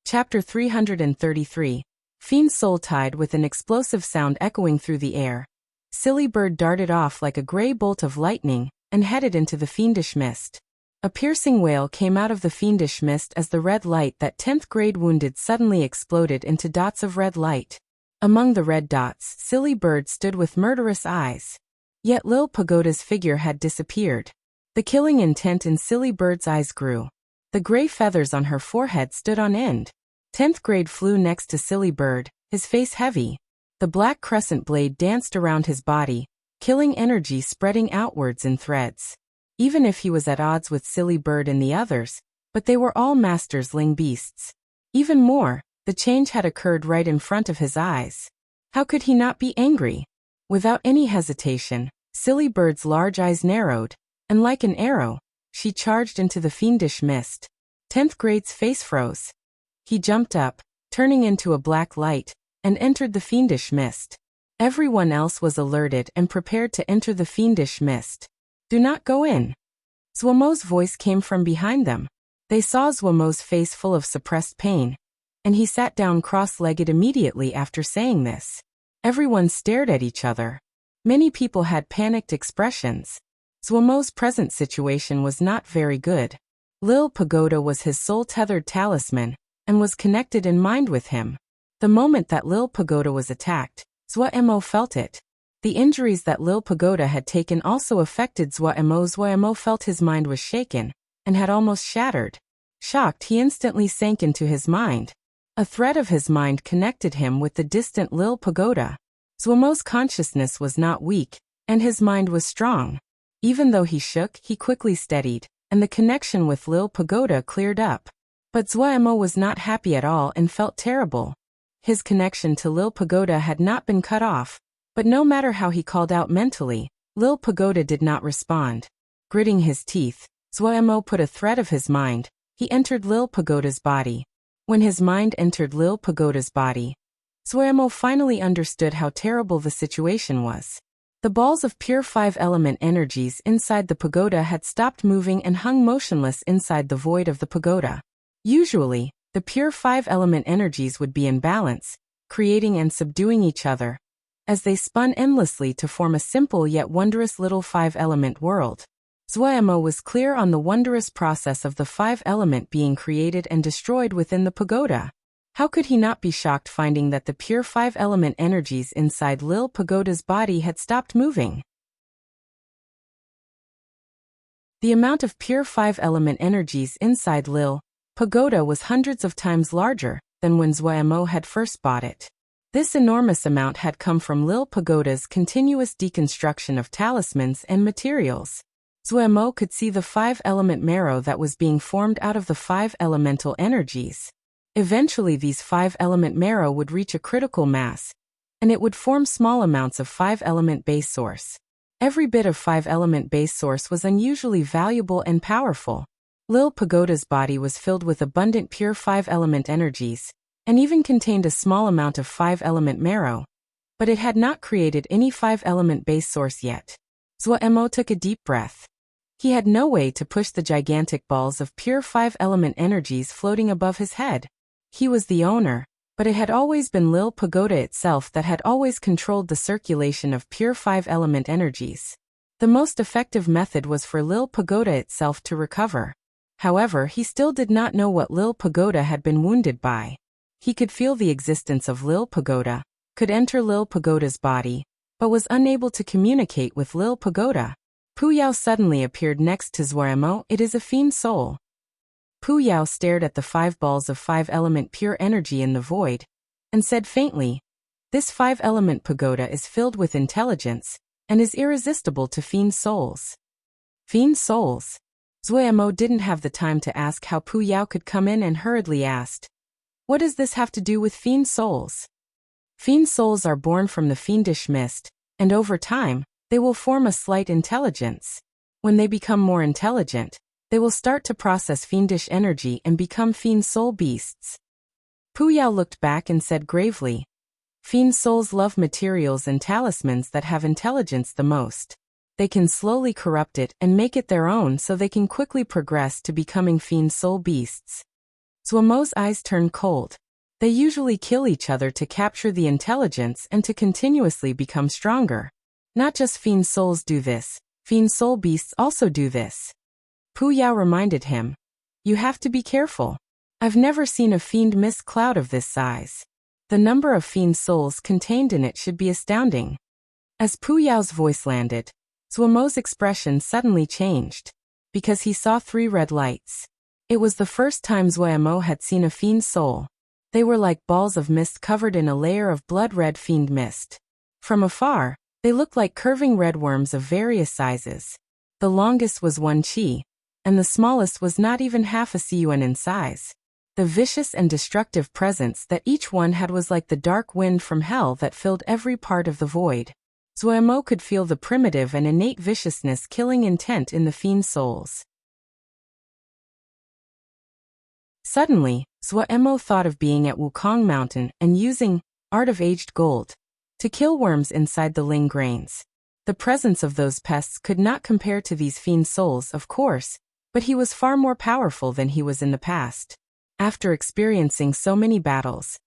Chapter 333. Fiend Soul Tide. With an explosive sound echoing through the air, Silly Bird darted off like a gray bolt of lightning and headed into the fiendish mist. A piercing wail came out of the fiendish mist as the red light that 10th grade wounded suddenly exploded into dots of red light. Among the red dots, Silly Bird stood with murderous eyes. Yet Lil Pagoda's figure had disappeared. The killing intent in Silly Bird's eyes grew. The gray feathers on her forehead stood on end. 10th grade flew next to Silly Bird, his face heavy. The black crescent blade danced around his body, killing energy spreading outwards in threads. Even if he was at odds with Silly Bird and the others, but they were all Master's ling beasts. Even more, the change had occurred right in front of his eyes. How could he not be angry? Without any hesitation, Silly Bird's large eyes narrowed, and like an arrow, she charged into the fiendish mist. 10th grade's face froze. He jumped up, turning into a black light, and entered the fiendish mist. Everyone else was alerted and prepared to enter the fiendish mist. Do not go in. Zhuemo's voice came from behind them. They saw Zhuemo's face full of suppressed pain, and he sat down cross-legged immediately after saying this. Everyone stared at each other. Many people had panicked expressions. Zhuemo's present situation was not very good. Lil Pagoda was his soul-tethered talisman, and was connected in mind with him. The moment that Lil Pagoda was attacked, Zhuemo felt it. The injuries that Lil Pagoda had taken also affected Zhuemo. Zhuemo felt his mind was shaken, and had almost shattered. Shocked, he instantly sank into his mind. A thread of his mind connected him with the distant Lil Pagoda. Zhuemo's consciousness was not weak, and his mind was strong. Even though he shook, he quickly steadied, and the connection with Lil Pagoda cleared up. But Zhuemo was not happy at all and felt terrible. His connection to Lil Pagoda had not been cut off, but no matter how he called out mentally, Lil Pagoda did not respond. Gritting his teeth, Zhuemo put a thread of his mind. He entered Lil Pagoda's body. When his mind entered Lil Pagoda's body, Zuemo finally understood how terrible the situation was. The balls of pure 5-element energies inside the pagoda had stopped moving and hung motionless inside the void of the pagoda. Usually, the pure 5-element energies would be in balance, creating and subduing each other, as they spun endlessly to form a simple yet wondrous little 5-element world. Zuemo was clear on the wondrous process of the 5-element being created and destroyed within the pagoda. How could he not be shocked finding that the pure 5-element energies inside Lil Pagoda's body had stopped moving? The amount of pure 5-element energies inside Lil Pagoda was hundreds of times larger than when Zuemo had first bought it. This enormous amount had come from Lil Pagoda's continuous deconstruction of talismans and materials. Zuemo could see the 5-element marrow that was being formed out of the 5 elemental energies. Eventually these 5-element marrow would reach a critical mass, and it would form small amounts of 5-element base source. Every bit of 5-element base source was unusually valuable and powerful. Lil Pagoda's body was filled with abundant pure 5-element energies, and even contained a small amount of 5-element marrow, but it had not created any 5-element base source yet. Zuemo took a deep breath. He had no way to push the gigantic balls of pure 5-element energies floating above his head. He was the owner, but it had always been Lil Pagoda itself that had always controlled the circulation of pure 5-element energies. The most effective method was for Lil Pagoda itself to recover. However, he still did not know what Lil Pagoda had been wounded by. He could feel the existence of Lil Pagoda, could enter Lil Pagoda's body, but was unable to communicate with Lil Pagoda. Puyao suddenly appeared next to Zuemo. It is a fiend soul. Puyao stared at the 5 balls of 5-element pure energy in the void, and said faintly, "This 5-element pagoda is filled with intelligence, and is irresistible to fiend souls." Fiend souls? Zuemo didn't have the time to ask how Puyao could come in and hurriedly asked, "What does this have to do with fiend souls?" Fiend souls are born from the fiendish mist, and over time, they will form a slight intelligence. When they become more intelligent, they will start to process fiendish energy and become fiend soul beasts. Puyao looked back and said gravely, "Fiend souls love materials and talismans that have intelligence the most. They can slowly corrupt it and make it their own so they can quickly progress to becoming fiend soul beasts." Zuemo's eyes turned cold. They usually kill each other to capture the intelligence and to continuously become stronger. Not just fiend souls do this, fiend soul beasts also do this. Puyao reminded him, "You have to be careful. I've never seen a fiend mist cloud of this size. The number of fiend souls contained in it should be astounding." As Puyao's voice landed, Zuemo's expression suddenly changed, because he saw 3 red lights. It was the first time Zuemo had seen a fiend soul. They were like balls of mist covered in a layer of blood-red fiend mist. From afar, they looked like curving red worms of various sizes. The longest was 1 chi, and the smallest was not even half a CUN in size. The vicious and destructive presence that each one had was like the dark wind from hell that filled every part of the void. Zuemo could feel the primitive and innate viciousness killing intent in the fiend souls. Suddenly, Zuemo thought of being at Wukong Mountain and using Art of Aged Gold to kill worms inside the ling grains. The presence of those pests could not compare to these fiend souls, of course, but he was far more powerful than he was in the past. After experiencing so many battles,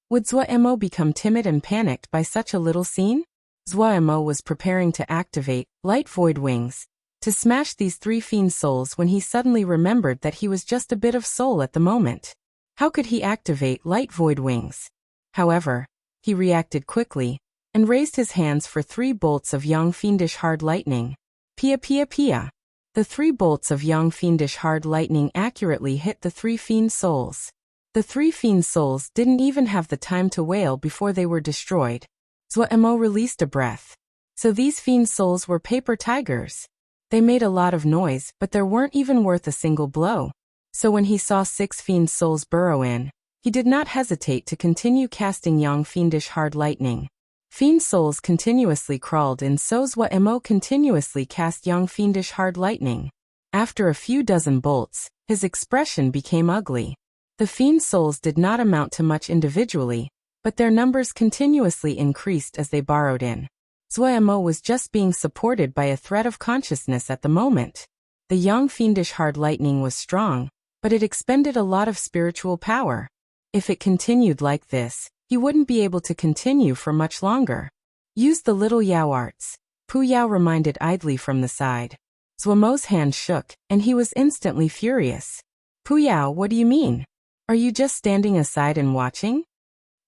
would Zuemo become timid and panicked by such a little scene? Zuemo was preparing to activate Light Void Wings to smash these 3 fiend souls when he suddenly remembered that he was just a bit of soul at the moment. How could he activate Light Void Wings? However, he reacted quickly and raised his hands for 3 bolts of Yang Fiendish Hard Lightning. Pia pia pia. The 3 bolts of Yang Fiendish Hard Lightning accurately hit the 3 fiend souls. The 3 fiend souls didn't even have the time to wail before they were destroyed. Zuemo released a breath. So these fiend souls were paper tigers. They made a lot of noise, but they weren't even worth a single blow. So when he saw 6 fiend souls burrow in, he did not hesitate to continue casting Yang Fiendish Hard Lightning. Fiend souls continuously crawled in, so Zuemo continuously cast Yang Fiendish Hard Lightning. After a few dozen bolts, his expression became ugly. The fiend souls did not amount to much individually, but their numbers continuously increased as they burrowed in. Zuemo was just being supported by a thread of consciousness at the moment. The young fiendish hard lightning was strong, but it expended a lot of spiritual power. If it continued like this, he wouldn't be able to continue for much longer. Use the little Yao arts, Pu Yao reminded idly from the side. Zuemo's hand shook, and he was instantly furious. Pu Yao, what do you mean? Are you just standing aside and watching?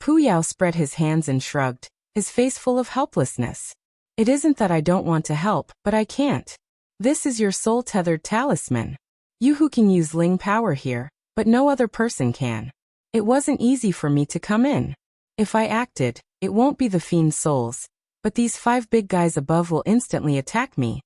Pu Yao spread his hands and shrugged, his face full of helplessness. It isn't that I don't want to help, but I can't. This is your soul-tethered talisman. You who can use Ling power here, but no other person can. It wasn't easy for me to come in. If I acted, it won't be the fiend's souls, but these 5 big guys above will instantly attack me.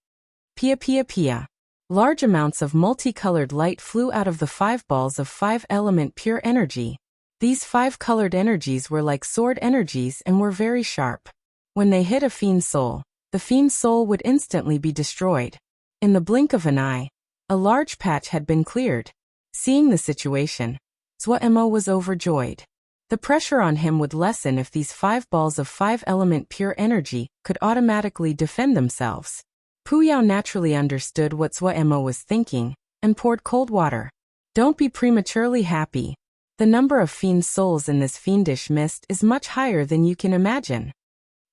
Pia pia pia. Large amounts of multicolored light flew out of the 5 balls of 5-element pure energy. These 5 colored energies were like sword energies and were very sharp. When they hit a fiend's soul, the fiend's soul would instantly be destroyed. In the blink of an eye, a large patch had been cleared. Seeing the situation, Zuemo was overjoyed. The pressure on him would lessen if these 5 balls of 5-element pure energy could automatically defend themselves. Pu Yao naturally understood what Zuemo was thinking, and poured cold water. Don't be prematurely happy. The number of fiend souls in this fiendish mist is much higher than you can imagine.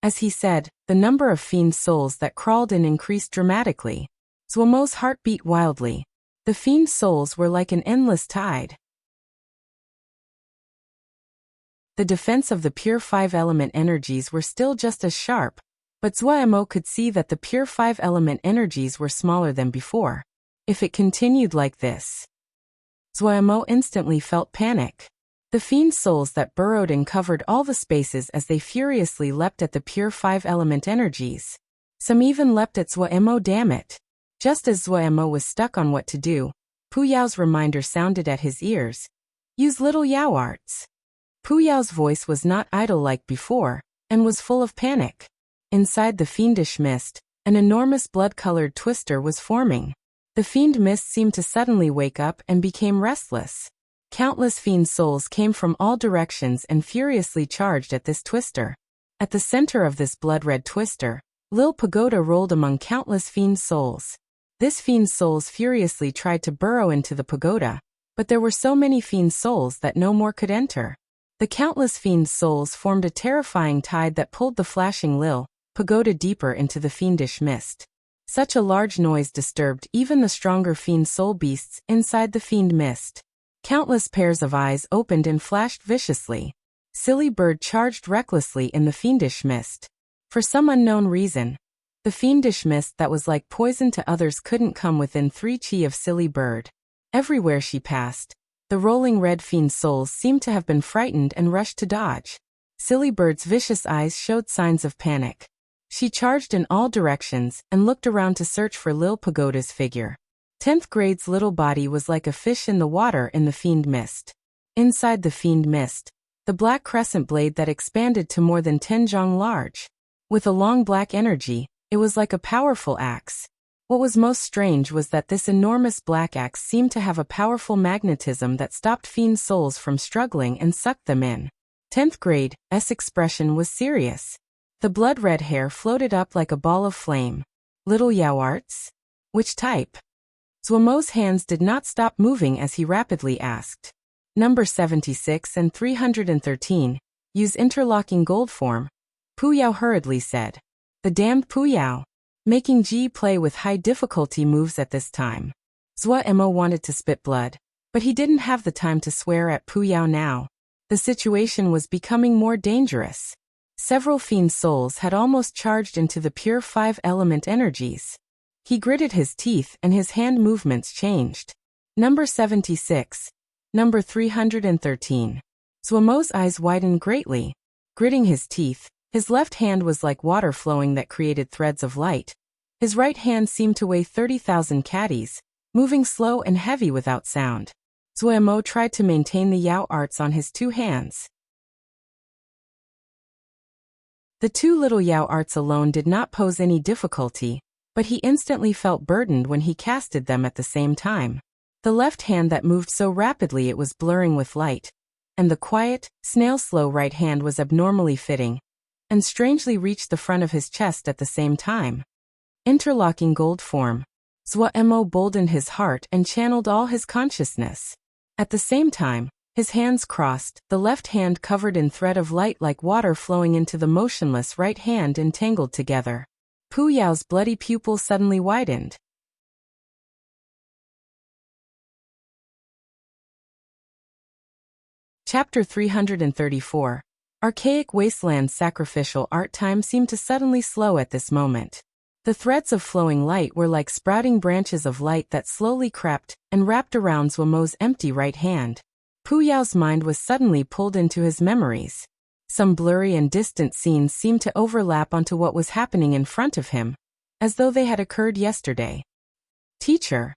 As he said, the number of fiend souls that crawled in increased dramatically. Zuemo's heart beat wildly. The fiend souls were like an endless tide. The defense of the pure 5-element energies were still just as sharp, but Zuemo could see that the pure 5-element energies were smaller than before. If it continued like this, Zuemo instantly felt panic. The fiend souls that burrowed and covered all the spaces as they furiously leapt at the pure 5-element energies. Some even leapt at Zuemo, damn it. Just as Zuemo was stuck on what to do, Pu Yao's reminder sounded at his ears. Use little Yao arts. Pu Yao's voice was not idle like before, and was full of panic. Inside the fiendish mist, an enormous blood-colored twister was forming. The fiend mist seemed to suddenly wake up and became restless. Countless fiend souls came from all directions and furiously charged at this twister. At the center of this blood-red twister, Lil Pagoda rolled among countless fiend souls. This fiend souls furiously tried to burrow into the pagoda, but there were so many fiend souls that no more could enter. The countless fiend souls formed a terrifying tide that pulled the flashing Lil Pagoda deeper into the fiendish mist. Such a large noise disturbed even the stronger fiend soul beasts inside the fiend mist. Countless pairs of eyes opened and flashed viciously. Silly Bird charged recklessly in the fiendish mist. For some unknown reason, the fiendish mist that was like poison to others couldn't come within 3 chi of Silly Bird. Everywhere she passed, the rolling red fiend souls seemed to have been frightened and rushed to dodge. Silly Bird's vicious eyes showed signs of panic. She charged in all directions and looked around to search for Lil Pagoda's figure. 10th grade's little body was like a fish in the water in the fiend mist. Inside the fiend mist, the black crescent blade that expanded to more than 10 zhong large. With a long black energy, it was like a powerful axe. What was most strange was that this enormous black axe seemed to have a powerful magnetism that stopped fiend souls from struggling and sucked them in. 10th grade's expression was serious. The blood-red hair floated up like a ball of flame. Little Yao arts? Which type? Zuemo's hands did not stop moving as he rapidly asked. Number 76 and 313. Use interlocking gold form. Pu Yao hurriedly said. The damned Pu Yao. Making Ji play with high difficulty moves at this time. Zuemo wanted to spit blood, but he didn't have the time to swear at Pu Yao now. The situation was becoming more dangerous. Several fiend souls had almost charged into the pure 5-element energies. He gritted his teeth and his hand movements changed. Number 76. Number 313. Zuemo's eyes widened greatly. Gritting his teeth, his left hand was like water flowing that created threads of light. His right hand seemed to weigh 30,000 caddies, moving slow and heavy without sound. Zuemo tried to maintain the Yao arts on his 2 hands. The 2 little Yao arts alone did not pose any difficulty, but he instantly felt burdened when he casted them at the same time. The left hand that moved so rapidly it was blurring with light, and the quiet, snail-slow right hand was abnormally fitting, and strangely reached the front of his chest at the same time. Interlocking gold form. Zhuo boldened his heart and channeled all his consciousness. At the same time, his hands crossed, the left hand covered in thread of light like water flowing into the motionless right hand entangled together. Pu Yao's bloody pupil suddenly widened. Chapter 334. Archaic Wasteland Sacrificial art. Time seemed to suddenly slow at this moment. The threads of flowing light were like sprouting branches of light that slowly crept and wrapped around Zhuo's empty right hand. Pu Yao's mind was suddenly pulled into his memories. Some blurry and distant scenes seemed to overlap onto what was happening in front of him, as though they had occurred yesterday. Teacher.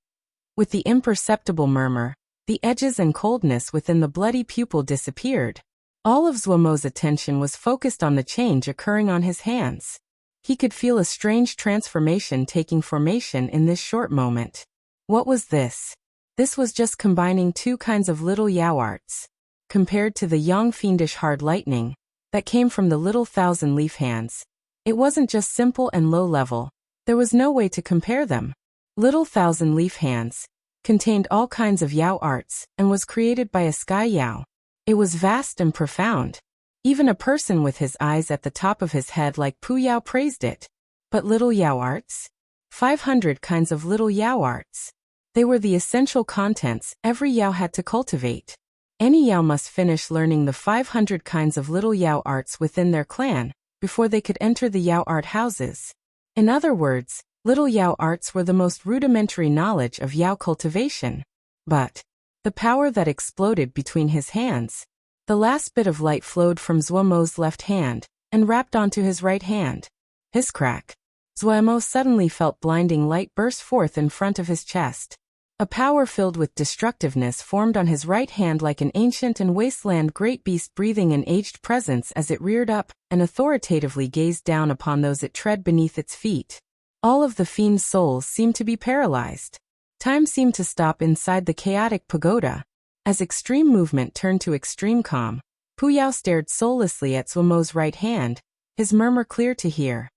With the imperceptible murmur, the edges and coldness within the bloody pupil disappeared. All of Zhuo's attention was focused on the change occurring on his hands. He could feel a strange transformation taking formation in this short moment. What was this? This was just combining two kinds of little Yao arts. Compared to the young fiendish hard lightning that came from the little thousand-leaf hands, it wasn't just simple and low-level. There was no way to compare them. Little thousand-leaf hands contained all kinds of Yao arts and was created by a sky Yao. It was vast and profound. Even a person with his eyes at the top of his head like Pu Yao praised it. But little Yao arts? 500 kinds of little Yao arts. They were the essential contents every Yao had to cultivate. Any Yao must finish learning the 500 kinds of little Yao arts within their clan before they could enter the Yao art houses. In other words, little Yao arts were the most rudimentary knowledge of Yao cultivation. But the power that exploded between his hands. The last bit of light flowed from Zhuo's left hand and wrapped onto his right hand. His crack. Zhuo suddenly felt blinding light burst forth in front of his chest. A power filled with destructiveness formed on his right hand like an ancient and wasteland great beast breathing an aged presence as it reared up and authoritatively gazed down upon those it tread beneath its feet. All of the fiend's souls seemed to be paralyzed. Time seemed to stop inside the chaotic pagoda. As extreme movement turned to extreme calm, Pu Yao stared soullessly at Zhuo's right hand, his murmur clear to hear.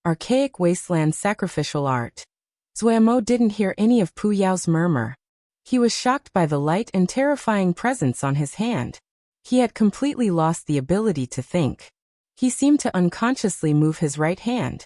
Archaic wasteland sacrificial art. Zhuo didn't hear any of Pu Yao's murmur. He was shocked by the light and terrifying presence on his hand. He had completely lost the ability to think. He seemed to unconsciously move his right hand.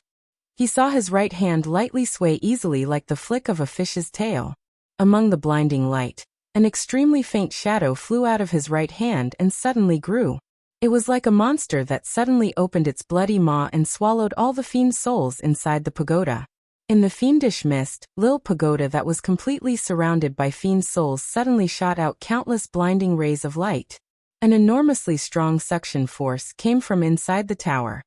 He saw his right hand lightly sway easily like the flick of a fish's tail. Among the blinding light, an extremely faint shadow flew out of his right hand and suddenly grew. It was like a monster that suddenly opened its bloody maw and swallowed all the fiend's souls inside the pagoda. In the fiendish mist, Lil Pagoda that was completely surrounded by fiend souls suddenly shot out countless blinding rays of light. An enormously strong suction force came from inside the tower.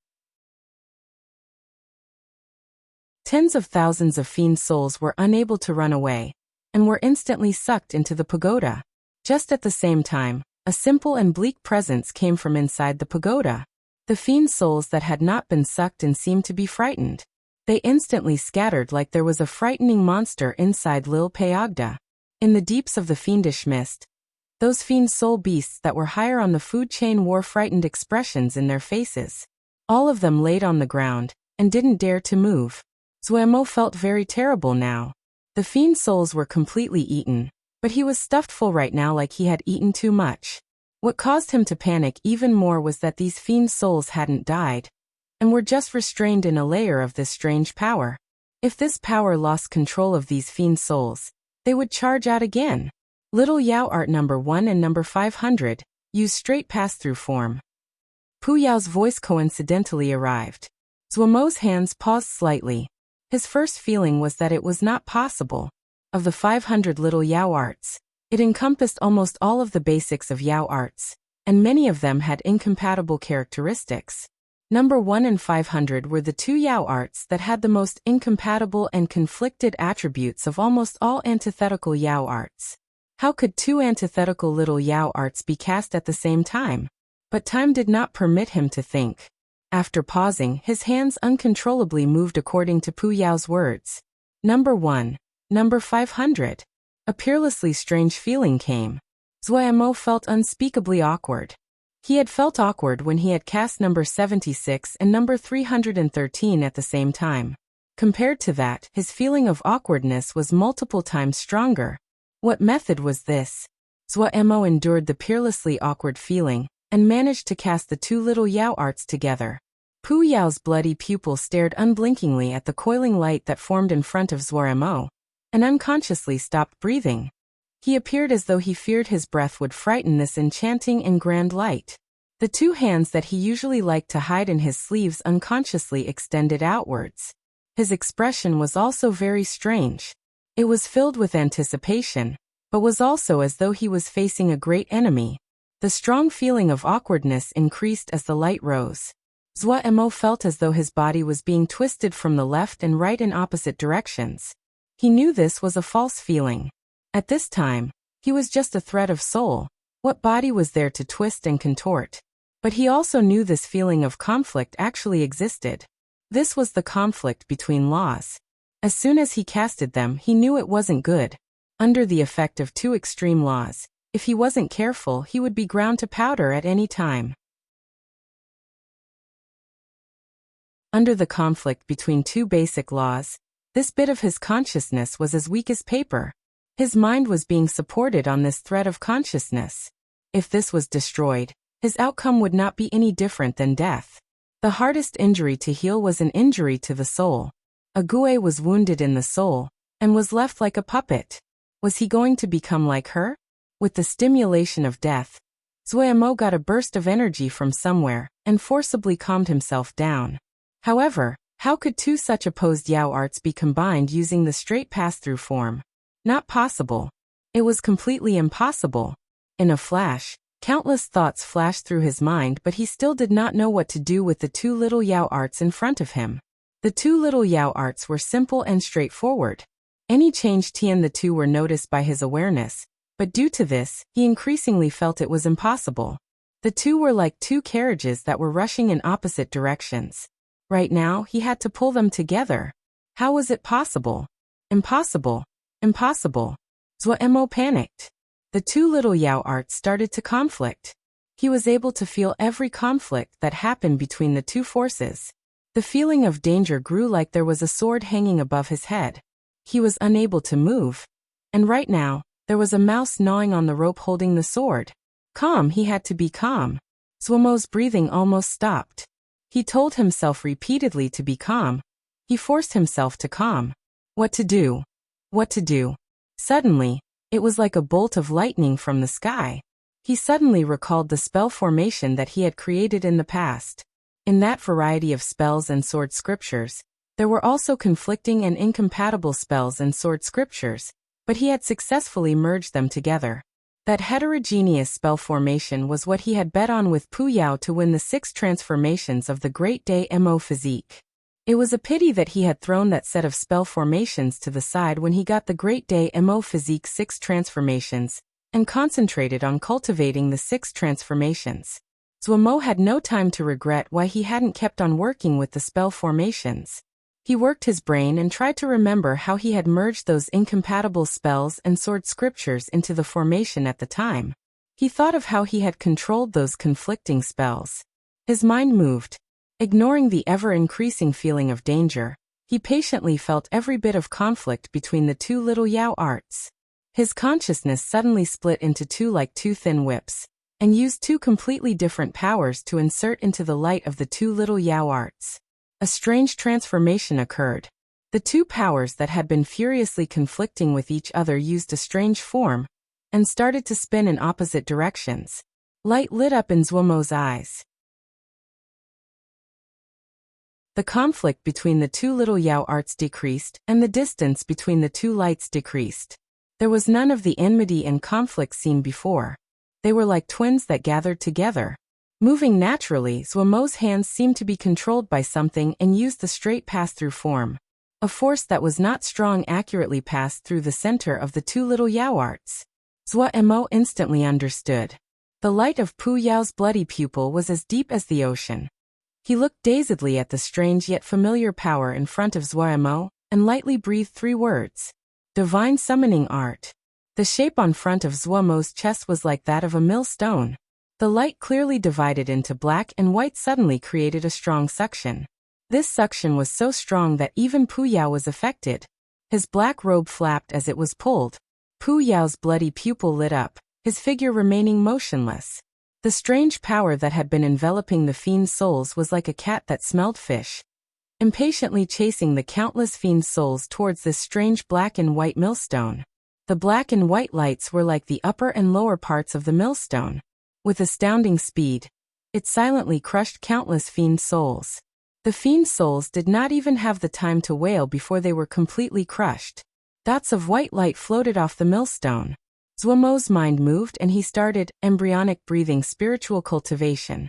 Tens of thousands of fiend souls were unable to run away, and were instantly sucked into the pagoda. Just at the same time, a simple and bleak presence came from inside the pagoda. The fiend souls that had not been sucked and seemed to be frightened. They instantly scattered like there was a frightening monster inside Lil Paogda. In the deeps of the fiendish mist, those fiend soul beasts that were higher on the food chain wore frightened expressions in their faces. All of them laid on the ground, and didn't dare to move. Zhuo felt very terrible now. The fiend souls were completely eaten, but he was stuffed full right now like he had eaten too much. What caused him to panic even more was that these fiend souls hadn't died, and were just restrained in a layer of this strange power. If this power lost control of these fiend souls, they would charge out again. Little Yao Art number 1 and number 500, use straight pass-through form. Pu Yao's voice coincidentally arrived. Zhuo's hands paused slightly. His first feeling was that it was not possible. Of the 500 little Yao arts, it encompassed almost all of the basics of Yao arts, and many of them had incompatible characteristics. Number 1 and 500 were the two Yao arts that had the most incompatible and conflicted attributes of almost all antithetical Yao arts. How could two antithetical little Yao arts be cast at the same time? But time did not permit him to think. After pausing, his hands uncontrollably moved according to Pu Yao's words. Number 1. Number 500. A peerlessly strange feeling came. Zuomo felt unspeakably awkward. He had felt awkward when he had cast number 76 and number 313 at the same time. Compared to that, his feeling of awkwardness was multiple times stronger. What method was this? Zuomo endured the peerlessly awkward feeling, and managed to cast the two little Yao arts together. Pu Yao's bloody pupil stared unblinkingly at the coiling light that formed in front of Zuomo, and unconsciously stopped breathing. He appeared as though he feared his breath would frighten this enchanting and grand light. The two hands that he usually liked to hide in his sleeves unconsciously extended outwards. His expression was also very strange. It was filled with anticipation, but was also as though he was facing a great enemy. The strong feeling of awkwardness increased as the light rose. Zuomo felt as though his body was being twisted from the left and right in opposite directions. He knew this was a false feeling. At this time, he was just a thread of soul. What body was there to twist and contort? But he also knew this feeling of conflict actually existed. This was the conflict between laws. As soon as he casted them, he knew it wasn't good. Under the effect of two extreme laws, if he wasn't careful, he would be ground to powder at any time. Under the conflict between two basic laws, this bit of his consciousness was as weak as paper. His mind was being supported on this thread of consciousness. If this was destroyed, his outcome would not be any different than death. The hardest injury to heal was an injury to the soul. Ague was wounded in the soul, and was left like a puppet. Was he going to become like her? With the stimulation of death, Zuomo got a burst of energy from somewhere, and forcibly calmed himself down. However, how could two such opposed Yao arts be combined using the straight pass-through form? Not possible. It was completely impossible. In a flash, countless thoughts flashed through his mind, but he still did not know what to do with the two little Yao arts in front of him. The two little Yao arts were simple and straightforward. Any change in the two were noticed by his awareness, but due to this, he increasingly felt it was impossible. The two were like two carriages that were rushing in opposite directions. Right now, he had to pull them together. How was it possible? Impossible. Impossible. Zuomo panicked. The two little Yao arts started to conflict. He was able to feel every conflict that happened between the two forces. The feeling of danger grew like there was a sword hanging above his head. He was unable to move. And right now, there was a mouse gnawing on the rope holding the sword. Calm, he had to be calm. Zuomo's breathing almost stopped. He told himself repeatedly to be calm. He forced himself to calm. What to do? What to do? Suddenly, it was like a bolt of lightning from the sky. He suddenly recalled the spell formation that he had created in the past. In that variety of spells and sword scriptures, there were also conflicting and incompatible spells and sword scriptures, but he had successfully merged them together. That heterogeneous spell formation was what he had bet on with Pu Yao to win the 6 transformations of the Great Day Mo physique. It was a pity that he had thrown that set of spell formations to the side when he got the Great Day Mo physique 6 transformations, and concentrated on cultivating the 6 transformations. Zuomo had no time to regret why he hadn't kept on working with the spell formations. He worked his brain and tried to remember how he had merged those incompatible spells and sword scriptures into the formation at the time. He thought of how he had controlled those conflicting spells. His mind moved. Ignoring the ever-increasing feeling of danger, he patiently felt every bit of conflict between the two little Yao arts. His consciousness suddenly split into two like two thin whips, and used two completely different powers to insert into the light of the two little Yao arts. A strange transformation occurred. The two powers that had been furiously conflicting with each other used a strange form, and started to spin in opposite directions. Light lit up in Zuomo's eyes. The conflict between the two little Yao arts decreased, and the distance between the two lights decreased. There was none of the enmity and conflict seen before. They were like twins that gathered together. Moving naturally, Zuomo's hands seemed to be controlled by something and used the straight pass-through form. A force that was not strong accurately passed through the center of the two little Yao arts. Zuomo instantly understood. The light of Pu Yao's bloody pupil was as deep as the ocean. He looked dazedly at the strange yet familiar power in front of Zuomo, and lightly breathed 3 words. Divine Summoning Art. The shape on front of Zuomo's chest was like that of a millstone. The light clearly divided into black and white suddenly created a strong suction. This suction was so strong that even Pu Yao was affected. His black robe flapped as it was pulled. Pu Yao's bloody pupil lit up, his figure remaining motionless. The strange power that had been enveloping the fiend's souls was like a cat that smelled fish, impatiently chasing the countless fiend souls towards this strange black and white millstone. The black and white lights were like the upper and lower parts of the millstone. With astounding speed, it silently crushed countless fiend souls. The fiend souls did not even have the time to wail before they were completely crushed. Dots of white light floated off the millstone. Zuomo's mind moved and he started embryonic breathing spiritual cultivation.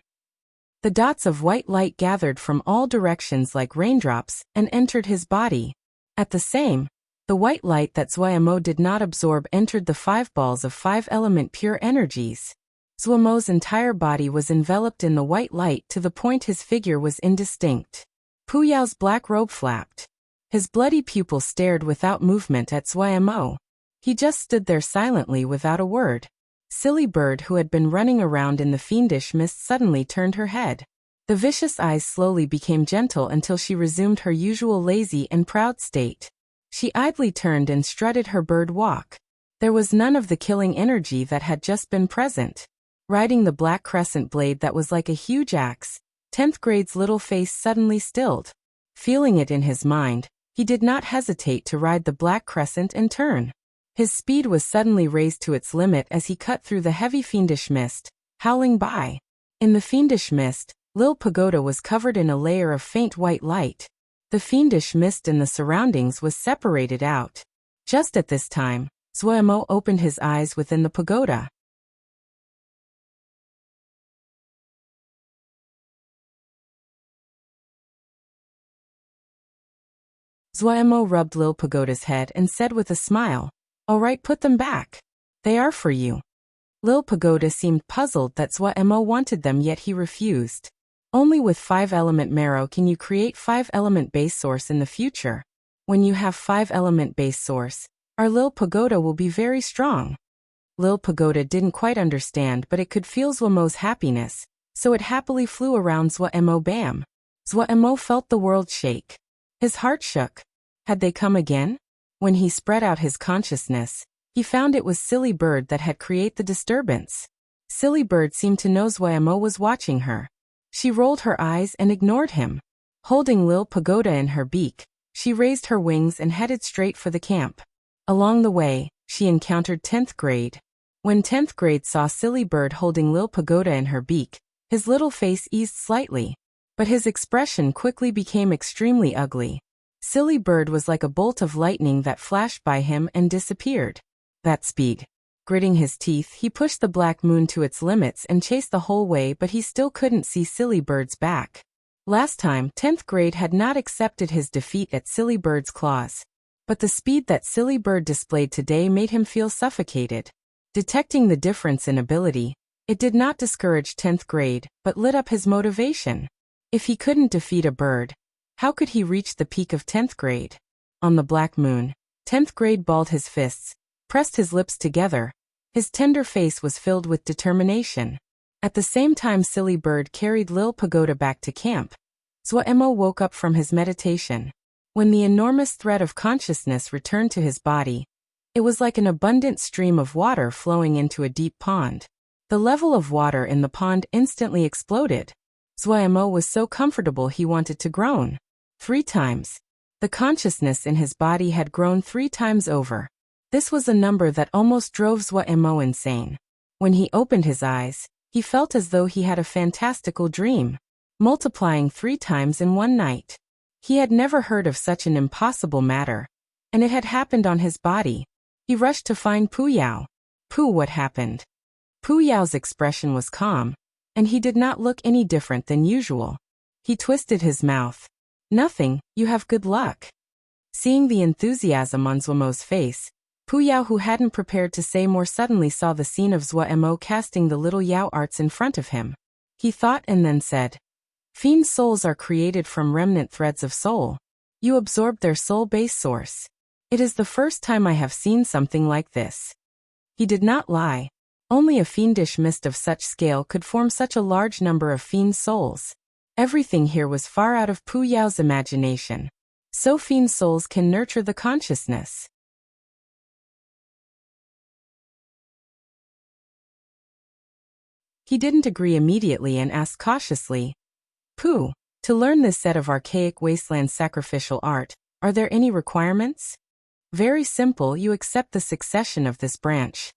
The dots of white light gathered from all directions like raindrops and entered his body. At the same, the white light that Zuomo did not absorb entered the 5 balls of 5-element pure energies. Zuomo's entire body was enveloped in the white light to the point his figure was indistinct. Pu Yao's black robe flapped. His bloody pupil stared without movement at Zuomo. He just stood there silently without a word. Silly Bird, who had been running around in the fiendish mist, suddenly turned her head. The vicious eyes slowly became gentle until she resumed her usual lazy and proud state. She idly turned and strutted her bird walk. There was none of the killing energy that had just been present. Riding the black crescent blade that was like a huge axe, 10th grade's little face suddenly stilled. Feeling it in his mind, he did not hesitate to ride the black crescent and turn. His speed was suddenly raised to its limit as he cut through the heavy fiendish mist, howling by. In the fiendish mist, Lil Pagoda was covered in a layer of faint white light. The fiendish mist in the surroundings was separated out. Just at this time, Zuomo opened his eyes within the pagoda. Zuomo rubbed Lil Pagoda's head and said with a smile, "All right, put them back. They are for you." Lil Pagoda seemed puzzled that Zuomo wanted them, yet he refused. Only with 5-element marrow can you create 5-element base source in the future. When you have 5-element base source, our Lil Pagoda will be very strong. Lil Pagoda didn't quite understand, but it could feel Zuomo's happiness, so it happily flew around Zuomo. Bam! Zuomo felt the world shake. His heart shook. Had they come again? When he spread out his consciousness, he found it was Silly Bird that had created the disturbance. Silly Bird seemed to know Zuomo was watching her. She rolled her eyes and ignored him. Holding Lil Pagoda in her beak, she raised her wings and headed straight for the camp. Along the way, she encountered 10th grade. When 10th grade saw Silly Bird holding Lil Pagoda in her beak, his little face eased slightly. But his expression quickly became extremely ugly. Silly Bird was like a bolt of lightning that flashed by him and disappeared. That speed. Gritting his teeth, he pushed the black moon to its limits and chased the whole way, but he still couldn't see Silly Bird's back. Last time, 10th grade had not accepted his defeat at Silly Bird's claws. But the speed that Silly Bird displayed today made him feel suffocated. Detecting the difference in ability, it did not discourage 10th grade, but lit up his motivation. If he couldn't defeat a bird, how could he reach the peak of 10th grade? On the black moon, 10th grade balled his fists, pressed his lips together. His tender face was filled with determination. At the same time, Silly Bird carried Lil Pagoda back to camp. Zuomo woke up from his meditation. When the enormous thread of consciousness returned to his body, it was like an abundant stream of water flowing into a deep pond. The level of water in the pond instantly exploded. Zuomo was so comfortable he wanted to groan. 3 times. The consciousness in his body had grown 3 times over. This was a number that almost drove Zuomo insane. When he opened his eyes, he felt as though he had a fantastical dream, multiplying 3 times in one night. He had never heard of such an impossible matter, and it had happened on his body. He rushed to find Pu Yao. "Pu, what happened?" Pu Yao's expression was calm, and he did not look any different than usual. He twisted his mouth. "Nothing, you have good luck." Seeing the enthusiasm on Zuomo's face, Pu Yao, who hadn't prepared to say more, suddenly saw the scene of Zuomo casting the little Yao arts in front of him. He thought and then said, "Fiend souls are created from remnant threads of soul. You absorbed their soul base source. It is the first time I have seen something like this." He did not lie. Only a fiendish mist of such scale could form such a large number of fiend souls. Everything here was far out of Pu Yao's imagination. So fiend souls can nurture the consciousness. He didn't agree immediately and asked cautiously, Pu, to learn this set of archaic wasteland sacrificial art, are there any requirements? Very simple, you accept the succession of this branch.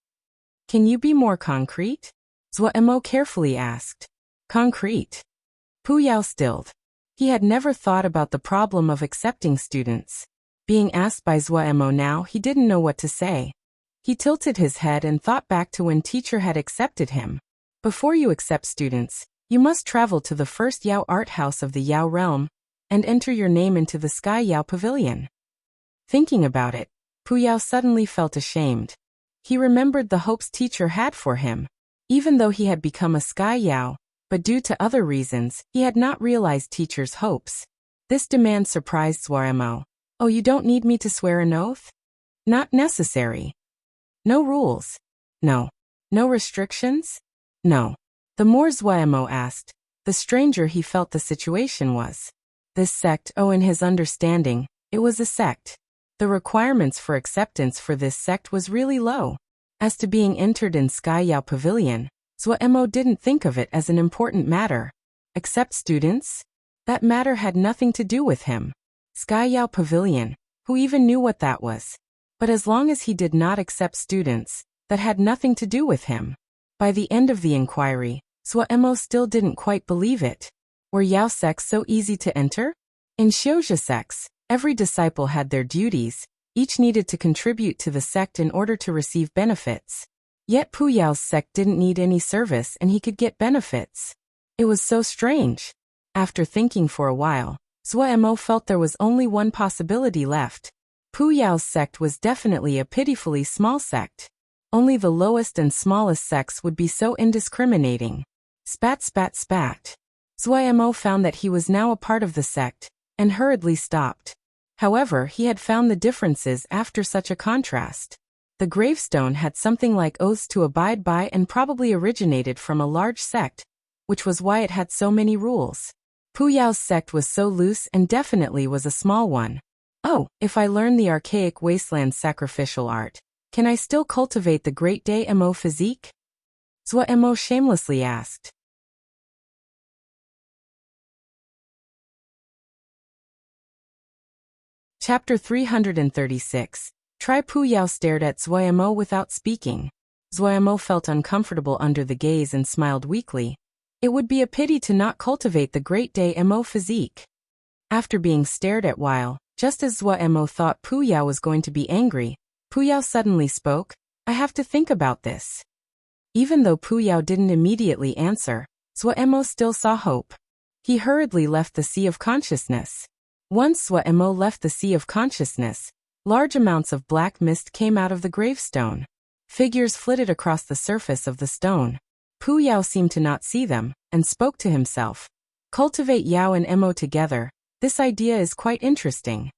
Can you be more concrete? Zhuo carefully asked. Concrete? Pu Yao stilled. He had never thought about the problem of accepting students. Being asked by Zhuo now, he didn't know what to say. He tilted his head and thought back to when teacher had accepted him. Before you accept students, you must travel to the first Yao art house of the Yao realm, and enter your name into the Sky Yao Pavilion. Thinking about it, Pu Yao suddenly felt ashamed. He remembered the hopes teacher had for him. Even though he had become a Sky Yao, but due to other reasons, he had not realized teacher's hopes. This demand surprised Zhuo. Oh, you don't need me to swear an oath? Not necessary. No rules? No. No restrictions? No. The more Zhuo asked, the stranger he felt the situation was. This sect, in his understanding, it was a sect. The requirements for acceptance for this sect was really low. As to being entered in Sky Yao Pavilion, Zhuo didn't think of it as an important matter. Accept students? That matter had nothing to do with him. Sky Yao Pavilion, who even knew what that was? But as long as he did not accept students, that had nothing to do with him. By the end of the inquiry, Zhuo still didn't quite believe it. Were Yao sects so easy to enter? In Xiuzhi sects, every disciple had their duties, each needed to contribute to the sect in order to receive benefits. Yet Pu Yao's sect didn't need any service and he could get benefits. It was so strange. After thinking for a while, Zhuo felt there was only one possibility left. Pu Yao's sect was definitely a pitifully small sect. Only the lowest and smallest sects would be so indiscriminating. Spat spat spat. Zhuo found that he was now a part of the sect, and hurriedly stopped. However, he had found the differences after such a contrast. The gravestone had something like oaths to abide by and probably originated from a large sect, which was why it had so many rules. Pu Yao's sect was so loose and definitely was a small one. Oh, if I learn the archaic wasteland sacrificial art, can I still cultivate the great day mo physique? Zhuo shamelessly asked. Chapter 336. Try. Pu Yao stared at Zhuo without speaking. Zhuo felt uncomfortable under the gaze and smiled weakly. It would be a pity to not cultivate the great day mo physique. After being stared at while, just as Zhuo thought Pu Yao was going to be angry, Pu Yao suddenly spoke, I have to think about this. Even though Pu Yao didn't immediately answer, Zhuo still saw hope. He hurriedly left the sea of consciousness. Once Zhuo left the sea of consciousness, large amounts of black mist came out of the gravestone. Figures flitted across the surface of the stone. Pu Yao seemed to not see them, and spoke to himself. Cultivate Yao and Mo together, this idea is quite interesting.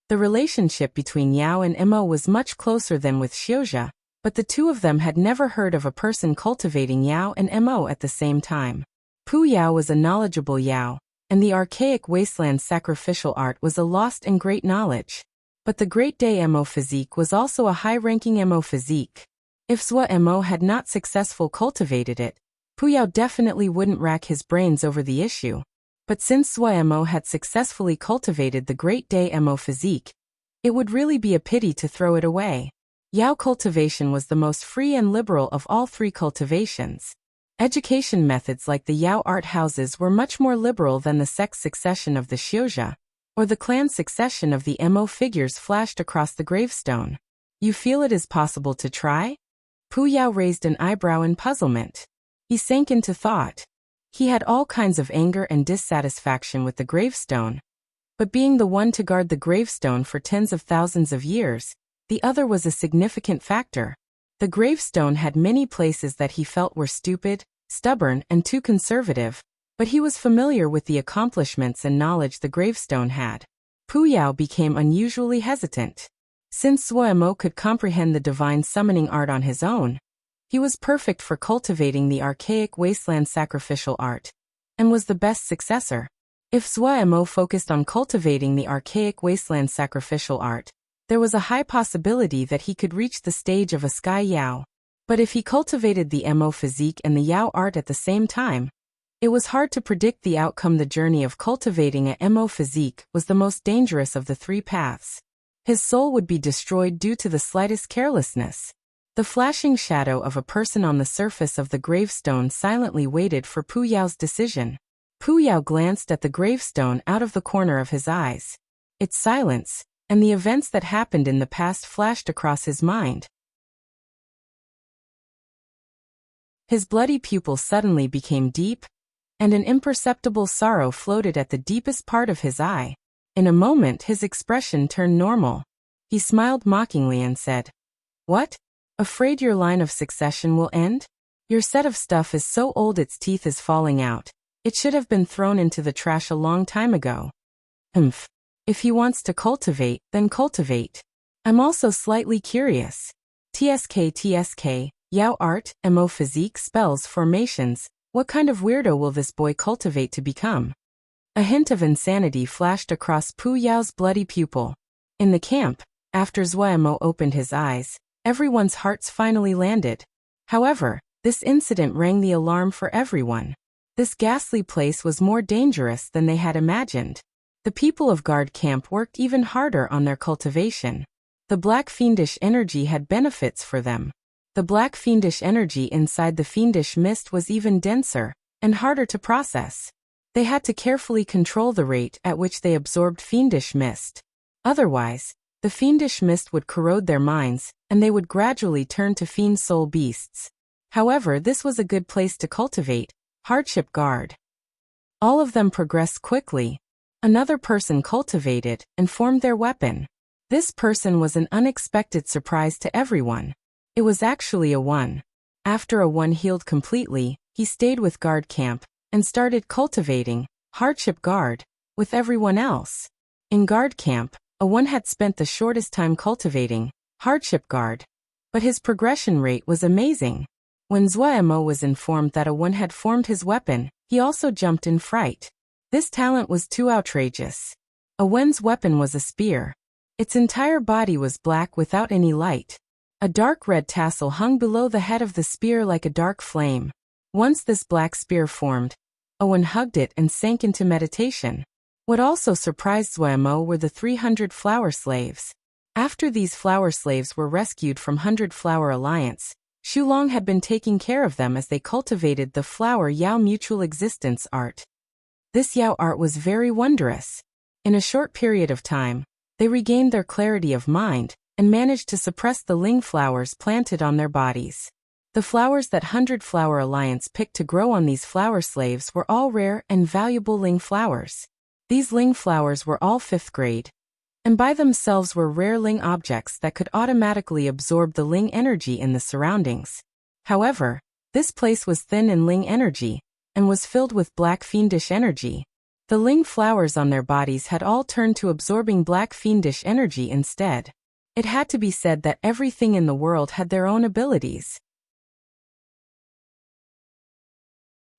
The relationship between Yao and Mo was much closer than with Xiuzhi, but the two of them had never heard of a person cultivating Yao and Mo at the same time. Pu Yao was a knowledgeable Yao, and the archaic wasteland sacrificial art was a lost and great knowledge. But the great day Mo physique was also a high-ranking Mo physique. If Zhuo had not successfully cultivated it, Pu Yao definitely wouldn't rack his brains over the issue. But since Zhuo had successfully cultivated the great day Mo physique, it would really be a pity to throw it away. Yao cultivation was the most free and liberal of all three cultivations. Education methods like the Yao art houses were much more liberal than the sect succession of the Xiuzhi, or the clan succession of the Mo figures flashed across the gravestone. You feel it is possible to try? Pu Yao raised an eyebrow in puzzlement. He sank into thought. He had all kinds of anger and dissatisfaction with the gravestone. But being the one to guard the gravestone for tens of thousands of years, the other was a significant factor. The gravestone had many places that he felt were stupid, stubborn, and too conservative, but he was familiar with the accomplishments and knowledge the gravestone had. Pu Yao became unusually hesitant. Since Zuemo could comprehend the divine summoning art on his own, he was perfect for cultivating the archaic wasteland sacrificial art, and was the best successor. If Zuemo focused on cultivating the archaic wasteland sacrificial art, there was a high possibility that he could reach the stage of a sky Yao. But if he cultivated the Mo physique and the Yao art at the same time, it was hard to predict the outcome. The journey of cultivating a Mo physique was the most dangerous of the three paths. His soul would be destroyed due to the slightest carelessness. The flashing shadow of a person on the surface of the gravestone silently waited for Pu Yao's decision. Pu Yao glanced at the gravestone out of the corner of his eyes. Its silence, and the events that happened in the past flashed across his mind. His bloody pupils suddenly became deep, and an imperceptible sorrow floated at the deepest part of his eye. In a moment his expression turned normal. He smiled mockingly and said, "What? Afraid your line of succession will end? Your set of stuff is so old its teeth is falling out. It should have been thrown into the trash a long time ago." If he wants to cultivate, then cultivate. I'm also slightly curious. TSK, Yao art, Mo physique, spells, formations. What kind of weirdo will this boy cultivate to become? A hint of insanity flashed across Pu Yao's bloody pupil. In the camp, after Zuemo opened his eyes, everyone's hearts finally landed. However, this incident rang the alarm for everyone. This ghastly place was more dangerous than they had imagined. The people of Guard Camp worked even harder on their cultivation. The black fiendish energy had benefits for them. The black fiendish energy inside the fiendish mist was even denser and harder to process. They had to carefully control the rate at which they absorbed fiendish mist. Otherwise, the fiendish mist would corrode their minds, and they would gradually turn to fiend soul beasts. However, this was a good place to cultivate. Hardship Guard. All of them progressed quickly. Another person cultivated and formed their weapon. This person was an unexpected surprise to everyone. It was actually a 1. After a 1 healed completely, he stayed with Guard Camp and started cultivating Hardship Guard with everyone else. In Guard Camp, a 1 had spent the shortest time cultivating Hardship Guard, but his progression rate was amazing. When Zuemo was informed that a 1 had formed his weapon, he also jumped in fright. This talent was too outrageous. A 1's weapon was a spear. Its entire body was black without any light. A dark red tassel hung below the head of the spear like a dark flame. Once this black spear formed, Owen hugged it and sank into meditation. What also surprised Zuemo were the 300 flower slaves. After these flower slaves were rescued from 100 Flower Alliance, Shulong had been taking care of them as they cultivated the Flower Yao Mutual Existence art. This Yao art was very wondrous. In a short period of time, they regained their clarity of mind and managed to suppress the Ling flowers planted on their bodies. The flowers that 100 Flower Alliance picked to grow on these flower slaves were all rare and valuable Ling flowers. These Ling flowers were all 5th grade, and by themselves were rare Ling objects that could automatically absorb the Ling energy in the surroundings. However, this place was thin in Ling energy, and was filled with black fiendish energy. The Ling flowers on their bodies had all turned to absorbing black fiendish energy instead. It had to be said that everything in the world had their own abilities.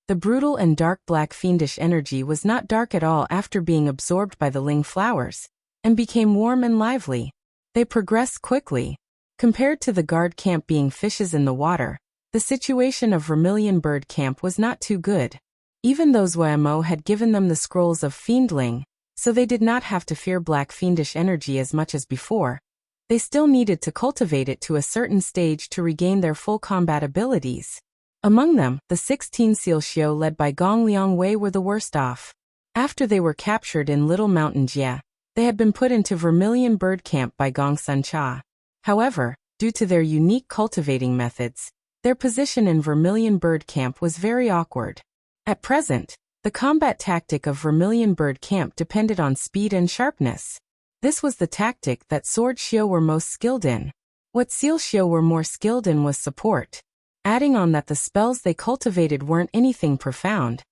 The brutal and dark black fiendish energy was not dark at all after being absorbed by the Ling flowers, and became warm and lively. They progressed quickly. Compared to the Guard Camp being fishes in the water, the situation of Vermilion Bird Camp was not too good. Even though Zuemo had given them the scrolls of Fiendling, so they did not have to fear black fiendish energy as much as before, they still needed to cultivate it to a certain stage to regain their full combat abilities. Among them, the 16 Seal Xiao led by Gong Liang Wei were the worst off. After they were captured in Little Mountain Jia, they had been put into Vermilion Bird Camp by Gong Sun Cha. However, due to their unique cultivating methods, their position in Vermilion Bird Camp was very awkward. At present, the combat tactic of Vermilion Bird Camp depended on speed and sharpness. This was the tactic that Sword Xiao were most skilled in. What Seal Xiao were more skilled in was support. Adding on that the spells they cultivated weren't anything profound,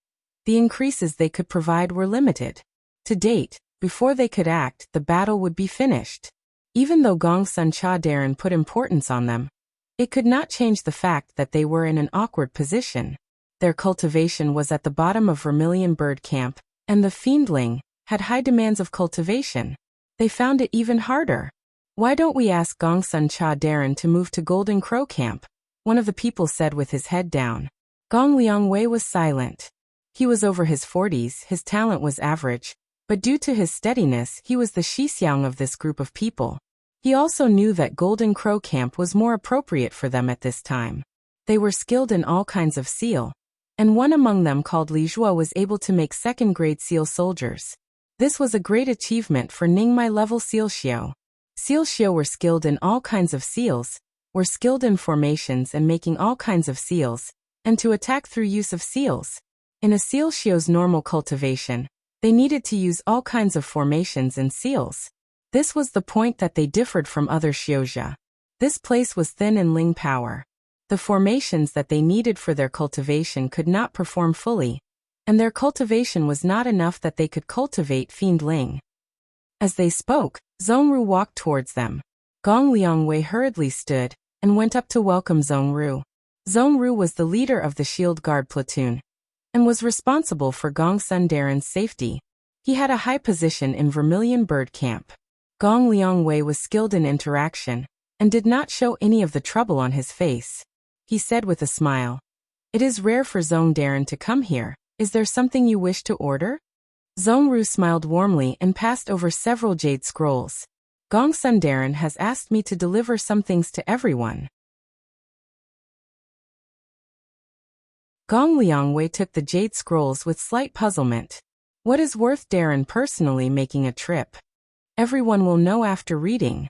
the increases they could provide were limited. To date, before they could act, the battle would be finished. Even though Gongsun Cha Darren put importance on them, it could not change the fact that they were in an awkward position. Their cultivation was at the bottom of Vermilion Bird Camp, and the Fiendling had high demands of cultivation. They found it even harder. Why don't we ask Gongsun Cha Darren to move to Golden Crow Camp? One of the people said with his head down. Gong Liangwei was silent. He was over his 40s, his talent was average, but due to his steadiness he was the Shixiang of this group of people. He also knew that Golden Crow Camp was more appropriate for them at this time. They were skilled in all kinds of seal, and one among them called Li Zhuo was able to make second-grade seal soldiers. This was a great achievement for Ningmai-level seal xiao. Seal xiao were skilled in all kinds of seals, were skilled in formations and making all kinds of seals, and to attack through use of seals. In a seal xiao's normal cultivation, they needed to use all kinds of formations and seals. This was the point that they differed from other xiaojia. This place was thin in ling power. The formations that they needed for their cultivation could not perform fully, and their cultivation was not enough that they could cultivate fiend ling. As they spoke, Zhongru walked towards them. Gong Liangwei hurriedly stood and went up to welcome Zhongru. Zhongru was the leader of the shield guard platoon and was responsible for Gongsun Darren's safety. He had a high position in Vermilion Bird Camp. Gong Liangwei was skilled in interaction and did not show any of the trouble on his face. He said with a smile, "It is rare for Zhong Darren to come here. Is there something you wish to order?" Zhongru smiled warmly and passed over several jade scrolls. Gongsun Darren has asked me to deliver some things to everyone. Gong Liangwei took the jade scrolls with slight puzzlement. What is worth Darren personally making a trip? Everyone will know after reading.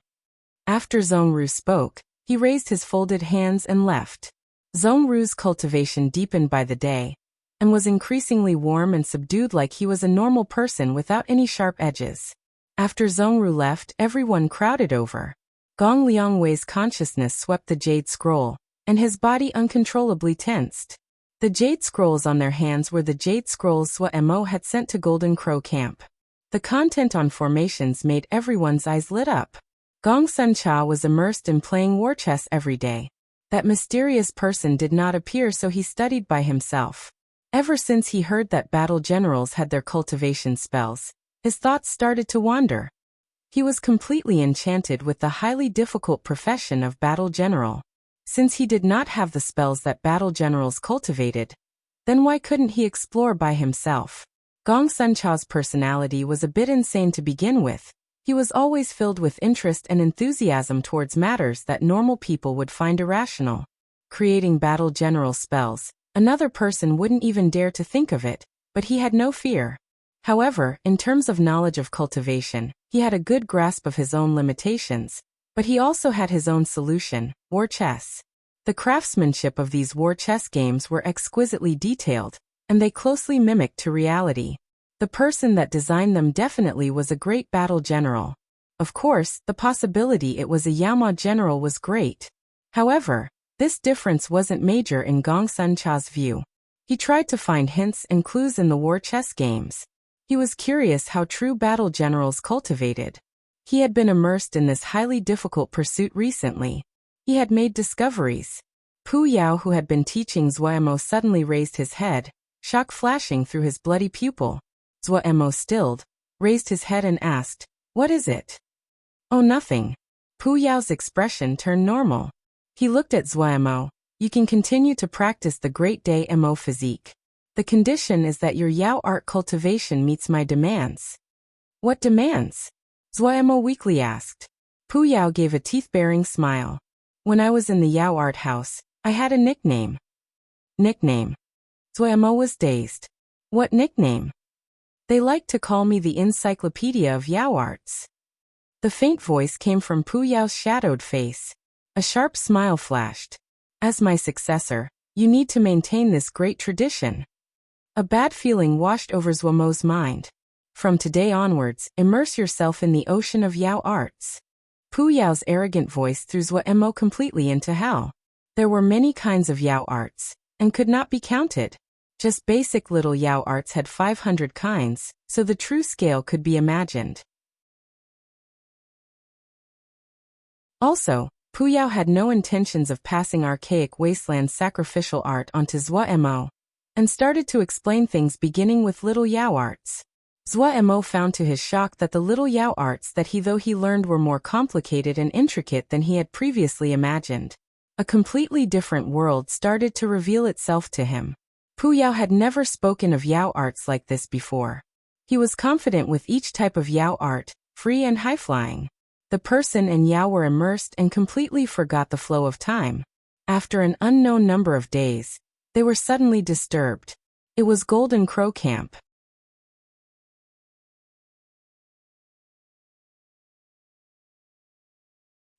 After Zhongru spoke, he raised his folded hands and left. Zhongru's cultivation deepened by the day, and was increasingly warm and subdued like he was a normal person without any sharp edges. After Zhongru left, everyone crowded over. Gong Liangwei's consciousness swept the jade scroll, and his body uncontrollably tensed. The jade scrolls on their hands were the jade scrolls Zhua Mo had sent to Golden Crow Camp. The content on formations made everyone's eyes lit up. Gongsun Cha was immersed in playing war chess every day. That mysterious person did not appear, so he studied by himself. Ever since he heard that battle generals had their cultivation spells, his thoughts started to wander. He was completely enchanted with the highly difficult profession of battle general. Since he did not have the spells that battle generals cultivated, then why couldn't he explore by himself? Gongsun Cha's personality was a bit insane to begin with. He was always filled with interest and enthusiasm towards matters that normal people would find irrational. Creating battle general spells, another person wouldn't even dare to think of it, but he had no fear. However, in terms of knowledge of cultivation, he had a good grasp of his own limitations, but he also had his own solution: war chess. The craftsmanship of these war chess games were exquisitely detailed, and they closely mimicked to reality. The person that designed them definitely was a great battle general. Of course, the possibility it was a Yaoma general was great. However, this difference wasn't major in Gongsun Cha's view. He tried to find hints and clues in the war chess games. He was curious how true battle generals cultivated. He had been immersed in this highly difficult pursuit recently. He had made discoveries. Pu Yao, who had been teaching Zhua Mo, suddenly raised his head, shock flashing through his bloody pupil. Zhua Mo stilled, raised his head and asked, "What is it?" "Oh, nothing." Pu Yao's expression turned normal. He looked at Zhua Mo. "You can continue to practice the Great Day Mo physique. The condition is that your Yao art cultivation meets my demands." "What demands?" Zhua Mo weakly asked. Pu Yao gave a teeth-baring smile. "When I was in the Yao art house, I had a nickname." "Nickname?" Zhua Mo was dazed. "What nickname?" "They like to call me the Encyclopedia of Yao Arts." The faint voice came from Pu Yao's shadowed face. A sharp smile flashed. "As my successor, you need to maintain this great tradition." A bad feeling washed over Zhua Mo's mind. "From today onwards, immerse yourself in the ocean of Yao arts." Pu Yao's arrogant voice threw Zhua Mo completely into hell. There were many kinds of Yao arts, and could not be counted. Just basic little Yao arts had 500 kinds, so the true scale could be imagined. Also, Puyao had no intentions of passing archaic wasteland sacrificial art onto Mo, and started to explain things beginning with little Yao arts. Mo found to his shock that the little Yao arts that he learned were more complicated and intricate than he had previously imagined. A completely different world started to reveal itself to him. Puyao had never spoken of Yao arts like this before. He was confident with each type of Yao art, free and high-flying. The person and Yao were immersed and completely forgot the flow of time. After an unknown number of days, they were suddenly disturbed. It was Golden Crow Camp.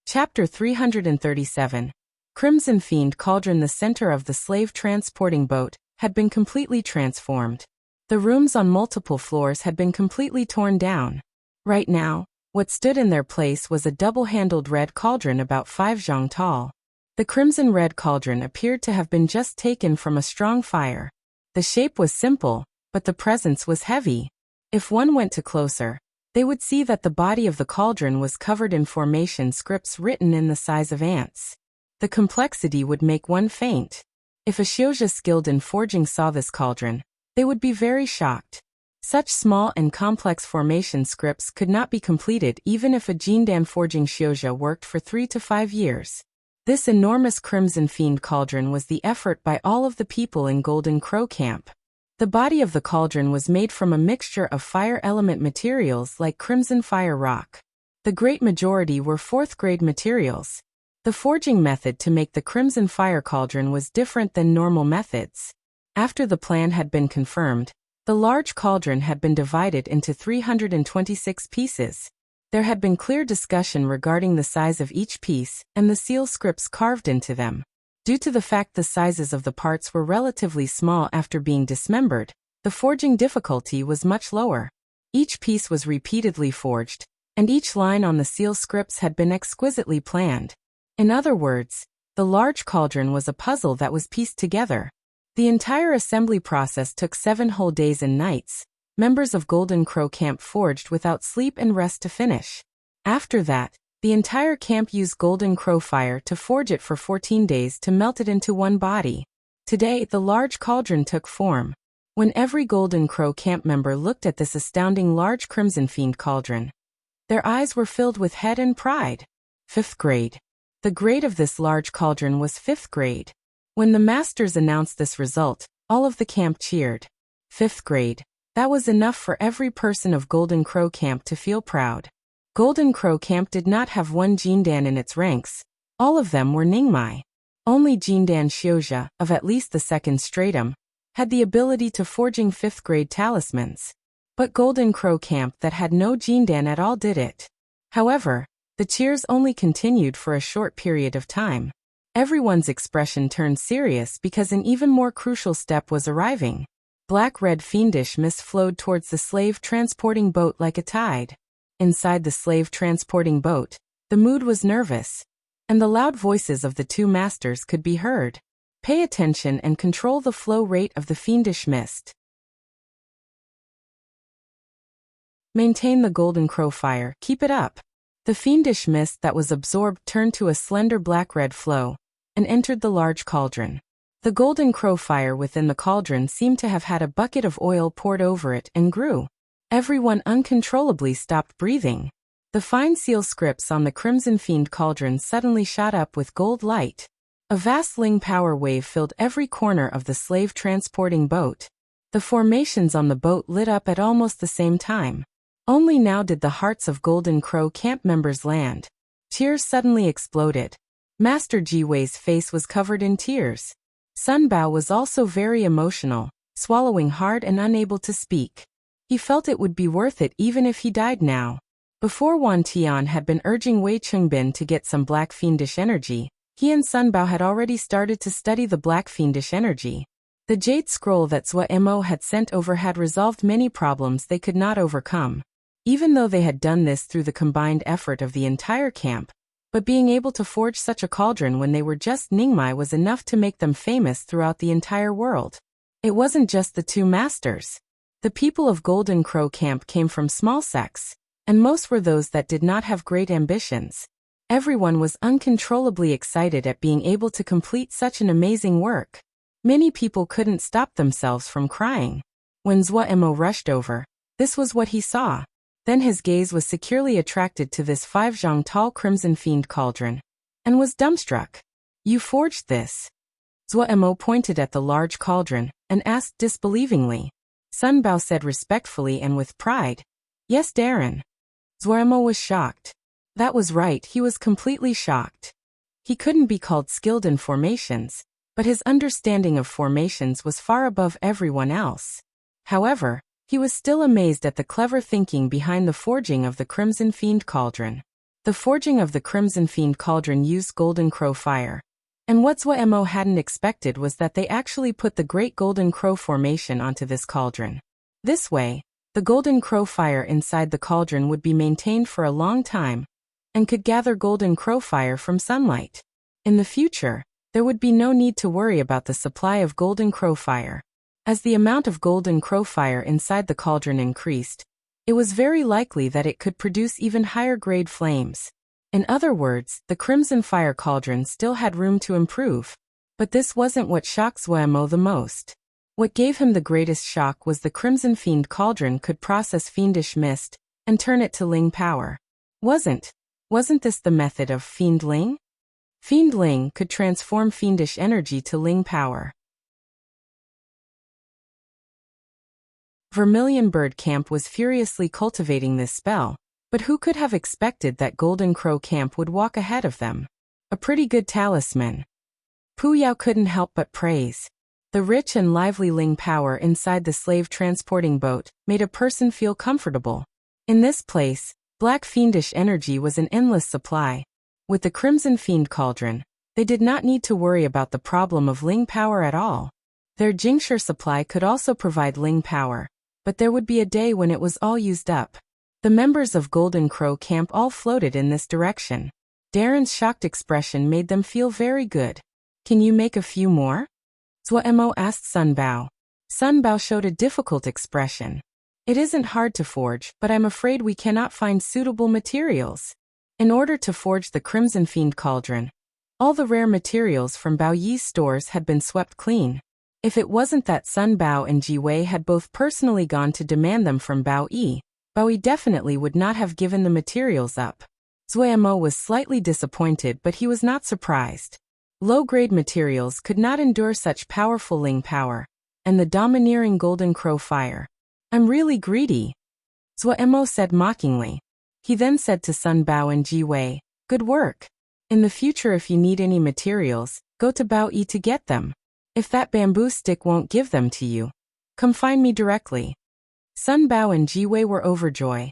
Chapter 337. Crimson Fiend Cauldron. The center of the slave-transporting boat had been completely transformed. The rooms on multiple floors had been completely torn down. Right now, what stood in their place was a double-handled red cauldron about 5 zhang tall. The crimson-red cauldron appeared to have been just taken from a strong fire. The shape was simple, but the presence was heavy. If one went to closer, they would see that the body of the cauldron was covered in formation scripts written in the size of ants. The complexity would make one faint. If a Xiuzha skilled in forging saw this cauldron, they would be very shocked. Such small and complex formation scripts could not be completed even if a Jindan forging Xiuzha worked for 3 to 5 years. This enormous Crimson Fiend cauldron was the effort by all of the people in Golden Crow Camp. The body of the cauldron was made from a mixture of fire element materials like crimson fire rock. The great majority were 4th-grade materials. The forging method to make the crimson fire cauldron was different than normal methods. After the plan had been confirmed, the large cauldron had been divided into 326 pieces. There had been clear discussion regarding the size of each piece and the seal scripts carved into them. Due to the fact the sizes of the parts were relatively small after being dismembered, the forging difficulty was much lower. Each piece was repeatedly forged, and each line on the seal scripts had been exquisitely planned. In other words, the large cauldron was a puzzle that was pieced together. The entire assembly process took 7 whole days and nights. Members of Golden Crow Camp forged without sleep and rest to finish. After that, the entire camp used Golden Crow fire to forge it for 14 days to melt it into one body. Today, the large cauldron took form. When every Golden Crow Camp member looked at this astounding large Crimson Fiend cauldron, their eyes were filled with head and pride. 5th grade. The grade of this large cauldron was 5th grade. When the masters announced this result, all of the camp cheered. 5th grade. That was enough for every person of Golden Crow Camp to feel proud. Golden Crow Camp did not have one Jindan in its ranks. All of them were Ningmai. Only Jindan Xiuzha, of at least the 2nd stratum, had the ability to forging 5th grade talismans. But Golden Crow Camp that had no Jindan at all did it. However, the cheers only continued for a short period of time. Everyone's expression turned serious because an even more crucial step was arriving. Black-red fiendish mist flowed towards the slave-transporting boat like a tide. Inside the slave-transporting boat, the mood was nervous, and the loud voices of the 2 masters could be heard. Pay attention and control the flow rate of the fiendish mist. Maintain the Golden Crow fire, keep it up. The fiendish mist that was absorbed turned to a slender black-red flow, and entered the large cauldron. The Golden Crow fire within the cauldron seemed to have had a bucket of oil poured over it and grew. Everyone uncontrollably stopped breathing. The fine seal scripts on the Crimson Fiend cauldron suddenly shot up with gold light. A vast Ling power wave filled every corner of the slave-transporting boat. The formations on the boat lit up at almost the same time. Only now did the hearts of Golden Crow Camp members land. Tears suddenly exploded. Master Jiwei's face was covered in tears. Sun Bao was also very emotional, swallowing hard and unable to speak. He felt it would be worth it even if he died now. Before Wan Tian had been urging Wei Chungbin to get some black fiendish energy, he and Sun Bao had already started to study the black fiendish energy. The jade scroll that Mo had sent over had resolved many problems they could not overcome. Even though they had done this through the combined effort of the entire camp, but being able to forge such a cauldron when they were just Ningmai was enough to make them famous throughout the entire world. It wasn't just the 2 masters. The people of Golden Crow Camp came from small sects, and most were those that did not have great ambitions. Everyone was uncontrollably excited at being able to complete such an amazing work. Many people couldn't stop themselves from crying. When Zhuo rushed over, this was what he saw. Then his gaze was securely attracted to this 5 zhang tall crimson fiend cauldron, and was dumbstruck. You forged this? Zhuo pointed at the large cauldron, and asked disbelievingly. Sun Bao said respectfully and with pride, Yes, Darren. Zhuo was shocked. That was right, he was completely shocked. He couldn't be called skilled in formations, but his understanding of formations was far above everyone else. However, he was still amazed at the clever thinking behind the forging of the Crimson Fiend Cauldron. The forging of the Crimson Fiend Cauldron used Golden Crow fire. And what Zhuo hadn't expected was that they actually put the Great Golden Crow formation onto this cauldron. This way, the Golden Crow fire inside the cauldron would be maintained for a long time, and could gather Golden Crow fire from sunlight. In the future, there would be no need to worry about the supply of Golden Crow fire. As the amount of Golden Crow fire inside the cauldron increased, it was very likely that it could produce even higher grade flames. In other words, the Crimson Fire Cauldron still had room to improve. But this wasn't what shocked Zhuo the most. What gave him the greatest shock was the Crimson Fiend Cauldron could process fiendish mist and turn it to Ling power. Wasn't this the method of Fiend Ling? Fiend Ling could transform fiendish energy to Ling power. Vermilion Bird Camp was furiously cultivating this spell, but who could have expected that Golden Crow Camp would walk ahead of them? A pretty good talisman. Pu Yao couldn't help but praise. The rich and lively Ling power inside the slave transporting boat made a person feel comfortable. In this place, black fiendish energy was an endless supply. With the Crimson Fiend Cauldron, they did not need to worry about the problem of Ling power at all. Their Jingshi supply could also provide Ling power, but there would be a day when it was all used up. The members of Golden Crow Camp all floated in this direction. Darren's shocked expression made them feel very good. Can you make a few more? Zhuo asked Sun Bao. Sun Bao showed a difficult expression. It isn't hard to forge, but I'm afraid we cannot find suitable materials. In order to forge the Crimson Fiend Cauldron, all the rare materials from Bao Yi's stores had been swept clean. If it wasn't that Sun Bao and Ji Wei had both personally gone to demand them from Bao Yi, Bao Yi definitely would not have given the materials up. Zhuo was slightly disappointed, but he was not surprised. Low-grade materials could not endure such powerful Ling power, and the domineering Golden Crow fire. I'm really greedy, Zhuo said mockingly. He then said to Sun Bao and Ji Wei, Good work. In the future, if you need any materials, go to Bao Yi to get them. If that bamboo stick won't give them to you, come find me directly. Sun Bao and Ji Wei were overjoyed.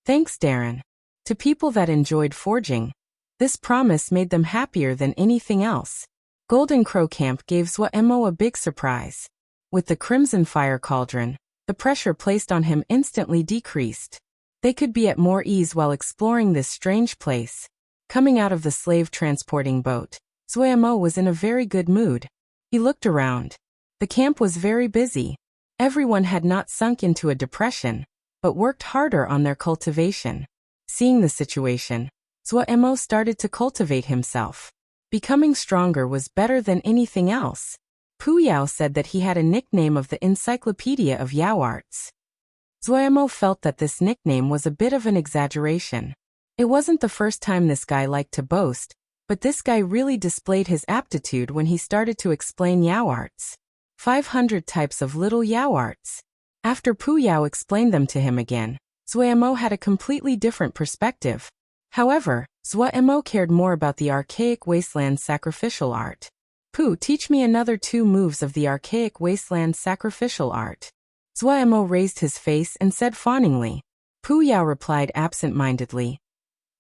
Thanks, Darren. To people that enjoyed forging, this promise made them happier than anything else. Golden Crow Camp gave Zhuo a big surprise. With the Crimson Fire Cauldron, the pressure placed on him instantly decreased. They could be at more ease while exploring this strange place. Coming out of the slave transporting boat, Zhuo was in a very good mood. He looked around. The camp was very busy. Everyone had not sunk into a depression, but worked harder on their cultivation. Seeing the situation, Zhuo started to cultivate himself. Becoming stronger was better than anything else. Pu Yao said that he had a nickname of the Encyclopedia of Yao Arts. Zhuo felt that this nickname was a bit of an exaggeration. It wasn't the first time this guy liked to boast, but this guy really displayed his aptitude when he started to explain Yao Arts. 500 types of little Yao Arts. After Pu Yao explained them to him again, Zhuo had a completely different perspective. However, Zhuo cared more about the archaic wasteland sacrificial art. Pu, teach me another 2 moves of the archaic wasteland sacrificial art. Zhuo raised his face and said fawningly. Pu Yao replied absent-mindedly.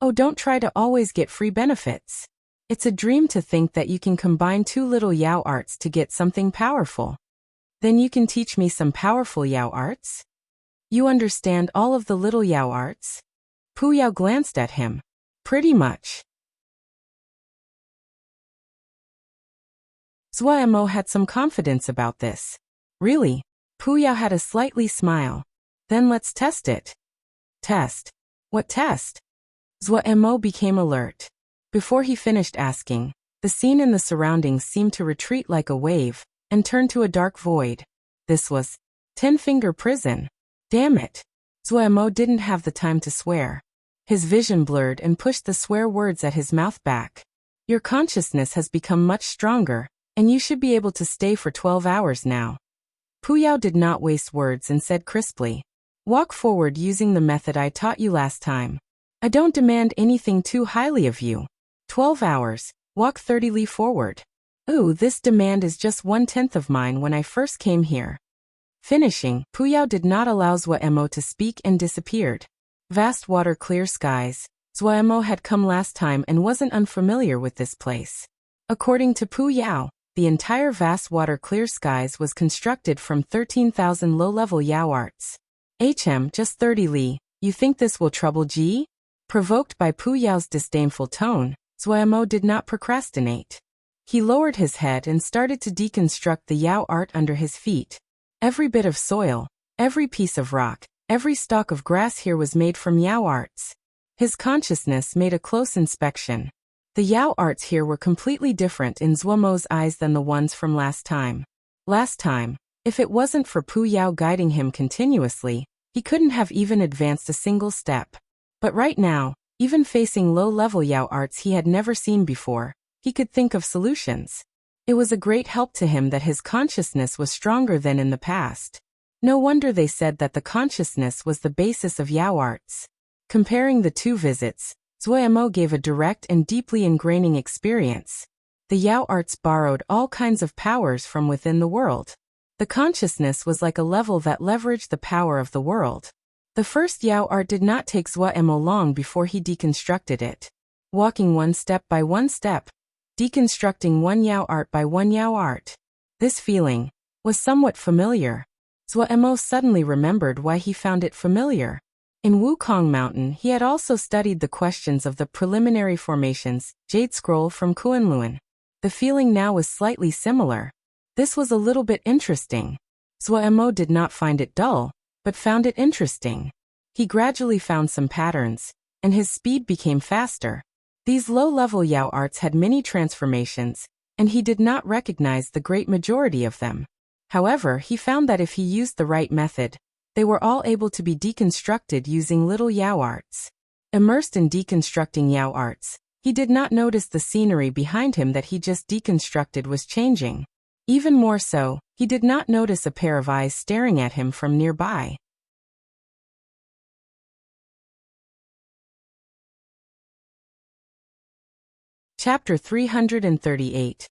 Oh, don't try to always get free benefits. It's a dream to think that you can combine 2 little Yao arts to get something powerful. Then you can teach me some powerful Yao arts? You understand all of the little Yao arts? Pu Yao glanced at him. Pretty much. Zhuo had some confidence about this. Really? Pu Yao had a slightly smile. Then let's test it. Test? What test? Zhuo became alert. Before he finished asking, the scene in the surroundings seemed to retreat like a wave and turn to a dark void. This was Ten-Finger Prison. Damn it. Zuemo didn't have the time to swear. His vision blurred and pushed the swear words at his mouth back. Your consciousness has become much stronger, and you should be able to stay for 12 hours now. Puyao did not waste words and said crisply, walk forward using the method I taught you last time. I don't demand anything too highly of you. 12 hours, walk 30 li forward. Ooh, this demand is just 1/10 of mine when I first came here. Finishing, Puyao did not allow Zuemo to speak and disappeared. Vast water, clear skies. Zuemo had come last time and wasn't unfamiliar with this place. According to Puyao, the entire vast water, clear skies was constructed from 13,000 low-level Yao arts. Just 30 li, you think this will trouble Ji? Provoked by Puyao's disdainful tone, Zuemo did not procrastinate. He lowered his head and started to deconstruct the Yao art under his feet. Every bit of soil, every piece of rock, every stalk of grass here was made from Yao arts. His consciousness made a close inspection. The Yao arts here were completely different in Zuomo's eyes than the ones from last time. Last time, if it wasn't for Puyao guiding him continuously, he couldn't have even advanced a single step. But right now, even facing low-level Yao arts he had never seen before, he could think of solutions. It was a great help to him that his consciousness was stronger than in the past. No wonder they said that the consciousness was the basis of Yao arts. Comparing the two visits, Zuemo gave a direct and deeply ingraining experience. The Yao arts borrowed all kinds of powers from within the world. The consciousness was like a level that leveraged the power of the world. The first Yao art did not take Zuemo long before he deconstructed it. Walking one step by one step, deconstructing one Yao art by one Yao art. This feeling was somewhat familiar. Zuemo suddenly remembered why he found it familiar. In Wukong Mountain he had also studied the questions of the preliminary formations, Jade Scroll from Kunlun. The feeling now was slightly similar. This was a little bit interesting. Zuemo did not find it dull, but found it interesting. He gradually found some patterns, and his speed became faster. These low-level Yao arts had many transformations, and he did not recognize the great majority of them. However, he found that if he used the right method, they were all able to be deconstructed using little Yao arts. Immersed in deconstructing Yao arts, he did not notice the scenery behind him that he just deconstructed was changing. Even more so, he did not notice a pair of eyes staring at him from nearby. Chapter 338.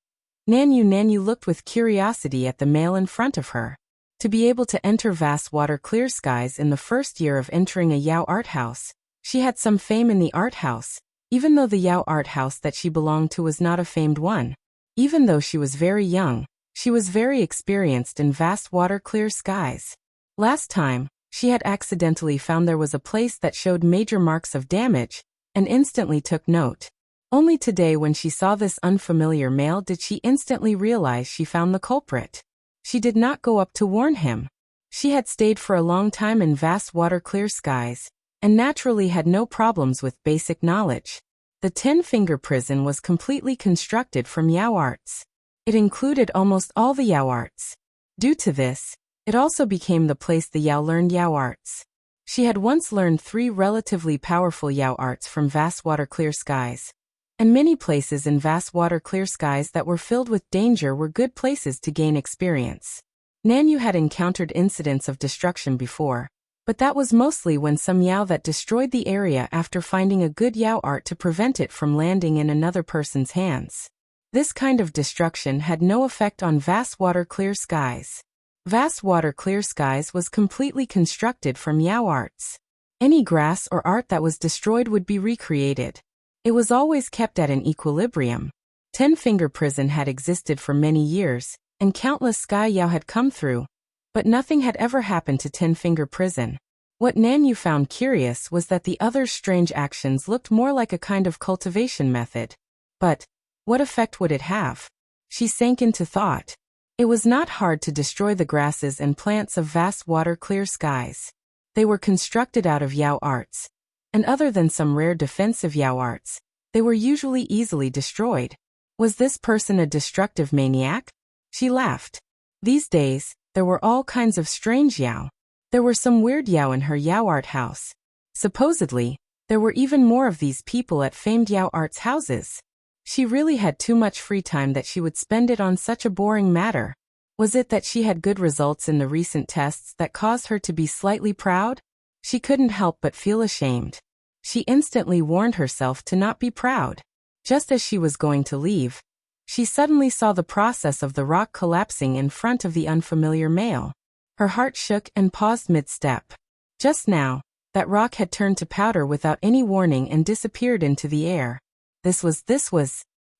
Nanyu looked with curiosity at the male in front of her. To be able to enter vast water, clear skies in the first year of entering a Yao art house, she had some fame in the art house, even though the Yao art house that she belonged to was not a famed one. Even though she was very young, she was very experienced in vast water, clear skies. Last time, she had accidentally found there was a place that showed major marks of damage, and instantly took note. Only today when she saw this unfamiliar male did she instantly realize she found the culprit. She did not go up to warn him. She had stayed for a long time in vast water, clear skies, and naturally had no problems with basic knowledge. The 10-finger prison was completely constructed from Yao arts. It included almost all the Yao arts. Due to this, it also became the place the Yao learned Yao arts. She had once learned 3 relatively powerful Yao arts from vast water, clear skies. And many places in vast water, clear skies that were filled with danger were good places to gain experience. Nanyu had encountered incidents of destruction before, but that was mostly when some Yao that destroyed the area after finding a good Yao art to prevent it from landing in another person's hands. This kind of destruction had no effect on vast water, clear skies. Vast water, clear skies was completely constructed from Yao arts. Any grass or art that was destroyed would be recreated. It was always kept at an equilibrium. 10-finger prison had existed for many years, and countless sky Yao had come through, but nothing had ever happened to 10-finger prison. What Nanyu found curious was that the other strange actions looked more like a kind of cultivation method. But what effect would it have? She sank into thought. It was not hard to destroy the grasses and plants of vast water, clear skies. They were constructed out of Yao arts. And other than some rare defensive Yao arts, They were usually easily destroyed. Was this person a destructive maniac? She laughed. These days, there were all kinds of strange Yao. There were some weird Yao in her Yao art house. Supposedly, there were even more of these people at famed Yao arts houses. She really had too much free time that she would spend it on such a boring matter. Was it that she had good results in the recent tests that caused her to be slightly proud? She couldn't help but feel ashamed. She instantly warned herself to not be proud. Just as she was going to leave, she suddenly saw the process of the rock collapsing in front of the unfamiliar male. Her heart shook and paused mid-step. Just now, that rock had turned to powder without any warning and disappeared into the air. This was.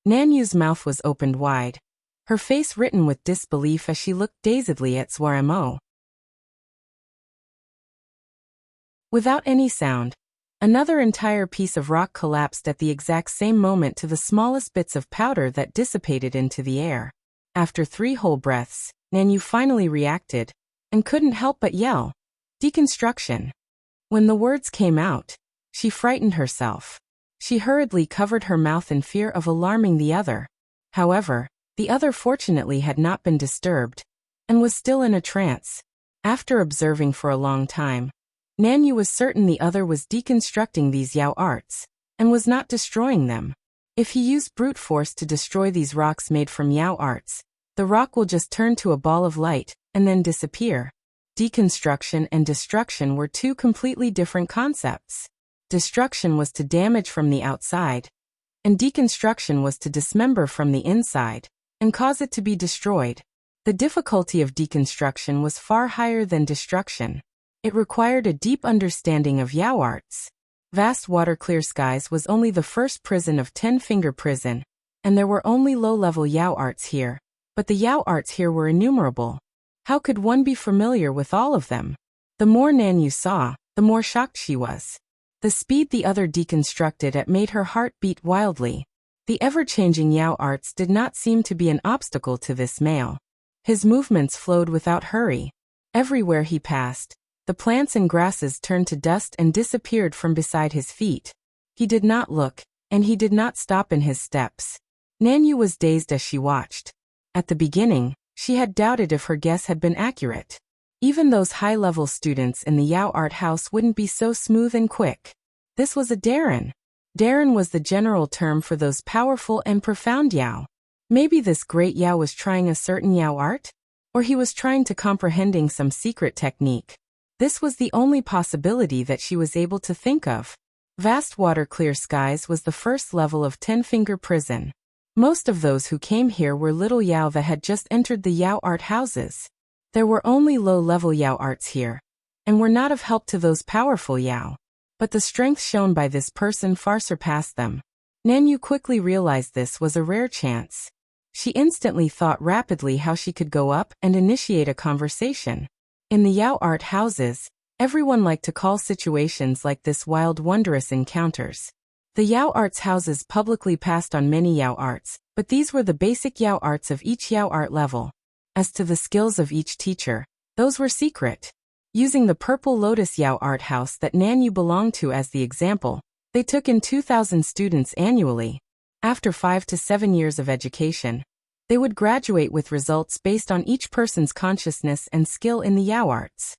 Nanyu's mouth was opened wide, her face written with disbelief as she looked dazedly at Swarmo. Without any sound, another entire piece of rock collapsed at the exact same moment to the smallest bits of powder that dissipated into the air. After 3 whole breaths, Nanyu finally reacted, and couldn't help but yell, "Deconstruction!" When the words came out, she frightened herself. She hurriedly covered her mouth in fear of alarming the other. However, the other fortunately had not been disturbed, and was still in a trance. After observing for a long time, Nanyu was certain the other was deconstructing these Yao arts, and was not destroying them. If he used brute force to destroy these rocks made from Yao arts, the rock will just turn to a ball of light, and then disappear. Deconstruction and destruction were 2 completely different concepts. Destruction was to damage from the outside, and deconstruction was to dismember from the inside, and cause it to be destroyed. The difficulty of deconstruction was far higher than destruction. It required a deep understanding of Yao arts. Vast water clear skies was only the first prison of 10-finger prison, and there were only low-level Yao arts here, but the Yao arts here were innumerable. How could one be familiar with all of them? The more Nanyu saw, the more shocked she was. The speed the other deconstructed at made her heart beat wildly. The ever-changing Yao arts did not seem to be an obstacle to this male. His movements flowed without hurry. Everywhere he passed, the plants and grasses turned to dust and disappeared from beside his feet. He did not look, and he did not stop in his steps. Nanyu was dazed as she watched. At the beginning, she had doubted if her guess had been accurate. Even those high-level students in the Yao art house wouldn't be so smooth and quick. This was a Darren. Darren was the general term for those powerful and profound Yao. Maybe this great Yao was trying a certain Yao art? Or he was trying to comprehending some secret technique. This was the only possibility that she was able to think of. Vast water clear skies was the first level of 10-finger prison. Most of those who came here were little Yao that had just entered the Yao art houses. There were only low-level Yao arts here, and were not of help to those powerful Yao. But the strength shown by this person far surpassed them. Nanyu quickly realized this was a rare chance. She instantly thought rapidly how she could go up and initiate a conversation. In the Yao art houses, everyone liked to call situations like this wild wondrous encounters. The Yao arts houses publicly passed on many Yao arts, but these were the basic Yao arts of each Yao art level. As to the skills of each teacher, those were secret. Using the Purple Lotus Yao art house that Nanyu belonged to as the example, they took in 2,000 students annually. After 5 to 7 years of education, they would graduate with results based on each person's consciousness and skill in the Yao arts.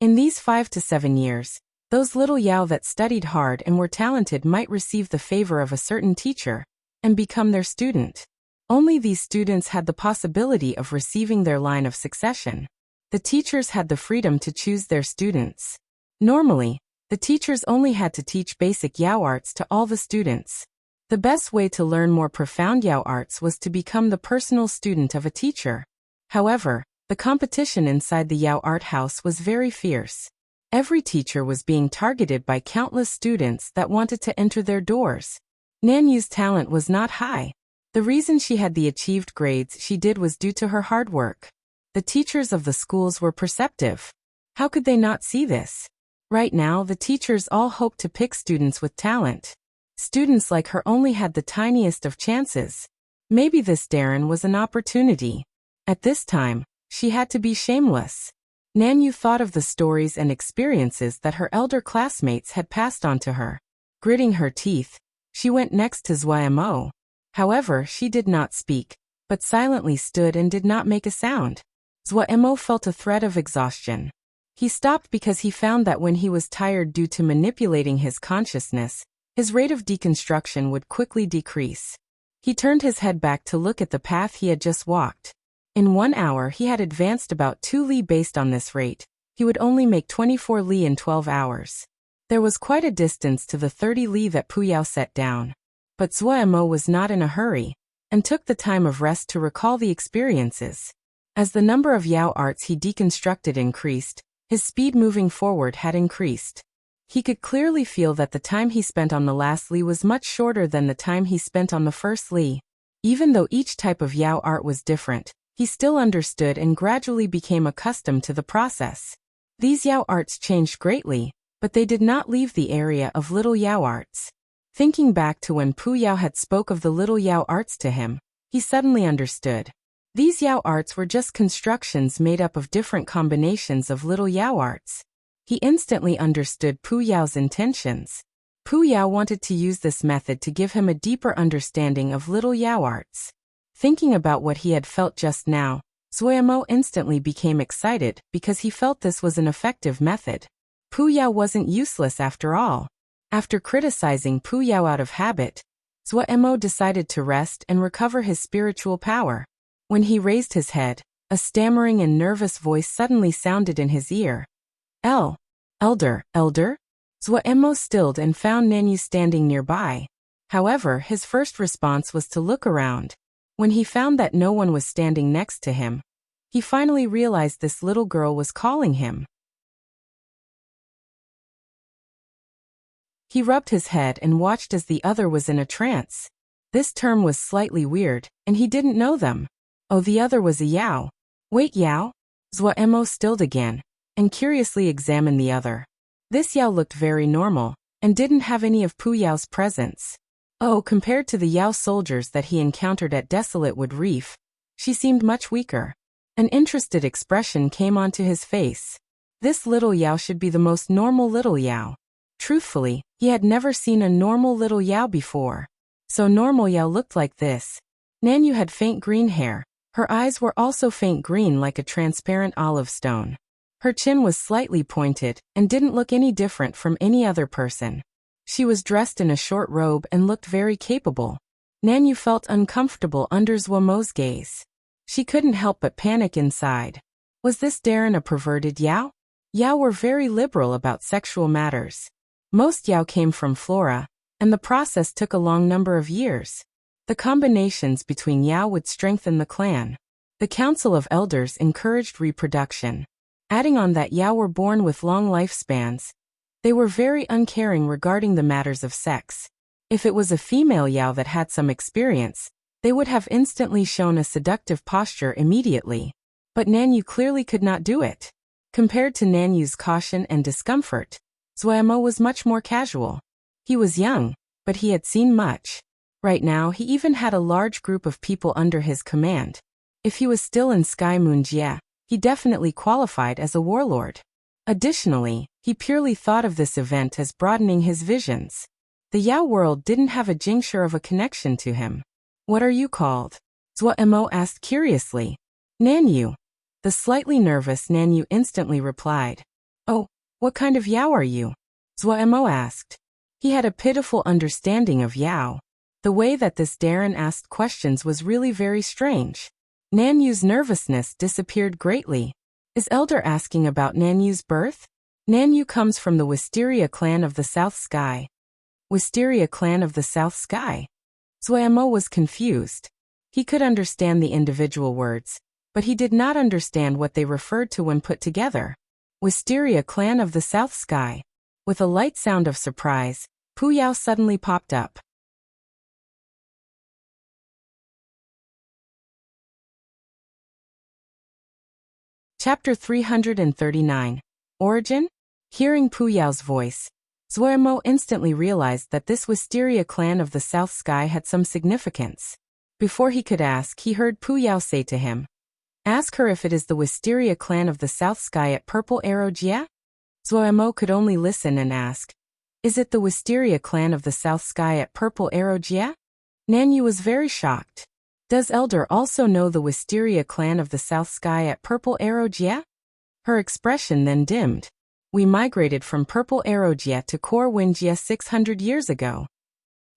In these 5 to 7 years, those little Yao that studied hard and were talented might receive the favor of a certain teacher, and become their student. Only these students had the possibility of receiving their line of succession. The teachers had the freedom to choose their students. Normally, the teachers only had to teach basic Yao arts to all the students. The best way to learn more profound Yao arts was to become the personal student of a teacher. However, the competition inside the Yao art house was very fierce. Every teacher was being targeted by countless students that wanted to enter their doors. Nanyu's talent was not high. The reason she had the achieved grades she did was due to her hard work. The teachers of the schools were perceptive. How could they not see this? Right now, the teachers all hoped to pick students with talent. Students like her only had the tiniest of chances. Maybe this Darren was an opportunity. At this time, she had to be shameless. Nanyu thought of the stories and experiences that her elder classmates had passed on to her. Gritting her teeth, she went next to Zhuamo. However, she did not speak, but silently stood and did not make a sound. Zhuamo felt a threat of exhaustion. He stopped because he found that when he was tired due to manipulating his consciousness, his rate of deconstruction would quickly decrease. He turned his head back to look at the path he had just walked. In 1 hour he had advanced about 2 li based on this rate. He would only make 24 li in 12 hours. There was quite a distance to the 30 li that Puyao set down. But Zhuamo was not in a hurry, and took the time of rest to recall the experiences. As the number of Yao arts he deconstructed increased, his speed moving forward had increased. He could clearly feel that the time he spent on the last li was much shorter than the time he spent on the first li. Even though each type of Yao art was different, he still understood and gradually became accustomed to the process. These Yao arts changed greatly, but they did not leave the area of little Yao arts. Thinking back to when Puyao had spoke of the little Yao arts to him, he suddenly understood. These Yao arts were just constructions made up of different combinations of little Yao arts. He instantly understood Puyao's intentions. Puyao wanted to use this method to give him a deeper understanding of little Yao arts. Thinking about what he had felt just now, Zhuamo instantly became excited because he felt this was an effective method. Puyao wasn't useless after all. After criticizing Puyao out of habit, Zhuamo decided to rest and recover his spiritual power. When he raised his head, a stammering and nervous voice suddenly sounded in his ear. Elder. Zhuamo stilled and found Nanyu standing nearby. However, his first response was to look around. When he found that no one was standing next to him, he finally realized this little girl was calling him. He rubbed his head and watched as the other was in a trance. This term was slightly weird, and he didn't know them. Oh, the other was a Yao. Wait, Yao? Zhuamo stilled again, and curiously examined the other. This Yao looked very normal, and didn't have any of Puyao's presence. Oh, compared to the Yao soldiers that he encountered at Desolate Wood Reef, she seemed much weaker. An interested expression came onto his face. This little Yao should be the most normal little Yao. Truthfully, he had never seen a normal little Yao before. So normal Yao looked like this. Nanyu had faint green hair. Her eyes were also faint green like a transparent olive stone. Her chin was slightly pointed and didn't look any different from any other person. She was dressed in a short robe and looked very capable. Nanyu felt uncomfortable under Zhuamo's gaze. She couldn't help but panic inside. Was this Darren a perverted Yao? Yao were very liberal about sexual matters. Most Yao came from Flora, and the process took a long number of years. The combinations between Yao would strengthen the clan. The Council of Elders encouraged reproduction. Adding on that Yao were born with long lifespans, they were very uncaring regarding the matters of sex. If it was a female Yao that had some experience, they would have instantly shown a seductive posture immediately. But Nanyu clearly could not do it. Compared to Nanyu's caution and discomfort, Zhuamo was much more casual. He was young, but he had seen much. Right now he even had a large group of people under his command. If he was still in Sky Moon Jie, he definitely qualified as a warlord. Additionally, he purely thought of this event as broadening his visions. The Yao world didn't have a tincture of a connection to him. What are you called? Zhuamo asked curiously. Nanyu. The slightly nervous Nanyu instantly replied. Oh, what kind of Yao are you? Zhuamo asked. He had a pitiful understanding of Yao. The way that this Darren asked questions was really very strange. Nanyu's nervousness disappeared greatly. Is Elder asking about Nanyu's birth? Nanyu comes from the Wisteria clan of the South Sky. Wisteria clan of the South Sky? Zhuamo was confused. He could understand the individual words, but he did not understand what they referred to when put together. Wisteria clan of the South Sky. With a light sound of surprise, Puyao suddenly popped up. Chapter 339. Origin? Hearing Puyao's voice, Zhuamo instantly realized that this Wisteria clan of the South Sky had some significance. Before he could ask, he heard Puyao say to him, Ask her if it is the Wisteria clan of the South Sky at Purple Arrow Jia? Zuomo could only listen and ask, is it the Wisteria clan of the South Sky at Purple Arrow Jia? Nanyu was very shocked. Does Elder also know the Wisteria clan of the South Sky at Purple Arrow Jia? Her expression then dimmed. We migrated from Purple Arrow Jia to Core Wind Jia 600 years ago.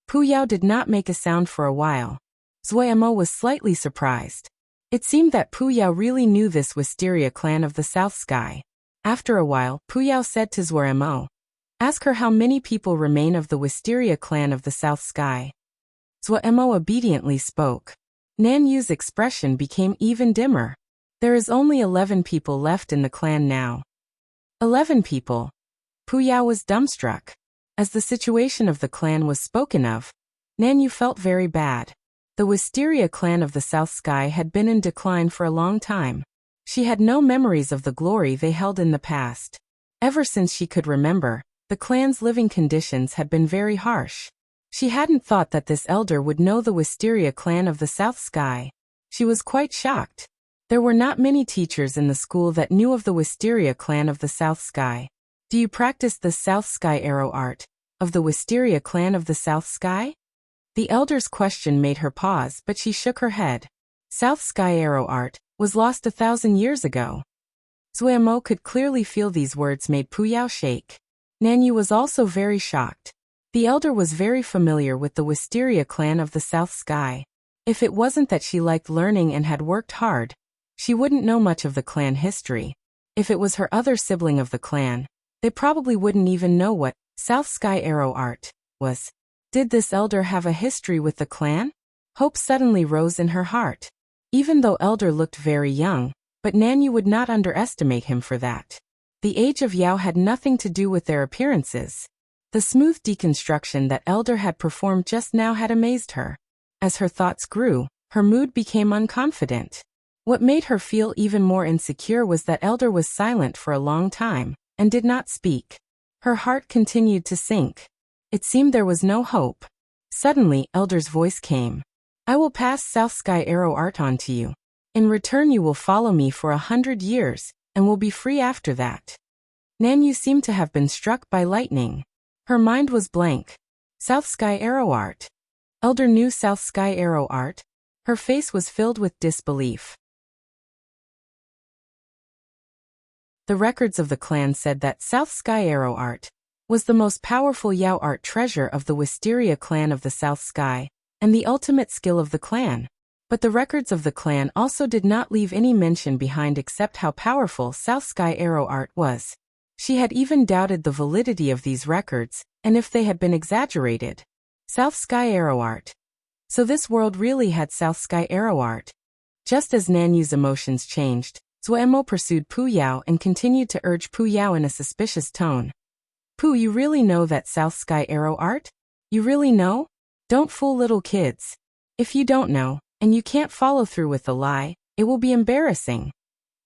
Puyao did not make a sound for a while. Zuomo was slightly surprised. It seemed that Puyao really knew this Wisteria clan of the South Sky. After a while, Puyao said to Zuomo, ask her how many people remain of the Wisteria clan of the South Sky. Zuomo obediently spoke. Nanyu's expression became even dimmer. There is only 11 people left in the clan now. 11 people. Puyao was dumbstruck. As the situation of the clan was spoken of, Nanyu felt very bad. The Wisteria clan of the South Sky had been in decline for a long time. She had no memories of the glory they held in the past. Ever since she could remember, the clan's living conditions had been very harsh. She hadn't thought that this elder would know the Wisteria clan of the South Sky. She was quite shocked. There were not many teachers in the school that knew of the Wisteria clan of the South Sky. Do you practice the South Sky arrow art of the Wisteria clan of the South Sky? The elder's question made her pause, but she shook her head. South Sky arrow art was lost 1,000 years ago. Zuomo could clearly feel these words made Puyao shake. Nanyu was also very shocked. The elder was very familiar with the Wisteria clan of the South Sky. If it wasn't that she liked learning and had worked hard, she wouldn't know much of the clan history. If it was her other sibling of the clan, they probably wouldn't even know what South Sky arrow art was. Did this elder have a history with the clan? Hope suddenly rose in her heart. Even though Elder looked very young, but Nanyu would not underestimate him for that. The age of Yao had nothing to do with their appearances. The smooth deconstruction that Elder had performed just now had amazed her. As her thoughts grew, her mood became unconfident. What made her feel even more insecure was that Elder was silent for a long time, and did not speak. Her heart continued to sink. It seemed there was no hope. Suddenly, Elder's voice came. I will pass South Sky arrow art on to you. In return you will follow me for 100 years, and will be free after that. Nanyu seemed to have been struck by lightning. Her mind was blank. South Sky arrow art. Elder knew South Sky arrow art. Her face was filled with disbelief. The records of the clan said that South Sky arrow art was the most powerful Yao art treasure of the Wisteria clan of the South Sky, and the ultimate skill of the clan. But the records of the clan also did not leave any mention behind except how powerful South Sky arrow art was. She had even doubted the validity of these records, and if they had been exaggerated. South Sky arrow art. So this world really had South Sky arrow art. Just as Nanyu's emotions changed, Zuomo pursued Puyao and continued to urge Puyao in a suspicious tone. Pu, you really know that South Sky arrow art? You really know? Don't fool little kids. If you don't know, and you can't follow through with the lie, it will be embarrassing.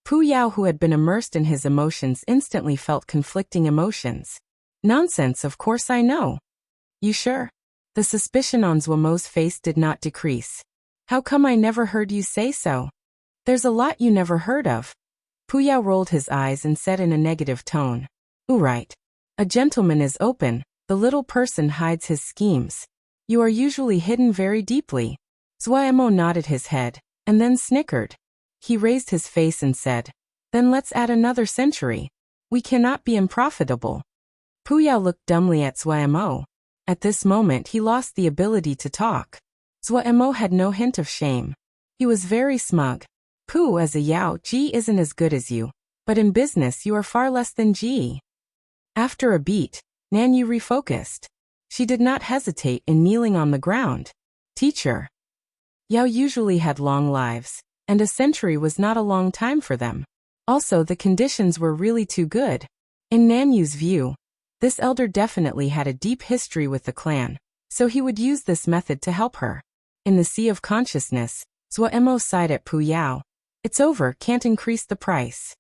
Puyao, who had been immersed in his emotions, instantly felt conflicting emotions. Nonsense, of course I know. You sure? The suspicion on Zuomo's face did not decrease. How come I never heard you say so? There's a lot you never heard of. Puyao rolled his eyes and said in a negative tone. Ooh, right. A gentleman is open, the little person hides his schemes. You are usually hidden very deeply. Zuomo nodded his head, and then snickered. He raised his face and said, then let's add another century. We cannot be unprofitable. Puyao looked dumbly at Zuomo. At this moment he lost the ability to talk. Zuomo had no hint of shame. He was very smug. Pu, as a Yao, Ji isn't as good as you, but in business you are far less than Ji. After a beat, Nanyu refocused. She did not hesitate in kneeling on the ground. Teacher. Yao usually had long lives, and a century was not a long time for them. Also, the conditions were really too good. In Nanyu's view, this elder definitely had a deep history with the clan, so he would use this method to help her. In the sea of consciousness, Zuomo sighed at Puyao. It's over, can't increase the price.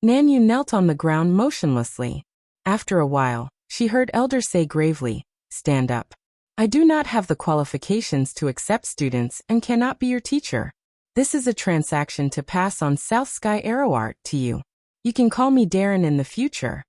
Nanyu knelt on the ground motionlessly. After a while, she heard Elder say gravely, stand up. I do not have the qualifications to accept students and cannot be your teacher. This is a transaction to pass on South Sky Arrow Art to you. You can call me Darren in the future.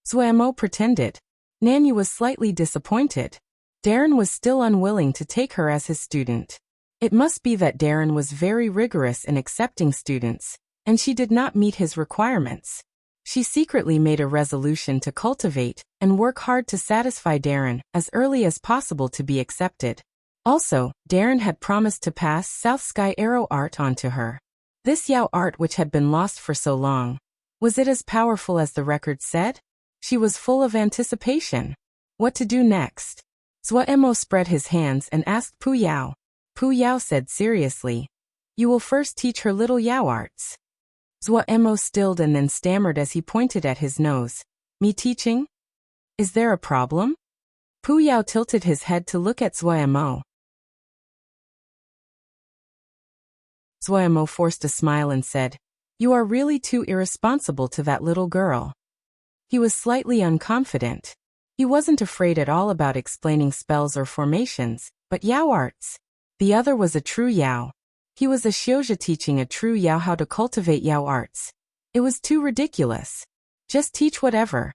Zuemo pretended. Nanyu was slightly disappointed. Darren was still unwilling to take her as his student. It must be that Darren was very rigorous in accepting students, and she did not meet his requirements. She secretly made a resolution to cultivate and work hard to satisfy Darren as early as possible to be accepted. Also, Darren had promised to pass South Sky Arrow Art on to her. This Yao art which had been lost for so long. Was it as powerful as the record said? She was full of anticipation. What to do next? Zuemo spread his hands and asked Pu Yao. Pu Yao said seriously, "You will first teach her little Yao arts." Zuemo stilled and then stammered as he pointed at his nose. "Me teaching? Is there a problem?" Pu Yao tilted his head to look at Zuemo. Zuemo forced a smile and said, "You are really too irresponsible to that little girl." He was slightly unconfident. He wasn't afraid at all about explaining spells or formations, but Yao arts. The other was a true Yao. He was a Xiozha teaching a true Yao how to cultivate Yao arts. It was too ridiculous. Just teach whatever.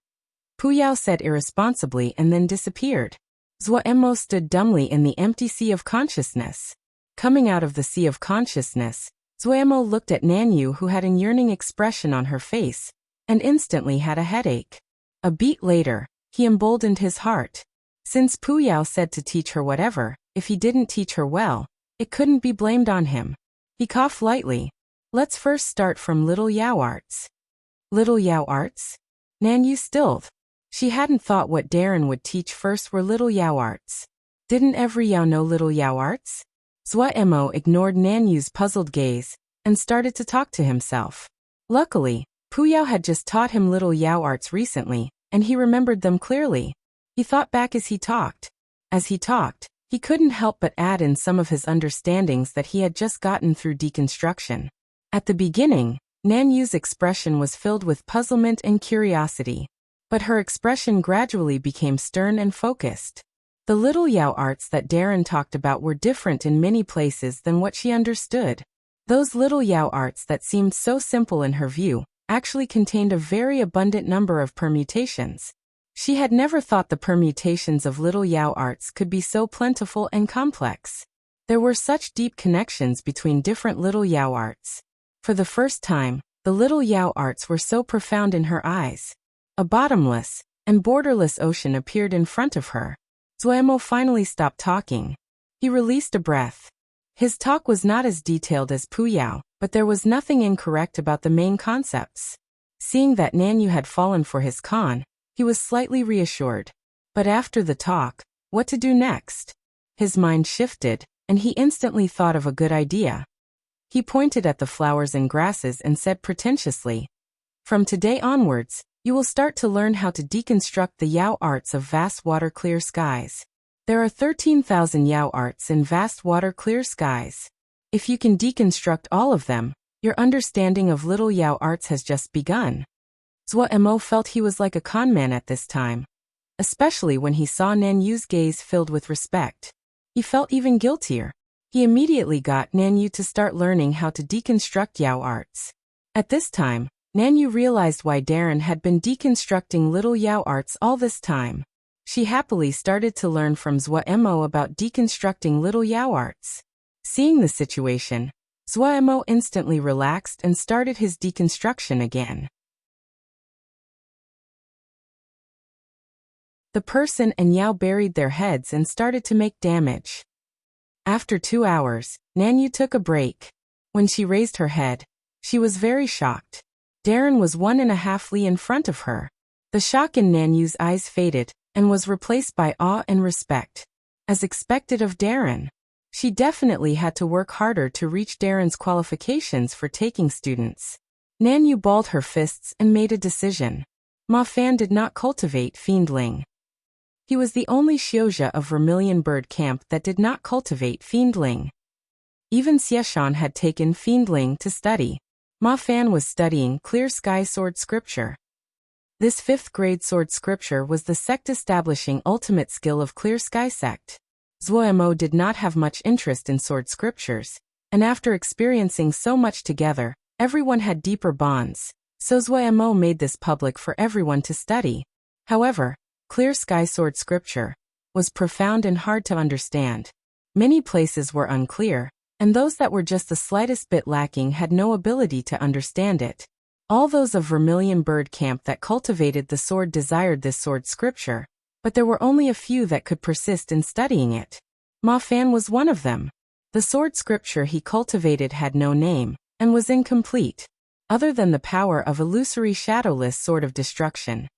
Pu Yao said irresponsibly and then disappeared. Zuemo stood dumbly in the empty sea of consciousness. Coming out of the sea of consciousness, Zuemo looked at Nanyu, who had a yearning expression on her face, and instantly had a headache. A beat later, he emboldened his heart. Since Pu Yao said to teach her whatever, if he didn't teach her well, it couldn't be blamed on him. He coughed lightly. "Let's first start from little Yao arts." Little Yao arts? Nanyu stilled. She hadn't thought what Darren would teach first were little Yao arts. Didn't every Yao know little Yao arts? Zuemo ignored Nanyu's puzzled gaze and started to talk to himself. Luckily, Pu Yao had just taught him little Yao arts recently, and he remembered them clearly. He thought back as he talked. As he talked, he couldn't help but add in some of his understandings that he had just gotten through deconstruction. At the beginning, Nanyu's expression was filled with puzzlement and curiosity, but her expression gradually became stern and focused. The little Yao arts that Darren talked about were different in many places than what she understood. Those little Yao arts that seemed so simple in her view actually contained a very abundant number of permutations. She had never thought the permutations of little Yao arts could be so plentiful and complex. There were such deep connections between different little Yao arts. For the first time, the little Yao arts were so profound in her eyes. A bottomless and borderless ocean appeared in front of her. Zuemo finally stopped talking. He released a breath. His talk was not as detailed as Pu Yao, but there was nothing incorrect about the main concepts. Seeing that Nanyu had fallen for his con, he was slightly reassured. But after the talk, what to do next? His mind shifted, and he instantly thought of a good idea. He pointed at the flowers and grasses and said pretentiously, "From today onwards, you will start to learn how to deconstruct the Yao arts of vast water clear skies. There are 13,000 Yao arts in vast water clear skies. If you can deconstruct all of them, your understanding of little Yao arts has just begun." Zuemo felt he was like a con man at this time, especially when he saw Nanyu's gaze filled with respect. He felt even guiltier. He immediately got Nanyu to start learning how to deconstruct Yao arts. At this time, Nanyu realized why Darren had been deconstructing little Yao arts all this time. She happily started to learn from Zuemo about deconstructing little Yao arts. Seeing the situation, Zuemo instantly relaxed and started his deconstruction again. The person and Yao buried their heads and started to make damage. After 2 hours, Nanyu took a break. When she raised her head, she was very shocked. Darren was 1.5 li in front of her. The shock in Nanyu's eyes faded and was replaced by awe and respect. As expected of Darren, she definitely had to work harder to reach Darren's qualifications for taking students. Nanyu balled her fists and made a decision. Ma Fan did not cultivate Fiendling. He was the only Xiozha of Vermilion Bird Camp that did not cultivate Fiendling. Even Xieshan had taken Fiendling to study. Ma Fan was studying Clear Sky Sword Scripture. This 5th grade sword scripture was the sect-establishing ultimate skill of Clear Sky Sect. Zuemo did not have much interest in sword scriptures. And after experiencing so much together, everyone had deeper bonds. Swordsmanship made this public for everyone to study. However, Clear Sky Sword scripture was profound and hard to understand. Many places were unclear, and those that were just the slightest bit lacking had no ability to understand it. All those of Vermilion Bird Camp that cultivated the sword desired this sword scripture, but there were only a few that could persist in studying it. Ma Fan was one of them. The sword scripture he cultivated had no name, and was incomplete, other than the power of illusory shadowless sword of destruction.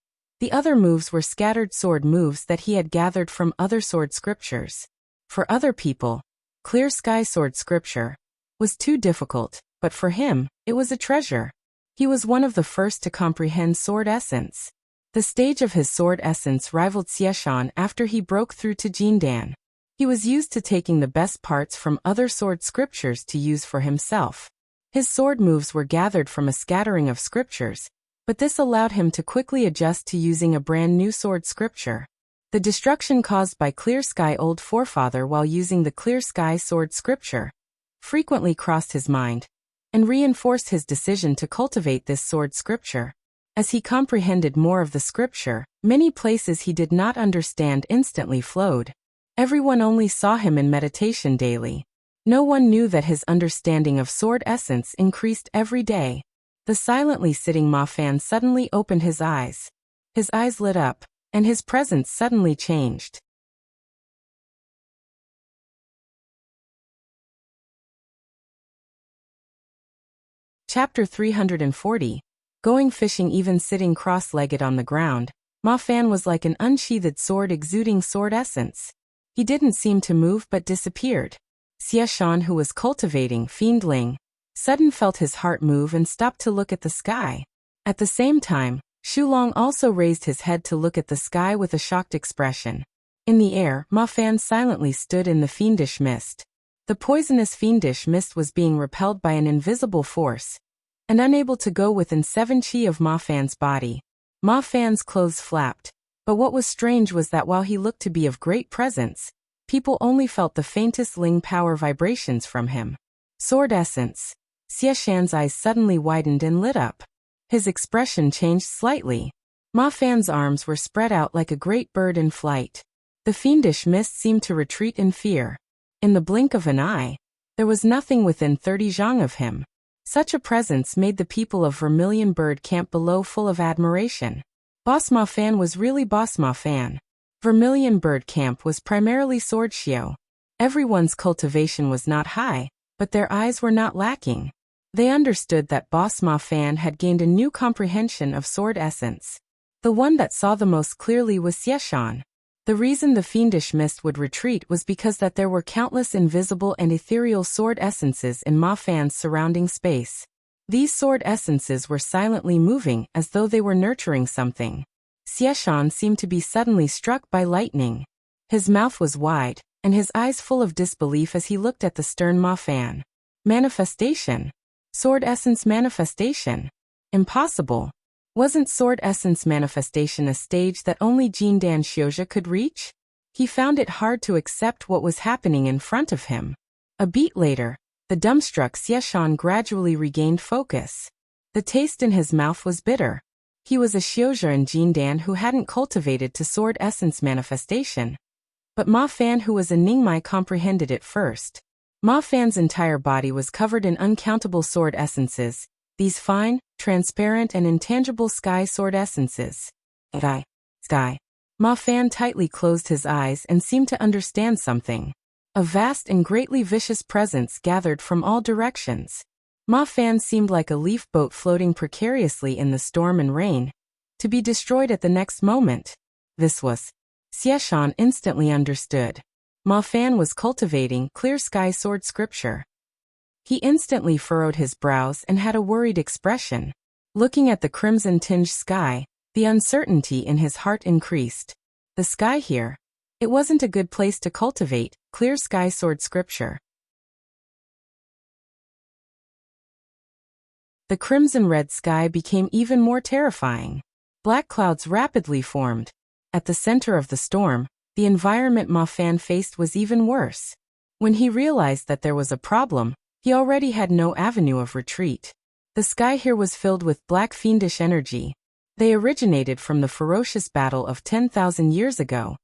The other moves were scattered sword moves that he had gathered from other sword scriptures. For other people, Clear Sky Sword scripture was too difficult, but for him, it was a treasure. He was one of the first to comprehend sword essence. The stage of his sword essence rivaled Xieshan after he broke through to Jindan. He was used to taking the best parts from other sword scriptures to use for himself. His sword moves were gathered from a scattering of scriptures, but this allowed him to quickly adjust to using a brand new sword scripture. The destruction caused by Clear Sky Old Forefather while using the Clear Sky Sword scripture frequently crossed his mind, and reinforced his decision to cultivate this sword scripture. As he comprehended more of the scripture, many places he did not understand instantly flowed. Everyone only saw him in meditation daily. No one knew that his understanding of sword essence increased every day. The silently sitting Ma Fan suddenly opened his eyes. His eyes lit up, and his presence suddenly changed. Chapter 340. Going fishing. Even sitting cross-legged on the ground, Ma Fan was like an unsheathed sword exuding sword essence. He didn't seem to move but disappeared. Xieshan, who was cultivating Fiendling, suddenly felt his heart move and stopped to look at the sky. At the same time, Shulong also raised his head to look at the sky with a shocked expression. In the air, Ma Fan silently stood in the fiendish mist. The poisonous fiendish mist was being repelled by an invisible force, and unable to go within 7 chi of Ma Fan's body. Ma Fan's clothes flapped, but what was strange was that while he looked to be of great presence, people only felt the faintest Ling power vibrations from him. Sword essence. Xieshan's eyes suddenly widened and lit up. His expression changed slightly. Ma Fan's arms were spread out like a great bird in flight. The fiendish mist seemed to retreat in fear. In the blink of an eye, there was nothing within 30 zhang of him. Such a presence made the people of Vermilion Bird Camp below full of admiration. Boss Ma Fan was really Boss Ma Fan. Vermilion Bird Camp was primarily sword xiao. Everyone's cultivation was not high, but their eyes were not lacking. They understood that Boss Ma Fan had gained a new comprehension of sword essence. The one that saw the most clearly was Xieshan. The reason the fiendish mist would retreat was because that there were countless invisible and ethereal sword essences in Ma Fan's surrounding space. These sword essences were silently moving as though they were nurturing something. Xieshan seemed to be suddenly struck by lightning. His mouth was wide, and his eyes full of disbelief as he looked at the stern Ma Fan. Manifestation. Sword essence manifestation. Impossible. Wasn't sword essence manifestation a stage that only Jindan Xiozha could reach? He found it hard to accept what was happening in front of him. A beat later, the dumbstruck Xieshan gradually regained focus. The taste in his mouth was bitter. He was a Xiozha in Jindan who hadn't cultivated to sword essence manifestation. But Ma Fan, who was a Ningmai, comprehended it first. Ma Fan's entire body was covered in uncountable sword essences, these fine, transparent and intangible sky sword essences. Sky. Ma Fan tightly closed his eyes and seemed to understand something. A vast and greatly vicious presence gathered from all directions. Ma Fan seemed like a leaf boat floating precariously in the storm and rain, to be destroyed at the next moment. This was. Xieshan instantly understood. Ma Fan was cultivating Clear Sky Sword scripture. He instantly furrowed his brows and had a worried expression. Looking at the crimson-tinged sky, the uncertainty in his heart increased. The sky here. It wasn't a good place to cultivate Clear Sky Sword scripture. The crimson-red sky became even more terrifying. Black clouds rapidly formed. At the center of the storm, the environment Ma Fan faced was even worse. When he realized that there was a problem, He already had no avenue of retreat. The sky here was filled with black fiendish energy. They originated from the ferocious battle of 10,000 years ago.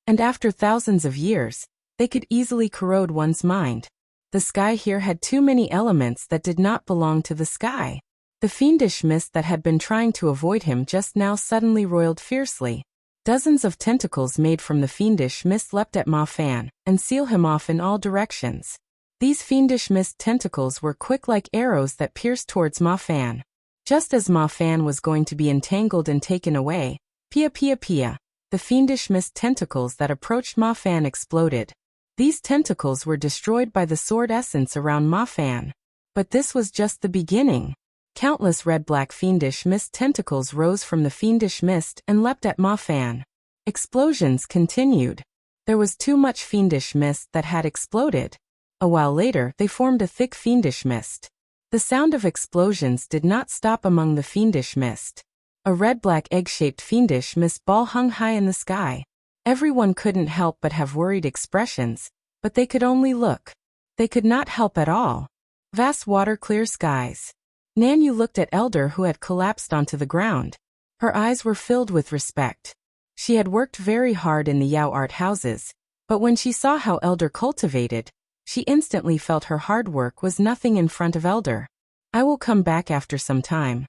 And after thousands of years, they could easily corrode one's mind. The sky here had too many elements that did not belong to the sky. The fiendish mist that had been trying to avoid him just now suddenly roiled fiercely. Dozens of tentacles made from the fiendish mist leapt at Ma Fan, and seal him off in all directions. These fiendish mist tentacles were quick like arrows that pierced towards Ma Fan. Just as Ma Fan was going to be entangled and taken away, pia pia pia, the fiendish mist tentacles that approached Ma Fan exploded. These tentacles were destroyed by the sword essence around Ma Fan. But this was just the beginning. Countless red-black fiendish mist tentacles rose from the fiendish mist and leapt at Ma Fan. Explosions continued. There was too much fiendish mist that had exploded. A while later, they formed a thick fiendish mist. The sound of explosions did not stop among the fiendish mist. A red-black egg-shaped fiendish mist ball hung high in the sky. Everyone couldn't help but have worried expressions, but they could only look. They could not help at all. Vast water, clear skies. Nanyu looked at Elder, who had collapsed onto the ground. Her eyes were filled with respect. She had worked very hard in the Yao art houses, but when she saw how Elder cultivated, she instantly felt her hard work was nothing in front of Elder. I will come back after some time.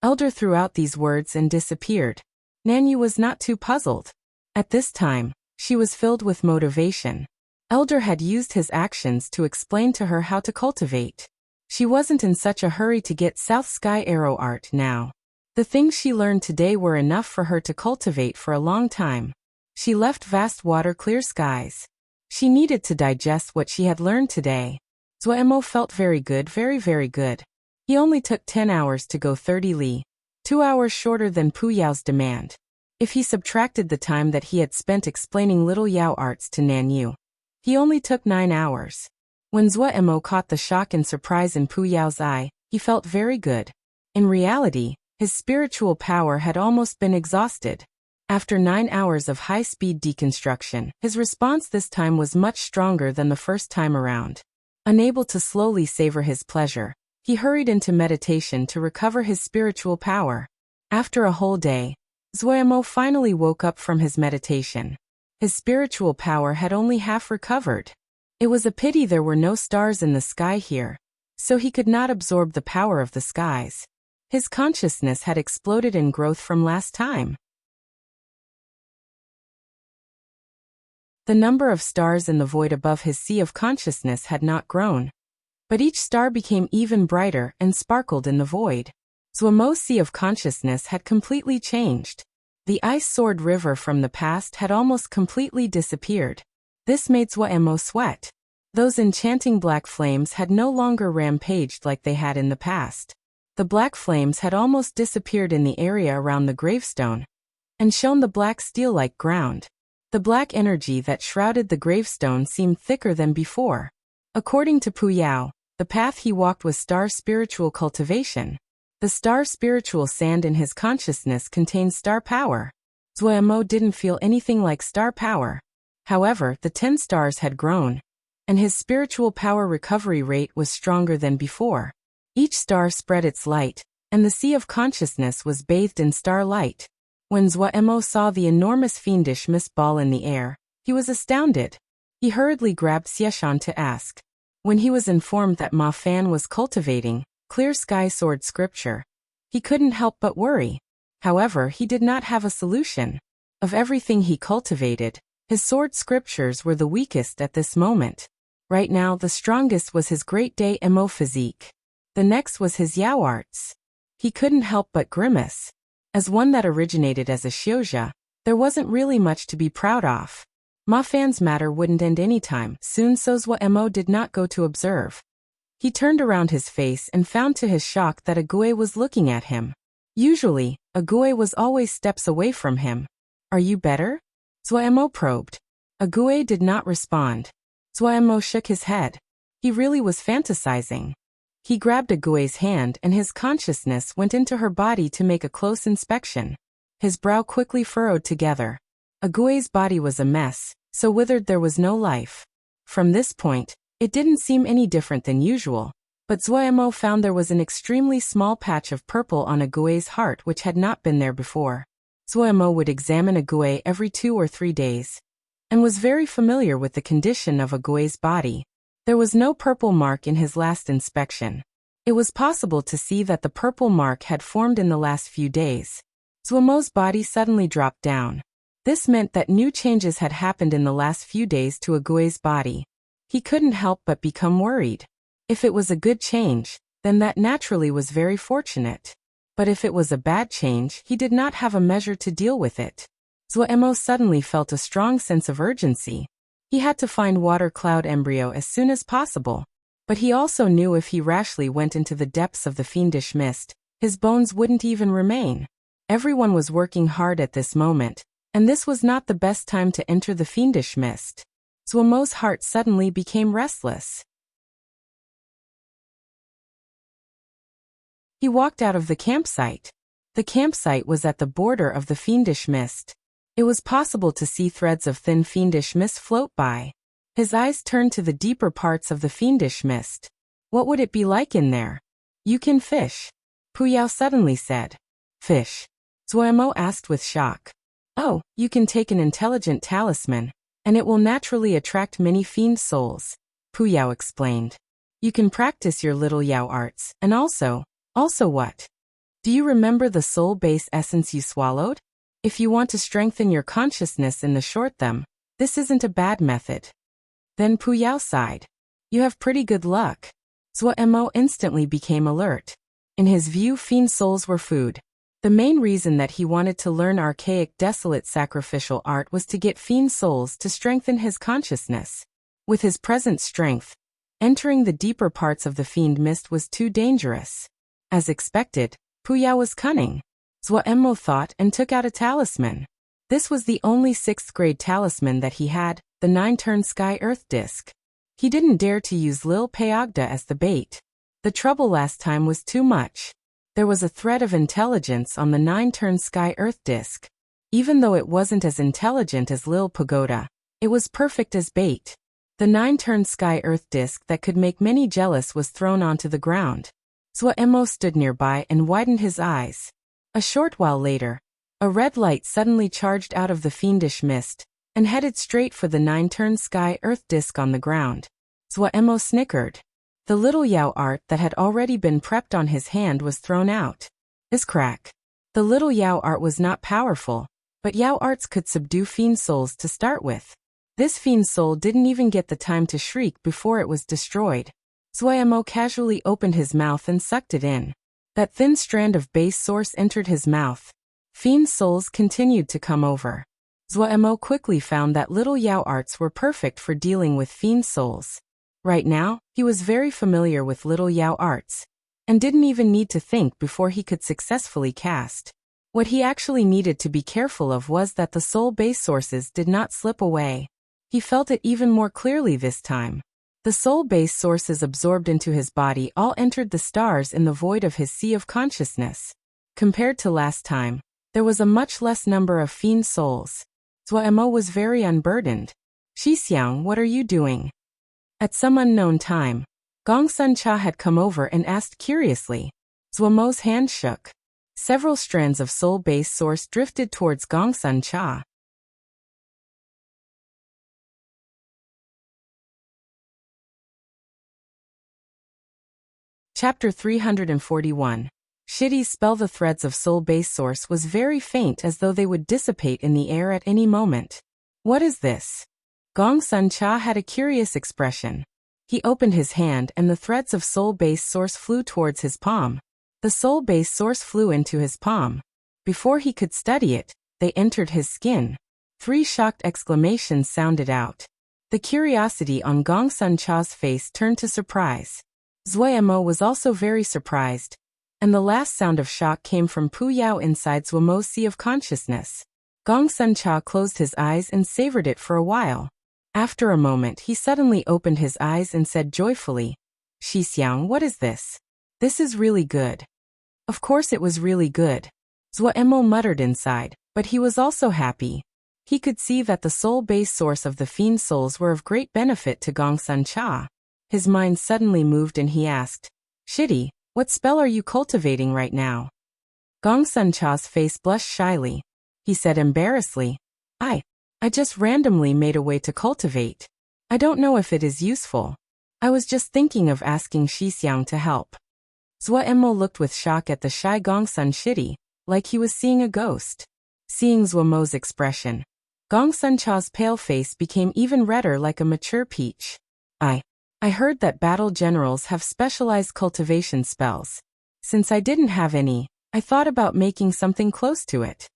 Elder threw out these words and disappeared. Nanyu was not too puzzled. At this time, she was filled with motivation. Elder had used his actions to explain to her how to cultivate. She wasn't in such a hurry to get South Sky Arrow art now. The things she learned today were enough for her to cultivate for a long time. She left vast water, clear skies. She needed to digest what she had learned today. Zuemo felt very good, very good. He only took 10 hours to go 30 li, 2 hours shorter than Pu Yao's demand. If he subtracted the time that he had spent explaining little Yao arts to Nanyu, he only took 9 hours. When Zuemo caught the shock and surprise in Pu Yao's eye, he felt very good. In reality, his spiritual power had almost been exhausted. After 9 hours of high-speed deconstruction, his response this time was much stronger than the first time around. Unable to slowly savor his pleasure, he hurried into meditation to recover his spiritual power. After a whole day, Zuemo finally woke up from his meditation. His spiritual power had only half recovered. It was a pity there were no stars in the sky here, so he could not absorb the power of the skies. His consciousness had exploded in growth from last time. The number of stars in the void above his sea of consciousness had not grown, but each star became even brighter and sparkled in the void. Zuemo's sea of consciousness had completely changed. The ice sword river from the past had almost completely disappeared. This made Zuemo sweat. Those enchanting black flames had no longer rampaged like they had in the past. The black flames had almost disappeared in the area around the gravestone, and shone the black steel-like ground. The black energy that shrouded the gravestone seemed thicker than before. According to Pu Yao, the path he walked was star spiritual cultivation. The star spiritual sand in his consciousness contained star power. Zuemo didn't feel anything like star power. However, the 10 stars had grown, and his spiritual power recovery rate was stronger than before. Each star spread its light, and the sea of consciousness was bathed in starlight. When Zuemo saw the enormous fiendish mist ball in the air, he was astounded. He hurriedly grabbed Xieshan to ask. When he was informed that Ma Fan was cultivating clear sky sword scripture, he couldn't help but worry. However, he did not have a solution. Of everything he cultivated, his sword scriptures were the weakest at this moment. Right now, the strongest was his Great Day Emo physique. The next was his Yao arts. He couldn't help but grimace. As one that originated as a Xiuzha, there wasn't really much to be proud of. Ma Fan's matter wouldn't end anytime soon, so Zuemo did not go to observe. He turned around his face and found to his shock that Ague was looking at him. Usually, Ague was always steps away from him. Are you better? Zuemo probed. Ague did not respond. Zuemo shook his head. He really was fantasizing. He grabbed Ague's hand and his consciousness went into her body to make a close inspection. His brow quickly furrowed together. Ague's body was a mess, so withered there was no life. From this point, It didn't seem any different than usual, but Zuoemo found there was an extremely small patch of purple on Ague's heart which had not been there before. Zuoemo would examine Ague every 2 or 3 days, and was very familiar with the condition of Ague's body. There was no purple mark in his last inspection. It was possible to see that the purple mark had formed in the last few days. Zuomo's body suddenly dropped down. This meant that new changes had happened in the last few days to Ague's body. He couldn't help but become worried. If it was a good change, then that naturally was very fortunate. But if it was a bad change, he did not have a measure to deal with it. Zuoemo suddenly felt a strong sense of urgency. He had to find Water Cloud Embryo as soon as possible. But he also knew if he rashly went into the depths of the fiendish mist, his bones wouldn't even remain. Everyone was working hard at this moment, and this was not the best time to enter the fiendish mist. Zuomo's heart suddenly became restless. He walked out of the campsite. The campsite was at the border of the fiendish mist. It was possible to see threads of thin fiendish mist float by. His eyes turned to the deeper parts of the fiendish mist. What would it be like in there? You can fish, Puyao suddenly said. Fish? Zuoemo asked with shock. Oh, you can take an intelligent talisman, and it will naturally attract many fiend souls, Puyao explained. You can practice your little Yao arts, and also what? Do you remember the soul base essence you swallowed? If you want to strengthen your consciousness in the short term, this isn't a bad method. Then Puyao sighed. You have pretty good luck. Zuoemo instantly became alert. In his view, fiend souls were food. The main reason that he wanted to learn archaic desolate sacrificial art was to get fiend souls to strengthen his consciousness. With his present strength, entering the deeper parts of the fiend mist was too dangerous. As expected, Puyao was cunning. Zuoemo thought and took out a talisman. This was the only 6th grade talisman that he had, the 9-turn sky earth disc. He didn't dare to use Lil Peogda as the bait. The trouble last time was too much. There was a thread of intelligence on the 9-turn sky earth disc. Even though it wasn't as intelligent as Lil Pagoda, it was perfect as bait. The 9-turn sky earth disc that could make many jealous was thrown onto the ground. Zuoemo stood nearby and widened his eyes. A short while later, a red light suddenly charged out of the fiendish mist, and headed straight for the 9-turn sky earth disc on the ground. Zuoemo snickered. The little Yao art that had already been prepped on his hand was thrown out. This crack. The little Yao art was not powerful, but Yao arts could subdue fiend souls to start with. This fiend soul didn't even get the time to shriek before it was destroyed. Zuoemo casually opened his mouth and sucked it in. That thin strand of base source entered his mouth. Fiend souls continued to come over. Zuoemo quickly found that little Yao arts were perfect for dealing with fiend souls. Right now, he was very familiar with little Yao arts, and didn't even need to think before he could successfully cast. What he actually needed to be careful of was that the soul base sources did not slip away. He felt it even more clearly this time. The soul base sources absorbed into his body all entered the stars in the void of his sea of consciousness. Compared to last time, there was a much less number of fiend souls. Zuoemo was very unburdened. Shixiang, what are you doing? At some unknown time, Gongsun Cha had come over and asked curiously. Zuomo's hand shook. Several strands of soul base source drifted towards Gongsun Cha. Chapter 341. Shitty's spell. The threads of soul base source was very faint, as though they would dissipate in the air at any moment. What is this? Gongsun Cha had a curious expression. He opened his hand and the threads of soul base source flew towards his palm. The soul base source flew into his palm. Before he could study it, they entered his skin. 3 shocked exclamations sounded out. The curiosity on Gongsun Cha's face turned to surprise. Zuoemo was also very surprised, and the last sound of shock came from Puyao inside Zuomo's sea of consciousness. Gongsun Cha closed his eyes and savored it for a while. After a moment he suddenly opened his eyes and said joyfully, Shixiang, what is this? This is really good. Of course it was really good. Zuoemo muttered inside, but he was also happy. He could see that the soul base source of the fiend souls were of great benefit to Gongsun Cha. His mind suddenly moved and he asked, "Shitty, what spell are you cultivating right now?" Gongsun Cha's face blushed shyly. He said embarrassedly, I just randomly made a way to cultivate. I don't know if it is useful. I was just thinking of asking Xixiang to help." Zuo looked with shock at the shy Gongsun Shitty, like he was seeing a ghost. Seeing Zuomo's expression, Gongsun Cha's pale face became even redder like a mature peach. I heard that battle generals have specialized cultivation spells. Since I didn't have any, I thought about making something close to it.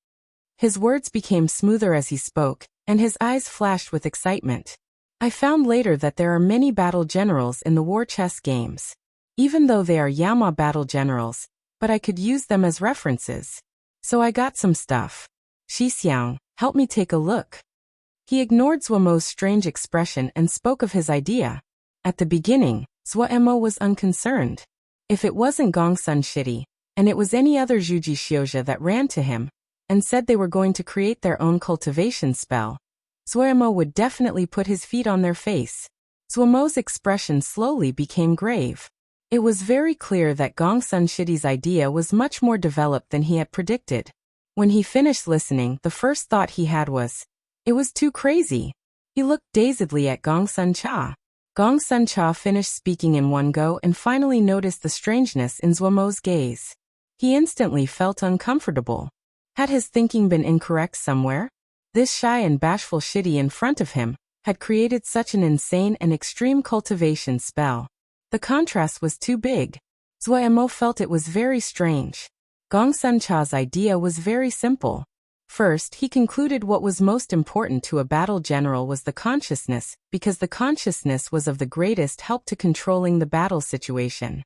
His words became smoother as he spoke, and his eyes flashed with excitement. I found later that there are many battle generals in the war chess games. Even though they are Yaoma battle generals, but I could use them as references. So I got some stuff. Xixiang, help me take a look. He ignored Zuomo's strange expression and spoke of his idea. At the beginning, Zuo was unconcerned. If it wasn't Gongsun Shitty, and it was any other Zhuji Xiozha that ran to him, and said they were going to create their own cultivation spell, Zuo would definitely put his feet on their face. Zuomo's expression slowly became grave. It was very clear that Gongsun Shitty's idea was much more developed than he had predicted. When he finished listening, the first thought he had was, it was too crazy. He looked dazedly at Gongsun Cha. Gongsun Cha finished speaking in one go and finally noticed the strangeness in Zuomo's gaze. He instantly felt uncomfortable. Had his thinking been incorrect somewhere? This shy and bashful Shitty in front of him had created such an insane and extreme cultivation spell. The contrast was too big. Zuo felt it was very strange. Gongsun Cha's idea was very simple. First, he concluded what was most important to a battle general was the consciousness, because the consciousness was of the greatest help to controlling the battle situation.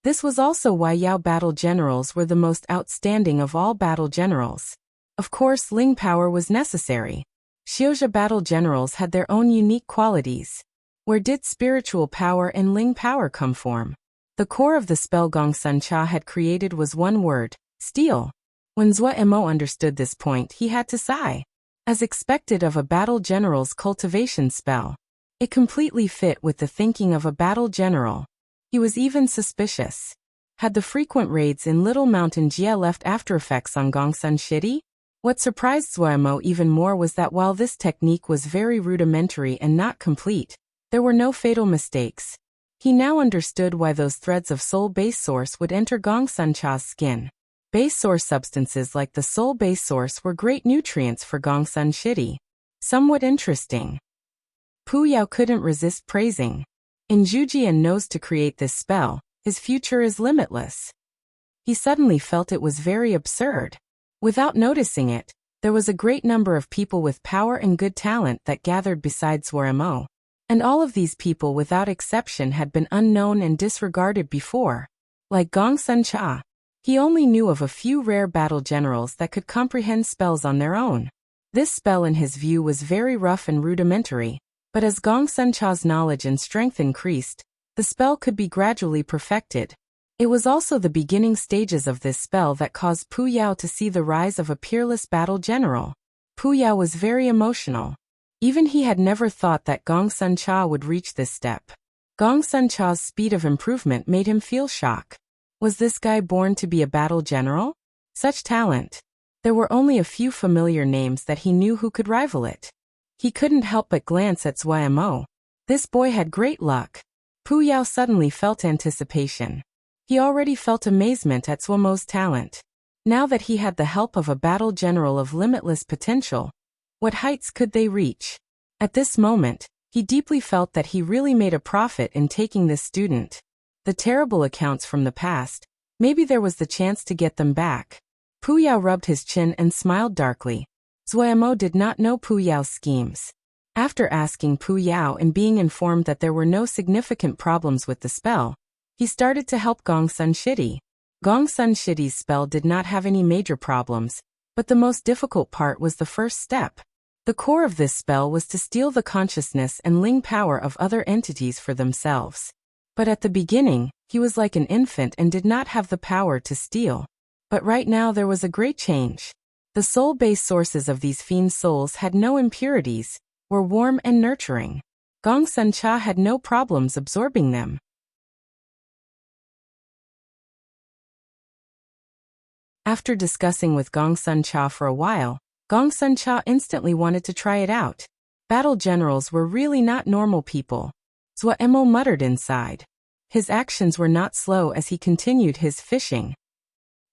This was also why Yao battle generals were the most outstanding of all battle generals. Of course, Ling power was necessary. Xiozha battle generals had their own unique qualities. Where did spiritual power and Ling power come from? The core of the spell Gongsun Cha had created was one word, steal. When Zuo understood this point, he had to sigh. As expected of a battle general's cultivation spell, it completely fit with the thinking of a battle general. He was even suspicious. Had the frequent raids in Little Mountain Jia left aftereffects on Gongsun Shitty? What surprised Zuo even more was that while this technique was very rudimentary and not complete, there were no fatal mistakes. He now understood why those threads of soul base source would enter Gongsun Cha's skin. Base source substances like the soul base source were great nutrients for Gongsun Shitty. Somewhat interesting. Pu Yao couldn't resist praising. In Zhujian knows to create this spell, his future is limitless. He suddenly felt it was very absurd. Without noticing it, there was a great number of people with power and good talent that gathered beside Zuo. And all of these people without exception had been unknown and disregarded before. Like Gongsun Cha, he only knew of a few rare battle generals that could comprehend spells on their own. This spell in his view was very rough and rudimentary, but as Gongsun Cha's knowledge and strength increased, the spell could be gradually perfected. It was also the beginning stages of this spell that caused Pu Yao to see the rise of a peerless battle general. Pu Yao was very emotional. Even he had never thought that Gongsun Cha would reach this step. Gongsun Cha's speed of improvement made him feel shock. Was this guy born to be a battle general? Such talent. There were only a few familiar names that he knew who could rival it. He couldn't help but glance at Zuo. This boy had great luck. Pu Yao suddenly felt anticipation. He already felt amazement at Zuomo's talent. Now that he had the help of a battle general of limitless potential, what heights could they reach? At this moment, he deeply felt that he really made a profit in taking this student. The terrible accounts from the past, maybe there was the chance to get them back. Pu Yao rubbed his chin and smiled darkly. Zuo did not know Pu Yao's schemes. After asking Pu Yao and being informed that there were no significant problems with the spell, he started to help Gongsun Shitty. Gongsun Shitty's spell did not have any major problems, but the most difficult part was the first step. The core of this spell was to steal the consciousness and Ling power of other entities for themselves. But at the beginning, he was like an infant and did not have the power to steal. But right now there was a great change. The soul-based sources of these fiend souls had no impurities, were warm and nurturing. Gongsun Cha had no problems absorbing them. After discussing with Gongsun Cha for a while, Gongsun Cha instantly wanted to try it out. Battle generals were really not normal people. Zhuo Emo muttered inside. His actions were not slow as he continued his fishing.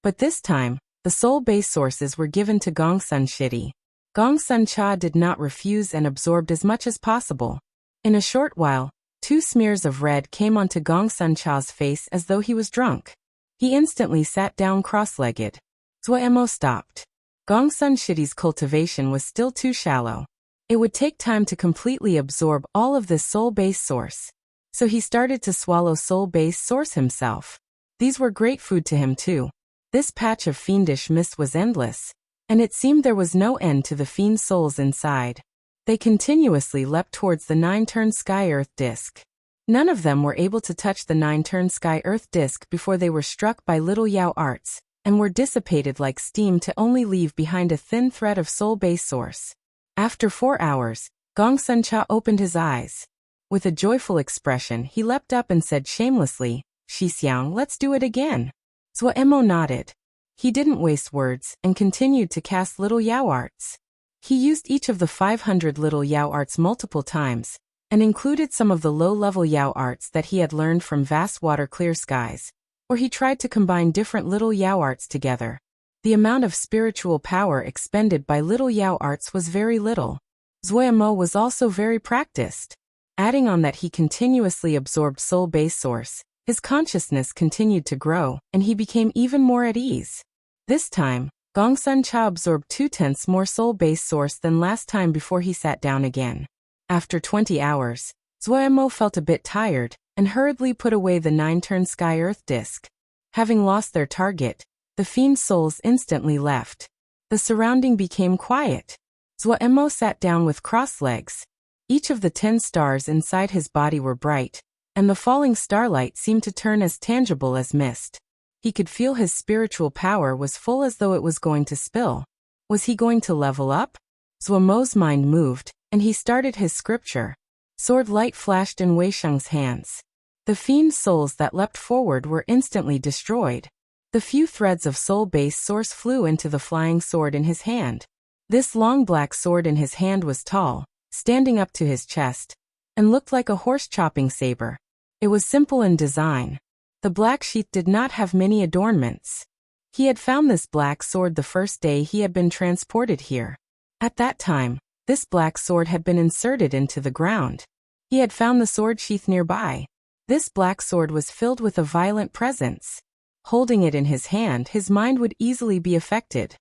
But this time, the soul base sources were given to Gongsun Shidi. Gongsun Cha did not refuse and absorbed as much as possible. In a short while, 2 smears of red came onto Gongsun Cha's face as though he was drunk. He instantly sat down cross-legged. Zhuo Emo stopped. Gongsun Shidi's cultivation was still too shallow. It would take time to completely absorb all of this soul base source. So he started to swallow soul base source himself. These were great food to him too. This patch of fiendish mist was endless, and it seemed there was no end to the fiend souls inside. They continuously leapt towards the 9-turn sky-earth disk. None of them were able to touch the 9-turn sky-earth disk before they were struck by little Yao arts, and were dissipated like steam to only leave behind a thin thread of soul base source. After 4 hours, Gongsun Cha opened his eyes. With a joyful expression, he leapt up and said shamelessly, "Shixiang, let's do it again." Zhuo Emo nodded. He didn't waste words and continued to cast little Yao arts. He used each of the 500 little Yao arts multiple times, and included some of the low-level Yao arts that he had learned from vast water clear skies, or he tried to combine different little Yao arts together. The amount of spiritual power expended by little Yao arts was very little. Zhuo Emo was also very practiced. Adding on that he continuously absorbed soul base source, his consciousness continued to grow, and he became even more at ease. This time, Gongsun Cha absorbed 2/10 more soul base source than last time before he sat down again. After 20 hours, Zhuo Emo felt a bit tired, and hurriedly put away the 9-turn sky-earth disk. Having lost their target, the fiend souls instantly left. The surrounding became quiet. Zhuo Emo sat down with crossed legs. Each of the 10 stars inside his body were bright, and the falling starlight seemed to turn as tangible as mist. He could feel his spiritual power was full as though it was going to spill. Was he going to level up? Zhuo Emo's mind moved, and he started his scripture. Sword light flashed in Wei Sheng's hands. The fiend souls that leapt forward were instantly destroyed. The few threads of soul base source flew into the flying sword in his hand. This long black sword in his hand was tall, standing up to his chest, and looked like a horse-chopping saber. It was simple in design. The black sheath did not have many adornments. He had found this black sword the first day he had been transported here. At that time, this black sword had been inserted into the ground. He had found the sword sheath nearby. This black sword was filled with a violent presence. Holding it in his hand, his mind would easily be affected.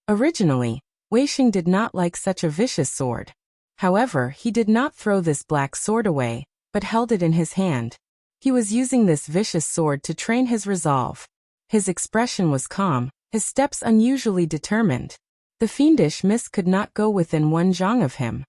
Originally, Wei Sheng did not like such a vicious sword. However, he did not throw this black sword away, but held it in his hand. He was using this vicious sword to train his resolve. His expression was calm, his steps unusually determined. The fiendish mist could not go within 1 zhang of him.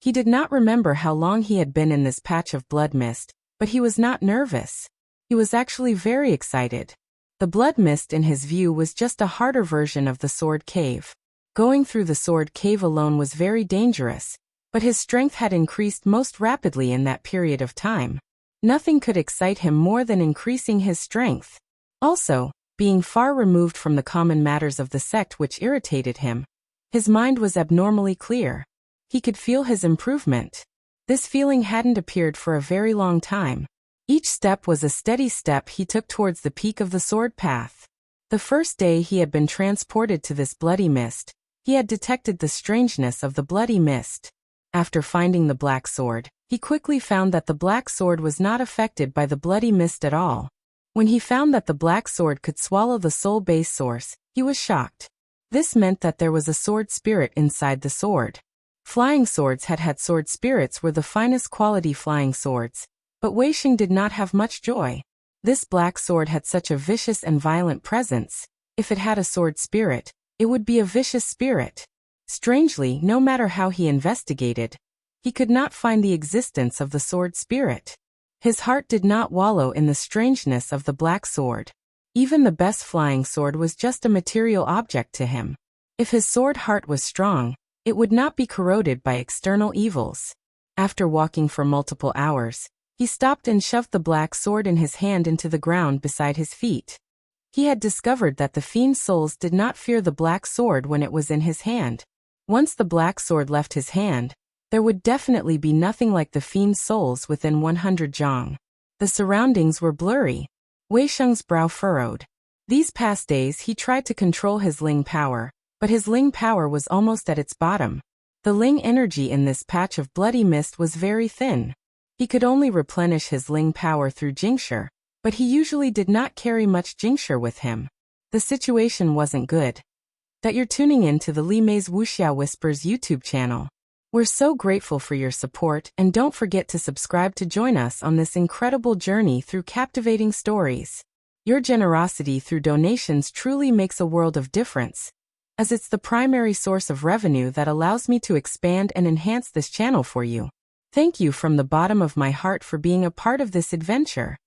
He did not remember how long he had been in this patch of blood mist, but he was not nervous. He was actually very excited. The blood mist in his view was just a harder version of the sword cave. Going through the sword cave alone was very dangerous, but his strength had increased most rapidly in that period of time. Nothing could excite him more than increasing his strength. Also, being far removed from the common matters of the sect which irritated him, his mind was abnormally clear. He could feel his improvement. This feeling hadn't appeared for a very long time. Each step was a steady step he took towards the peak of the sword path. The first day he had been transported to this bloody mist, he had detected the strangeness of the bloody mist. After finding the black sword, he quickly found that the black sword was not affected by the bloody mist at all. When he found that the black sword could swallow the soul base source, he was shocked. This meant that there was a sword spirit inside the sword. Flying swords had sword spirits were the finest quality flying swords, but Wei Sheng did not have much joy. This black sword had such a vicious and violent presence. If it had a sword spirit, it would be a vicious spirit. Strangely, no matter how he investigated, he could not find the existence of the sword spirit. His heart did not wallow in the strangeness of the black sword. Even the best flying sword was just a material object to him. If his sword heart was strong, it would not be corroded by external evils. After walking for multiple hours, he stopped and shoved the black sword in his hand into the ground beside his feet. He had discovered that the fiend's souls did not fear the black sword when it was in his hand. Once the black sword left his hand, there would definitely be nothing like the fiend's souls within 100 zhang. The surroundings were blurry. Wei Sheng's brow furrowed. These past days he tried to control his Ling power, but his Ling power was almost at its bottom. The Ling energy in this patch of bloody mist was very thin. He could only replenish his Ling power through Jingshi, but he usually did not carry much Jingshi with him. The situation wasn't good. That you're tuning in to the Li Mei's Wuxia Whispers YouTube channel. We're so grateful for your support, and don't forget to subscribe to join us on this incredible journey through captivating stories. Your generosity through donations truly makes a world of difference, as it's the primary source of revenue that allows me to expand and enhance this channel for you. Thank you from the bottom of my heart for being a part of this adventure.